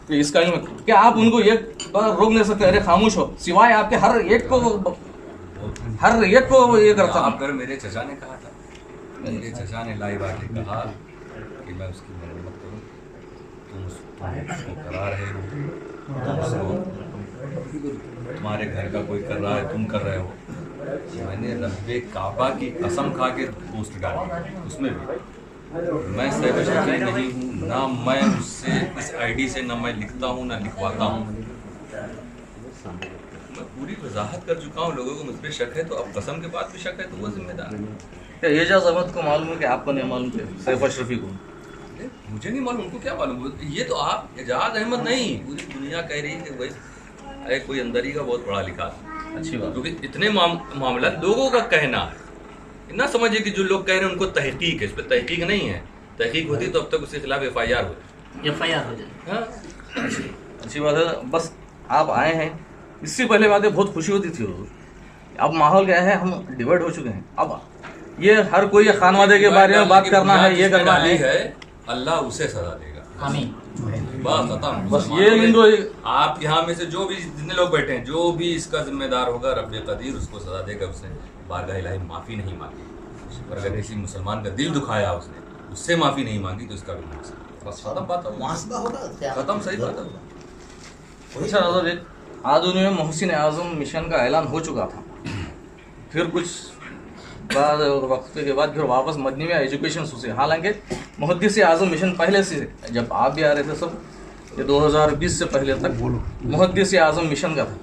तो इसका क्या आप उनको ये रोक नहीं सकते? अरे खामोश हो, सिवाय आपके हर एक को हर एक को ये करता यहाँ हूँ। पर मेरे चचा ने कहा था, मेरे चचा ने लाइव आके कहा कि मैं उसकी मरम्मत करूँ, तुम उसको करा रहे हो, तुम्हारे घर का कोई कर रहा है, तुम कर रहे हो। मैंने रब्बे काबा की कसम खा के पोस्ट डाली, उसमें भी मैं सैफ शफी नहीं हूँ, ना मैं उससे इस आईडी से ना मैं लिखता हूँ ना लिखवाता हूँ। मैं पूरी वजाहत कर चुका हूँ, लोगों को मुझ पर शक है, तो अब कसम के बाद भी शक है तो वो जिम्मेदार है। क्या एजाज अहमद को मालूम है कि आपको नहीं मालूम थे सैफ अशरफी को? मुझे नहीं मालूम, उनको क्या मालूम? ये तो आप एजाज अहमद नहीं, पूरी दुनिया कह रही है कि भाई कोई अंदर ही का बहुत पढ़ा लिखा है। अच्छी बात। क्योंकि इतने मामला लोगों का कहना है, ना समझिए कि जो लोग कह रहे हैं उनको तहकीक है, इस पर तहकीक नहीं है। तहकीक होती तो अब तक उसके खिलाफ FIR होती। FIR हो जाए। हाँ, अच्छी बात है, बस आप आए हैं। इससे पहले बातें बहुत खुशी होती थी, अब माहौल क्या है, हम डिवाइड हो चुके हैं। अब ये हर कोई खानवादे के बारे में बात करना है, ये करना है, अल्लाह उसे सजा देगा। आमीन। बस खत्म। बस ये हिंदू आप यहाँ में से जो भी जितने लोग बैठे हैं, जो भी इसका जिम्मेदार होगा, रब्बे कदीर उसको सजा देगा। उसने बारगाह इलाही माफ़ी नहीं मांगी, और अगर किसी मुसलमान का दिल दुखाया उसने, उससे माफ़ी नहीं मांगी तो इसका भी मुआवजा। बस खत्म बात है, खत्म, सही बात है। अच्छा नजर, आधुनिक में मोहसिन आजम मिशन का ऐलान हो चुका था, फिर कुछ बाद वक्त के बाद फिर वापस मदनी में एजुकेशन सोचे। हालांकि मुहद्दिस आजम मिशन पहले से, जब आप भी आ रहे थे सब, ये 2020 से पहले तक मुहद्दिस आजम मिशन का था।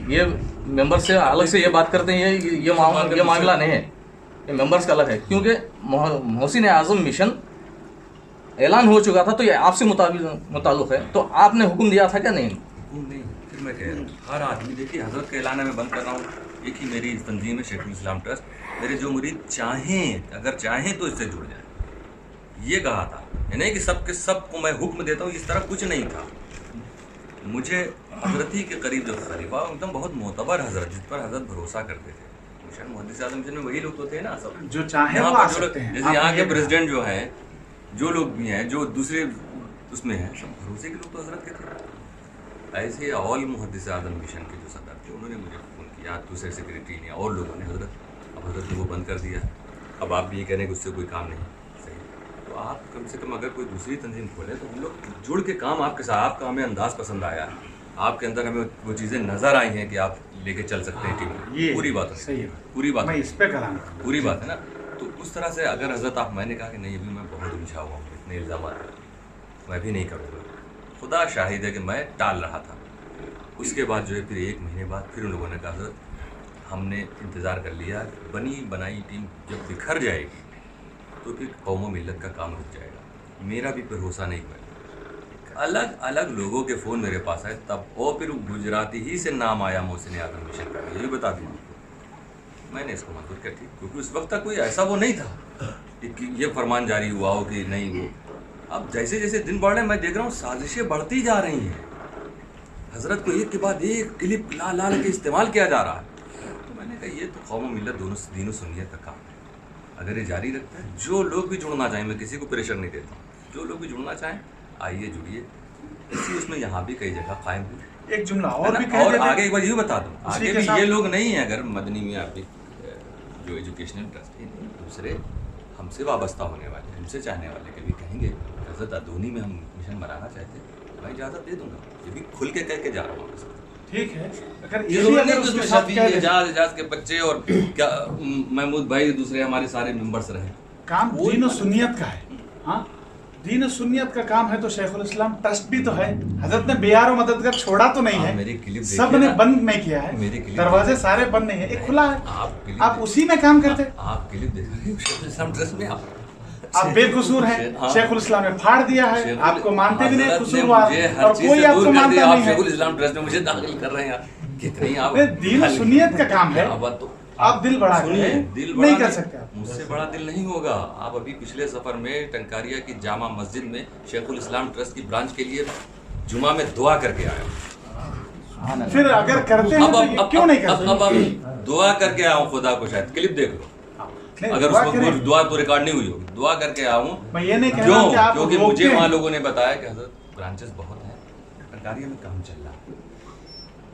ये मेंबर से अलग से ये बात करते हैं, ये मामला नहीं है, ये मेंबर्स का अलग है। क्योंकि मोहसिन आजम मिशन ऐलान हो चुका था, तो ये आपसे मुताल्लिक है, तो आपने हुक्म दिया था क्या? नहीं, नहीं, फिर मैं कह रहा हूँ हर आदमी, देखिए हजरत के ऐलान में बंद कर रहा हूँ। एक ही मेरी तंजीम है शेखुल इस्लाम ट्रस्ट, मेरे जो मुरीद चाहें, अगर चाहें तो इससे जुड़ जाए, ये कहा था। ये नहीं कि सबको मैं हुक्म देता हूँ, इस तरह कुछ नहीं था। मुझे हजरत ही के करीब जो खलीफा, एकदम बहुत मोतबर हजरत, जिस पर हजरत भरोसा करते थे, मिशन मुहद्दिस आजम मिशन में वही लोग तो थे ना सब, जो चाहे यहाँ वो आ पर जो सकते हैं। जैसे यहाँ के प्रेसिडेंट जो हैं, जो लोग भी हैं, जो दूसरे उसमें हैं, सब भरोसे के लोग तो हजरत के थे। ऐसे ऑल मुहद्दिस आजम मिशन के जो सदर थे, उन्होंने मुझे फ़ोन किया, दूसरे सेक्रेटरी ने और लोगों ने, हजरत अब हजरत ने वो बंद कर दिया, अब आप भी ये कह रहे हैं कि उससे कोई काम नहीं। सही, तो आप कम से कम अगर कोई दूसरी तंजीम खोलें तो हम लोग जुड़ के काम आपके साथ, आपका हमें अंदाज़ पसंद आया, आपके अंदर हमें वो चीज़ें नज़र आई हैं कि आप लेके चल सकते हैं टीम। पूरी बात है, सही है, पूरी बात मैं इस पे कराऊंगा, पूरी बात है ना। तो उस तरह से अगर हजरत आप, मैंने कहा कि नहीं अभी मैं बहुत उलझा हुआ हूँ, इतने इल्ज़ाम मैं भी नहीं करूँगा, खुदा शाहिद है कि मैं टाल रहा था। उसके बाद जो है फिर 1 महीने बाद फिर उन लोगों ने कहा हजरत हमने इंतज़ार कर लिया, बनी बनाई टीम जब बिखर जाएगी तो फिर कौम व मिल्लत का काम रुक जाएगा। मेरा भी भरोसा नहीं हुआ, अलग अलग लोगों के फ़ोन मेरे पास आए, तब वो फिर गुजराती ही से नाम आया मोहसिन आजम मिशन का, ये भी बता दूँ आपको। मैंने इसको मंजूर किया, ठीक, क्योंकि उस वक्त तक कोई ऐसा वो नहीं था कि ये फरमान जारी हुआ हो कि नहीं वो। अब जैसे जैसे दिन बढ़ रहे हैं, मैं देख रहा हूँ साजिशें बढ़ती जा रही हैं, हजरत को एक के बाद एक क्लिप ला ला के इस्तेमाल किया जा रहा है। तो मैंने कहा ये तो कौम मिल्लत दोनों दीन सुन्नियत का काम है, अगर ये जारी रखता है, जो लोग भी जुड़ना चाहें, मैं किसी को प्रेशर नहीं देता हूँ, जो लोग भी जुड़ना चाहें आइए जुड़िए। इसी उसमें यहाँ भी कई जगह कायम हुई। एक जुमला और भी और आगे एक बार ये बता दूँ, आगे भी ये लोग नहीं हैं, अगर मदनी में आप जो एजुकेशनल ट्रस्ट है, दूसरे हमसे वाबस्ता होने वाले, हमसे चाहने वाले कभी कहेंगे हजरत अदूनी में हम मिशन बनाना चाहते हैं, मैं इजाज़त दे दूंगा, ये भी खुल के कह के जा रहा हूँ आपके साथ। ठीक है, अगर ये इसी लोग अगर उसके साथ कह दें, एजाज के बच्चे और क्या महमूद भाई दूसरे हमारे सारे मेंबर्स रहे, काम दीन और सुन्नियत का है। हाँ, दीन और सुन्नियत का काम है तो शेखुल इस्लाम ट्रस्ट भी तो है, हजरत ने बेयार और मददगार छोड़ा तो नहीं है, सब ने बंद नहीं किया है, दरवाजे सारे बंद नहीं है, एक खुला है, आप उसी में काम करते। आप क्लिप देख रहे हो शेखुल इस्लाम ट्रस्ट में, आप बेकसूर हैं, शेखुल इस्लाम ने फाड़ दिया है, आपको मानते भी नहीं कसूरवार, और कोई आपको मानता नहीं है। शेखुल इस्लाम ट्रस्ट में मुझे दाखिल कर रहे हैं, कितनी आप दीन और सुन्नियत का काम है, तो आप दिल बढ़ा सुनिए, दिल नहीं कर सकते, मुझसे बड़ा दिल नहीं होगा। आप अभी पिछले सफर में टंकारिया की जामा मस्जिद में शेखुल इस्लाम ट्रस्ट की ब्रांच के लिए जुमा में दुआ करके आए, फिर अगर करते हैं तो ये क्यों नहीं करते? अब दुआ करके आया हूँ, खुदा को शायद क्लिप देख लो, अगर उसको दुआ तो रिकॉर्ड नहीं हुई होगी, दुआ करके आया हूँ। मैं ये नहीं कह रहा कि आप क्योंकि मुझे वहाँ लोगों ने बताया कि हजरत ब्रांचेस बहुत हैं, टंकारिया में काम चल रहा है,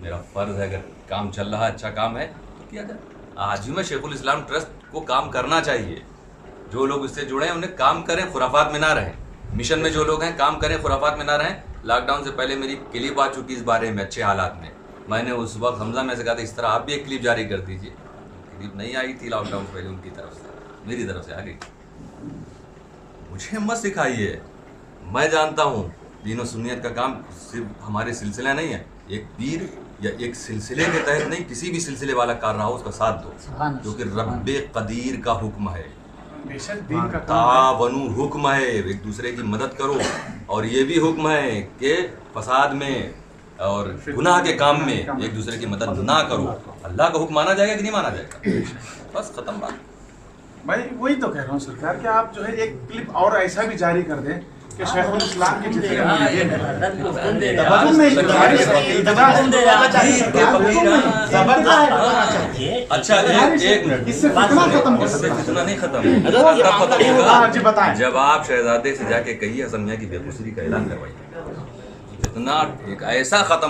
मेरा फर्ज है अगर काम चल रहा है, अच्छा काम है तो किया जाए। आज में शेखुल इस्लाम ट्रस्ट को काम करना चाहिए। जो लोग इससे जुड़े हैं उन्हें काम करें, खुराफात में ना रहें। मिशन में जो लोग हैं काम करें, खुराफात में ना रहें। लॉकडाउन से पहले मेरी क्लिप आ चुकी इस बारे में अच्छे हालात में। मैंने उस वक्त हमजा में से कहा था इस तरह आप भी एक क्लिप जारी कर दीजिए। क्लिप नहीं आई थी लॉकडाउन से पहले उनकी तरफ से, मेरी तरफ से आ गई। मुझे मत सिखाइए, मैं जानता हूँ दीन और सुन्नियत का काम सिर्फ हमारे सिलसिला नहीं है। एक पीर या एक सिलसिले के तहत नहीं, किसी भी सिलसिले वाला कर रहा हो उसका साथ दो, क्योंकि रब्बे कदीर का हुक्म है, बेशक दीन का काम तावनु हुक्म है, एक दूसरे की मदद करो। और ये भी हुक्म है कि फसाद में और गुनाह के काम में एक दूसरे की मदद ना करो। अल्लाह का हुक्म माना जाएगा कि नहीं माना जाएगा? बस खत्म बात। भाई वही तो कह रहा हूँ सरकार कि आप जो है एक क्लिप और ऐसा भी जारी कर दें कि शेखुल इस्लाम के जितने मुरीद हैं। अच्छा एक मिनट, इससे फितना खत्म हो सकता है। फितना नहीं खत्म होगा, हाँ जी बताएं। जब आप शहजादे से जाके कहिए हसन मियां की बेकसूरी का ऐलान करवाइए। फितना एक ऐसा खत्म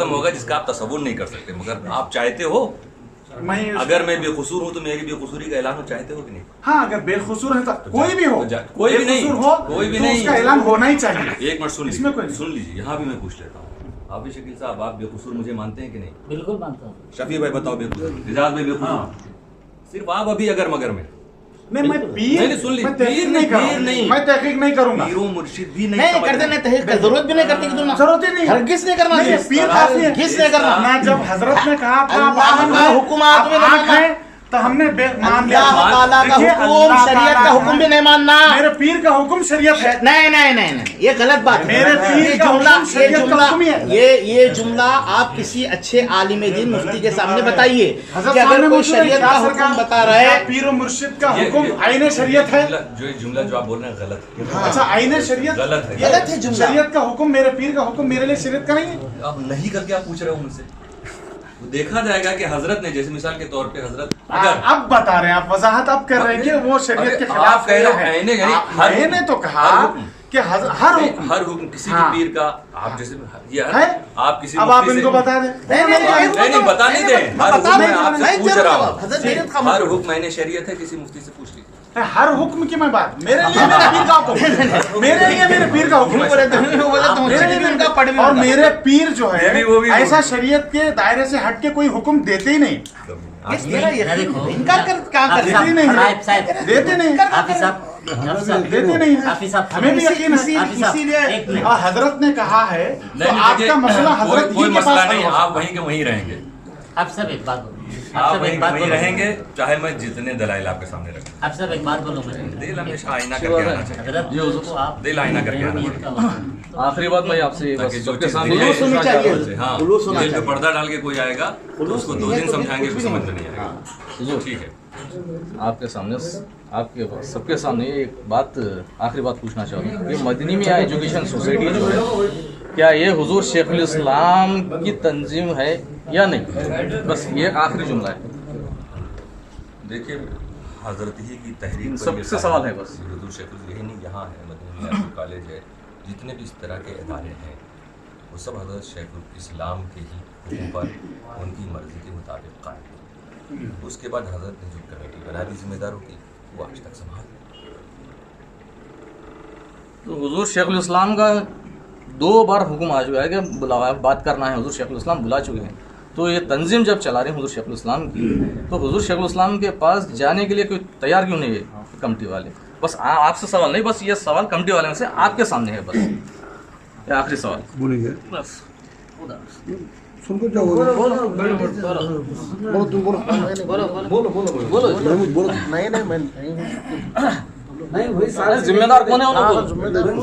होगा जिसका आप तसव्वुर नहीं कर सकते। मगर आप चाहते हो, अगर मैं बेकसूर हूँ तो मेरी बेकसूरी का ऐलान हो, चाहते हो कि नहीं? हाँ, अगर बेकसूर है तो कोई भी हो, कोई भी नहीं हो, कोई भी तो नहीं, उसका ऐलान होना ही चाहिए। एक मिनट सुन इसमें कोई सुन लीजिए, यहाँ भी मैं पूछ लेता हूँ। आप भी शकील साहब, आप बेकसूर मुझे मानते हैं कि नहीं? बिल्कुल मानता हूँ। शफी भाई बताओ बेकसूर, रिजाज भाई बेकसूर? सिर्फ आप अभी अगर मगर में नहीं, मैं पीर नहीं, सुन ली, मैं तहकीक नहीं करूंगा, मैं तहकीक नहीं करूंगा। पीरों मुर्शिद भी नहीं करते, नहीं तहकीक की जरूरत भी नहीं करते कि तुम जरूरत ही नहीं है। हरगिज़ नहीं करना नहीं, चाहिए। पीर काफी है। किस ने करना? ना जब हजरत ने कहा था आप अल्लाह आमन का है, हुक्म आप में आप आँख हैं, तो हमने मान लिया। अल्लाह ताला का देखिए, हुक्म, अल्लाह शरीयत ताला का हुक्म भी नहीं मानना। मेरे पीर का हुक्म शरीयत है। नहीं, ये गलत बात है। मेरे पीर का हुक्म शरीयत का हुक्म ही है। ये जुमला आप किसी अच्छे आलिम दीन मुफ्ती के सामने बताइए हजरत कि अगर सामने कोई मौजूद है, शरीयत क्या का सरकार हुक्म बता रहा है। पीर और मुर्शिद का हुक्म आईने शरीयत है। जो जुमला जो आप बोल रहे हैं गलत है। अच्छा, आईने शरीयत गलत है, गलत है जुमला। शरीयत का हुक्म, मेरे पीर का हुक्म मेरे लिए शरीयत का नहीं है। अब नहीं करके आप पूछ रहे हो मुझसे। वो देखा जाएगा कि हजरत ने, जैसे मिसाल के तौर पे हजरत अब बता रहे हैं आप, वजाहत अब कर रहे हैं कि वो शरीयत के आप खिलाफ कह रहे हो, है। मैंने यानी मैंने तो कहा कि हर हुक्म किसी हाँ। भी पीर का आप जैसे ये है। आप किसी अब आप मुफ्ती इनको से- बता दें। नहीं बता नहीं दे। हर हुक्म मैं आपसे पूछ रहा हूँ, हूँ। हर हुक्म मैंने शरीयत है, किसी मुफ्ती से पूछ लीजिए। हर हुक्म की मैं बात, मेरे लिए मेरे पीर का हुक्म, मेरे लिए मेरे पीर का हुक्म है। और मेरे पीर जो है ऐसा शरीयत के दायरे से हट के कोई हुक्म देते ही नहीं, इनकार कर क्या कर देते ही नहीं, देते नहीं, देते नहीं है। हमें भी यकीन है, इसीलिए और हजरत ने कहा है तो आपका मसला हजरत कोई ही के मसला पास नहीं, है। आप वहीं के वहीं रहेंगे। आप सब एक बात बोलो, आप वहीं रहेंगे, चाहे मैं जितने दलाइल आपके सामने रखूं। आप सब एक बात बोलो मुझे। दिल हमेशा आईना करके आना चाहिए। हजरत को आप दिल आईना करके आना पीर का हुक्म। आखिरी बात मैं आपसे ताकि जो सबके चीज़ सामने दिखे, सुननी चाहिए। हाँ, खुलूस होना दिल पे चाहिए। पर्दा डाल के कोई आएगा तो उसको 2 दिन तो समझाएंगे, कुछ कुछ भी समझ में नहीं नहीं आएगा। ठीक है, आपके सामने आपके सबके सामने एक बात, आखिरी बात पूछना चाहूँगा। ये मदनी मियाँ एजुकेशन सोसाइटी जो है, क्या ये हुजूर शेखुल इस्लाम की तंजीम है या नहीं? बस ये आखिरी जुमला है। देखिए हजरत ही की तहरीक पर सबसे ये सवाल है बस। हुजूर शेखुल यही नहीं, यहाँ है मदनी मियाँ कॉलेज है, जितने भी इस तरह के इदारे हैं वो सब हजरत शेखुल इस्लाम के ही हुक्म पर उनकी मर्जी के मुताबिक कायम है। उसके बाद हजरत ने जो कमेटी बना दी जिम्मेदारों की, वो आज तक संभाल। तो हुजूर शेखुल इस्लाम का 2 बार हुक्म आ चुका है कि बुलावा बात करना है, हुजूर शेखुल इस्लाम बुला चुके हैं। तो ये तंजीम जब चला रहे हैं हुजूर शेखुल इस्लाम की, तो हुजूर शेखुल इस्लाम के पास जाने के लिए कोई तैयार क्यों नहीं है कमेटी वाले? बस आपसे सवाल नहीं, बस ये सवाल कमेटी वाले में से आपके सामने है। बस ये आखिरी सवाल बोलेंगे। बस। सुनको क्या बोलो बोलो तुम बोलो महमूद बोलो। अरे जिम्मेदार कौन है उनको?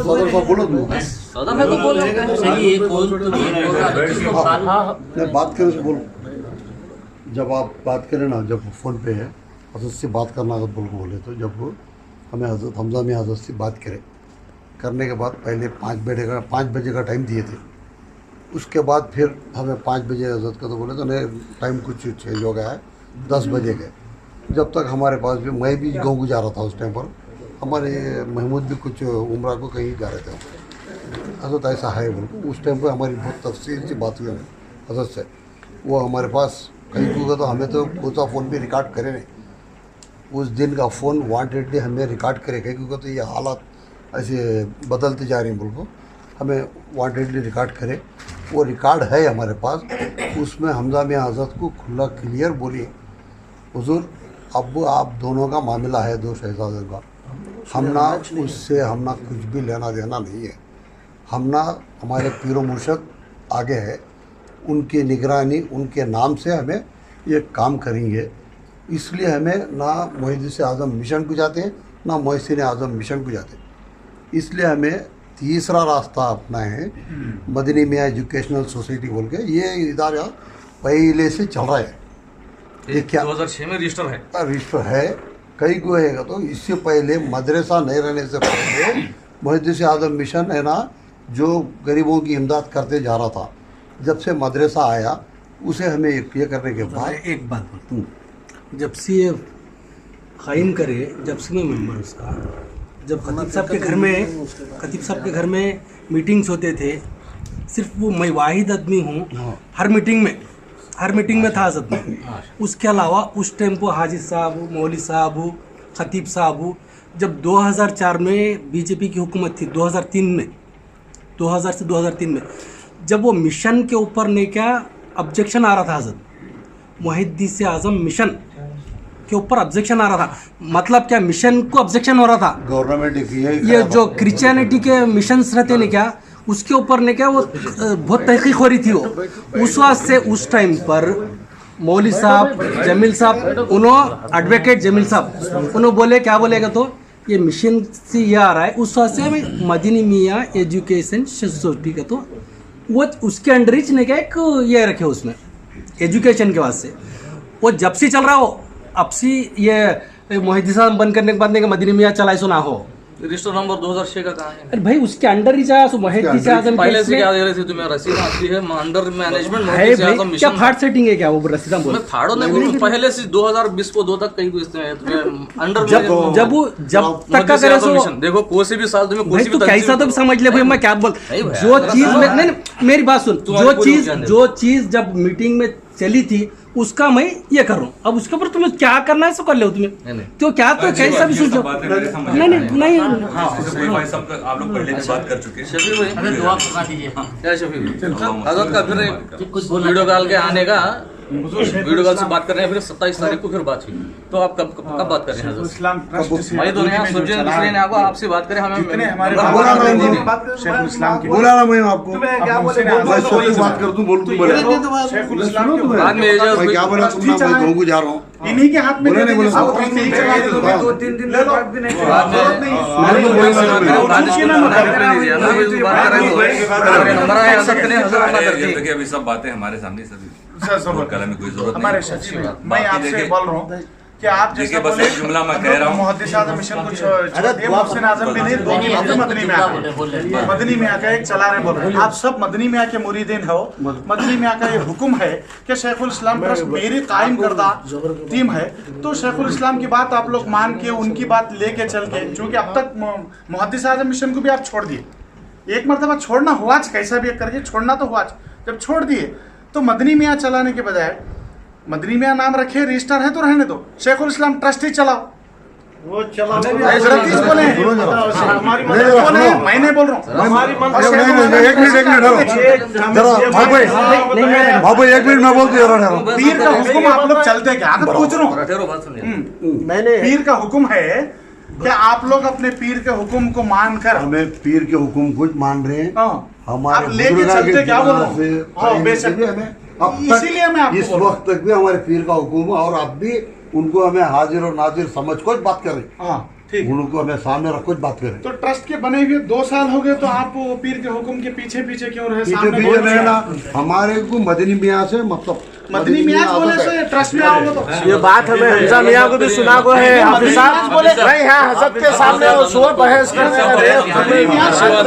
सदर साहब बोलो तुम। सदर है तो बोलो। नहीं, बात करें तो बोलो। जब आप बात करें ना, जब फ़ोन पे है हजरत से बात करना अगर बोल को बोले तो, जब हमें हजरत हमजा में हजरत से बात करने के बाद पहले 5 बजे का टाइम दिए थे। उसके बाद फिर हमें 5 बजे हजरत का तो बोले तो नहीं, टाइम कुछ चेंज हो गया है, 10 बजे गए। जब तक हमारे पास भी, मैं भी गाँव को जा रहा था उस टाइम पर, हमारे महमूद भी कुछ उम्रा को कहीं जा रहे थे। हजरत ऐसा है बोल, उस टाइम पर हमारी बहुत तफसील से बात हुई हजरत से। वो हमारे पास कहीं को तो हमें तो कोई सा फ़ोन भी रिकॉर्ड करे नहीं, उस दिन का फ़ोन वांटेडली हमें रिकॉर्ड करे, कहीं को तो ये हालात ऐसे बदलते जा रही हैं, बोल हमें वांटेडली रिकॉर्ड करे। वो रिकॉर्ड है हमारे पास, उसमें हमजा मियां हज़रत को खुला क्लियर बोलिए, हुजूर अब आप दोनों का मामला है, दो शहजादों का, हमना उससे हमना कुछ भी लेना देना नहीं है, हमना हमारे पीरो मुर्शद आगे है, उनकी निगरानी उनके नाम से हमें ये काम करेंगे। इसलिए हमें ना मुहद्दिस आज़म मिशन को जाते हैं ना मोहसिन आज़म मिशन को जाते हैं। इसलिए हमें तीसरा रास्ता अपनाए हैं, मदनी मियाँ एजुकेशनल सोसाइटी बोल के, ये इदारा पहले से चल रहा है। ये क्या 2006 में रजिस्टर है, रजिस्टर है, कई को है तो इससे पहले मदरसा नहीं रहने से पहले मुहद्दिस आज़म मिशन है ना, जो गरीबों की इमदाद करते जा रहा था, जब से मदरसा आया उसे हमें ये करने के बाद एक बात बोलता हूँ, जब से ये कायम करे, जब से मैं मेंबर उसका, जब खतीब साहब के घर में मीटिंग्स होते थे, सिर्फ वो मैं वाहिद आदमी हूँ हर मीटिंग में था हज़रत में। उसके अलावा उस टाइम को हाजी साहब, मौली साहब, खतीब साहब, जब 2004 में बीजेपी की हुकूमत थी, 2000 से 2003 में जब वो मिशन के ऊपर ने क्या ऑब्जेक्शन आ रहा था, हज़रत मुहद्दिस आज़म मिशन के ऊपर ऑब्जेक्शन आ रहा था, मतलब क्या मिशन को ऑब्जेक्शन हो रहा था, गवर्नमेंट ये जो क्रिश्चियनिटी के मिशंस रहते ने क्या, उसके ऊपर ने क्या वो बहुत तहकीक हो रही थी। वो उस वास्ते उस टाइम पर मौली साहब, जमील साहब, उन्होंने एडवोकेट जमील साहब उन्होंने बोले, क्या बोलेगा तो ये मिशन से ये आ रहा है, उस वास्ते हमें मदनी मियाँ एजुकेशन सोसाइटी का तो वो उसके अंडर ही ने क्या एक ये रखे उसमें एजुकेशन के वास्ते, वो जब से चल रहा हो, अब से ये मुहद्दिस बंद करने के बाद ने मदनी मियाँ चलाए सुना हो, रजिस्टर नंबर 2006 का कहाँ है? अरे भाई उसके अंडर ही जा सो मुहद्दिस आज़म पहले से क्या दे रहे थे तुम्हें? रसीद आती है अंडर मैनेजमेंट है मुहद्दिस आज़म भाई, मिशन। क्या फाड़ सेटिंग है क्या वो रसीदा बोल? मैं फाड़ो नहीं बोलूं, पहले से 2020 को 2 तक कहीं को इसमें तुम्हें अंडर जब तक का करे सो देखो कोई से भी साल तुम्हें कोई भाई से तू भी कैसा तो समझ ले भाई, मैं क्या बोल, जो चीज में नहीं, मेरी बात सुन, जो चीज जब मीटिंग में चली थी उसका मैं ये कर रहा हूँ, अब उसके ऊपर तुम्हें क्या करना है सो कर लो तुम्हें, तो क्या तो कैसा भी सोचो, नहीं आप लोग पहले भी बात कर चुके हैं। शफी भाई हमें दुआ फरमा दीजिए। क्या शफी भाई हज़रत का फिर कुछ बोलना वीडियो कॉल के आने का, वीडियो कॉल से बात कर रहे हैं, फिर 27 तारीख को फिर बात हुई, तो आप कब बात कर रहे हैं? इस्लाम ट्रस्ट से भाई दोनों यहाँ सुरजन दूसरे ने आपको आपसे बात करें, हमें जितने हमारे शेखुल इस्लाम की बोला ना मैं आपको, क्या बोले मैं सबसे बात कर दूं, बोल तू बोले शेखुल इस्लाम के बाद में मैं क्या बोला तुम ना, मैं गाँव को जा रहा हूँ, इन्हीं के हाथ में बोले नहीं बोले आप ट्रस्ट नहीं चला रहे, तुम्हें 2-3 दिन तक बात भी नहीं देखिए अभी सब बातें हमारे सामने सभी कला में कोई जरूरत हमारे नहीं। शख्सी में मैं आपसे बोल रहा हूँ कि आप जैसे बस एक जुमला मैं कह रहा हूँ, मुहद्दिस आज़म मिशन को छोड़ दिए, मोहसिन आज़म भी नहीं, दोनों हफ्ते मदनी में आ गए, मदनी मियाँ का एक चला रहे बोल रहे हैं, आप सब मदनी मियाँ के मुरीदीन हो। मदनी मियाँ का ये हुक्म है कि शेखुल इस्लाम ट्रस्ट मेरी कायम करदा टीम है, तो शेखुल इस्लाम की बात आप लोग मान के उनकी बात लेके चल के, चूँकि अब तक मुहद्दिस आज़म मिशन को भी आप छोड़ दिए, एक मरतबा छोड़ना हुआ, कैसा भी करके छोड़ना तो हुआ, जब छोड़ दिए तो मदनी मियाँ चलाने के बजाय मदनी मियाँ नाम रखे, रजिस्टर है तो रहने दो, शेखुल इस्लाम ट्रस्ट ही चलाओ। वो चला मैं नहीं बोल रहा हूँ, एक मिनट मैं बोलती पीर का हुक्म आप लोग चलते क्या, मैं पूछ रहा हूँ, मैंने पीर का हुक्म है क्या आप लोग अपने पीर के हुक्म को मान कर, हमें पीर के हुक्म को मान रहे हैं, हमारे आप लेके चलते क्या बोल रहा हूँ, इसीलिए मैं इस वक्त तक भी हमारे पीर का हुक्म, और अब भी उनको हमें हाजिर और नाजिर समझ को बात करें, ठीक, उनको हमें सामने रख कुछ बात करें। तो ट्रस्ट के बने हुए 2 साल हो गए, तो आप वो पीर के हुक्म के पीछे पीछे क्यों रहे? पीछे पीछे रहना हमारे को मदनी मियाँ से मतलब मदनी मियाँ बोले से ट्रस्ट में आओगे तो ये बात हमें हमजा मियाँ को भी सुना को है, हाफिज साहब बोले नहीं है हजरत के सामने वो सुबह बहस करने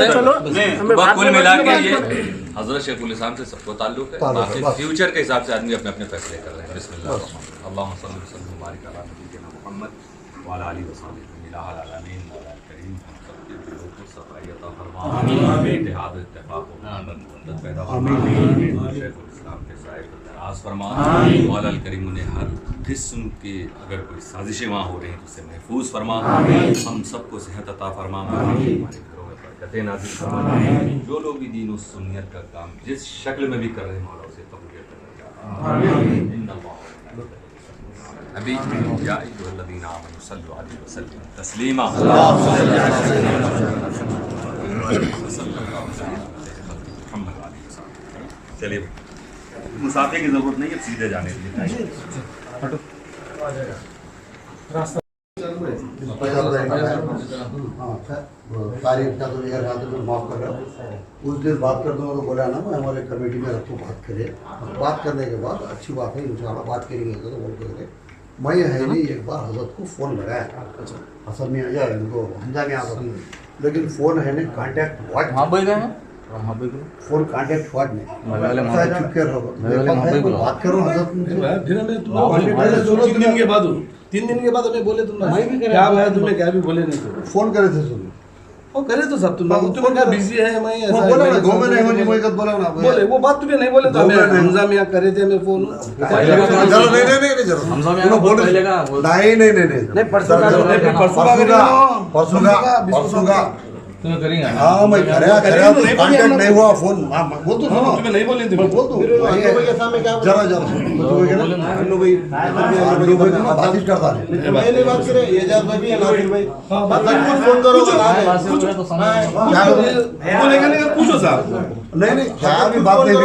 चलो कुल मिला के ये हजरत शेखुल इस्लाम से सबको ताल्लुक है, बाकी फ्यूचर के हिसाब से आदमी अपने अपने फैसले कर रहे हैं। बिस्मिल्लाह अल्लाहुम्मा सल्ली वसल्लिम व बारिक अला नबीना मुहम्मद व अला आलिहि व सहबिहि आमीन। करीम हम सबके दिलों को सफाई अता फरमा, आमीन, इत्तेहाद इत्तेफाक पैदा हो, आमीन। शेखुल इस्लाम के साए हिफाज फरमा। मौला करीम ने हर किस्म के अगर कोई साजिशें वहाँ हो रही हैं तो उसे महफूज फरमा। हम सबको सेहत अता फरमा, हमारे घरों में बरकतें नाज़िल फरमा। जो लोग भी दीन और सुन्नियत का काम जिस शक्ल में भी कर रहे हैं मौला उसे कबूलियत करना। अभी या अय्युहल्लज़ीना आमनू सल्लु अलैहि वसल्लिमू तस्लीमा। चलिए मुसाफे की जरूरत नहीं है, सीधे जाने दीजिए। तारीफ का तो यार हाथ में माफ कर रहा हूँ। उस दिन बात कर दूँगा तो बोला ना मैं हमारे कमेटी में रखो बात करें। बात करने के बाद अच्छी बात है इंशाल्लाह बात करेंगे तो बोल के मैं है नहीं एक बार हजरत को फ़ोन लगाया हसन में या इनको हमजा में आता लेकिन फ़ोन है नहीं कांटेक्ट हुआ। हाँ बोल रहे हैं फ़ोन कांटेक्ट हुआ नहीं चुप कर बात करो हजरत फिर हमें 3 दिन के बाद 3 दिन के बाद हमें बोले तुम क्या भाई तुम्हें क्या भी बोले नहीं थे फ़ोन करे थे सुन वो करे तो सब तुम्हें क्या बिजी है मैं ऐसा बोला ना गाँव में नहीं होनी मैं कब बोला ना बोले वो बात तुम्हें नहीं बोले तो हमें हमजा मियां करे थे हमें फोन चलो नहीं जरूर हमजा मियां बोल नहीं परसों का तुम्हें करेंगे। हाँ मैं कांटेक्ट नहीं हुआ फोन वो तो सुनो तुम्हें नहीं बोले थे बोल दो जरा बात करता है मैंने बात करे एजाज भाई भी नासिर भाई फोन करो बोलेगा नहीं पूछो साहब नहीं क्या भी बात नहीं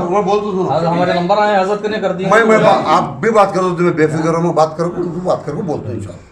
मैं बोल दूँ हमारे नंबर आए हजरत ने कर दिया। मैं आप भी बात करो तुम्हें बेफिक्र हो मैं बात करूँ बात करूँ बोलते हैं इंशाल्लाह।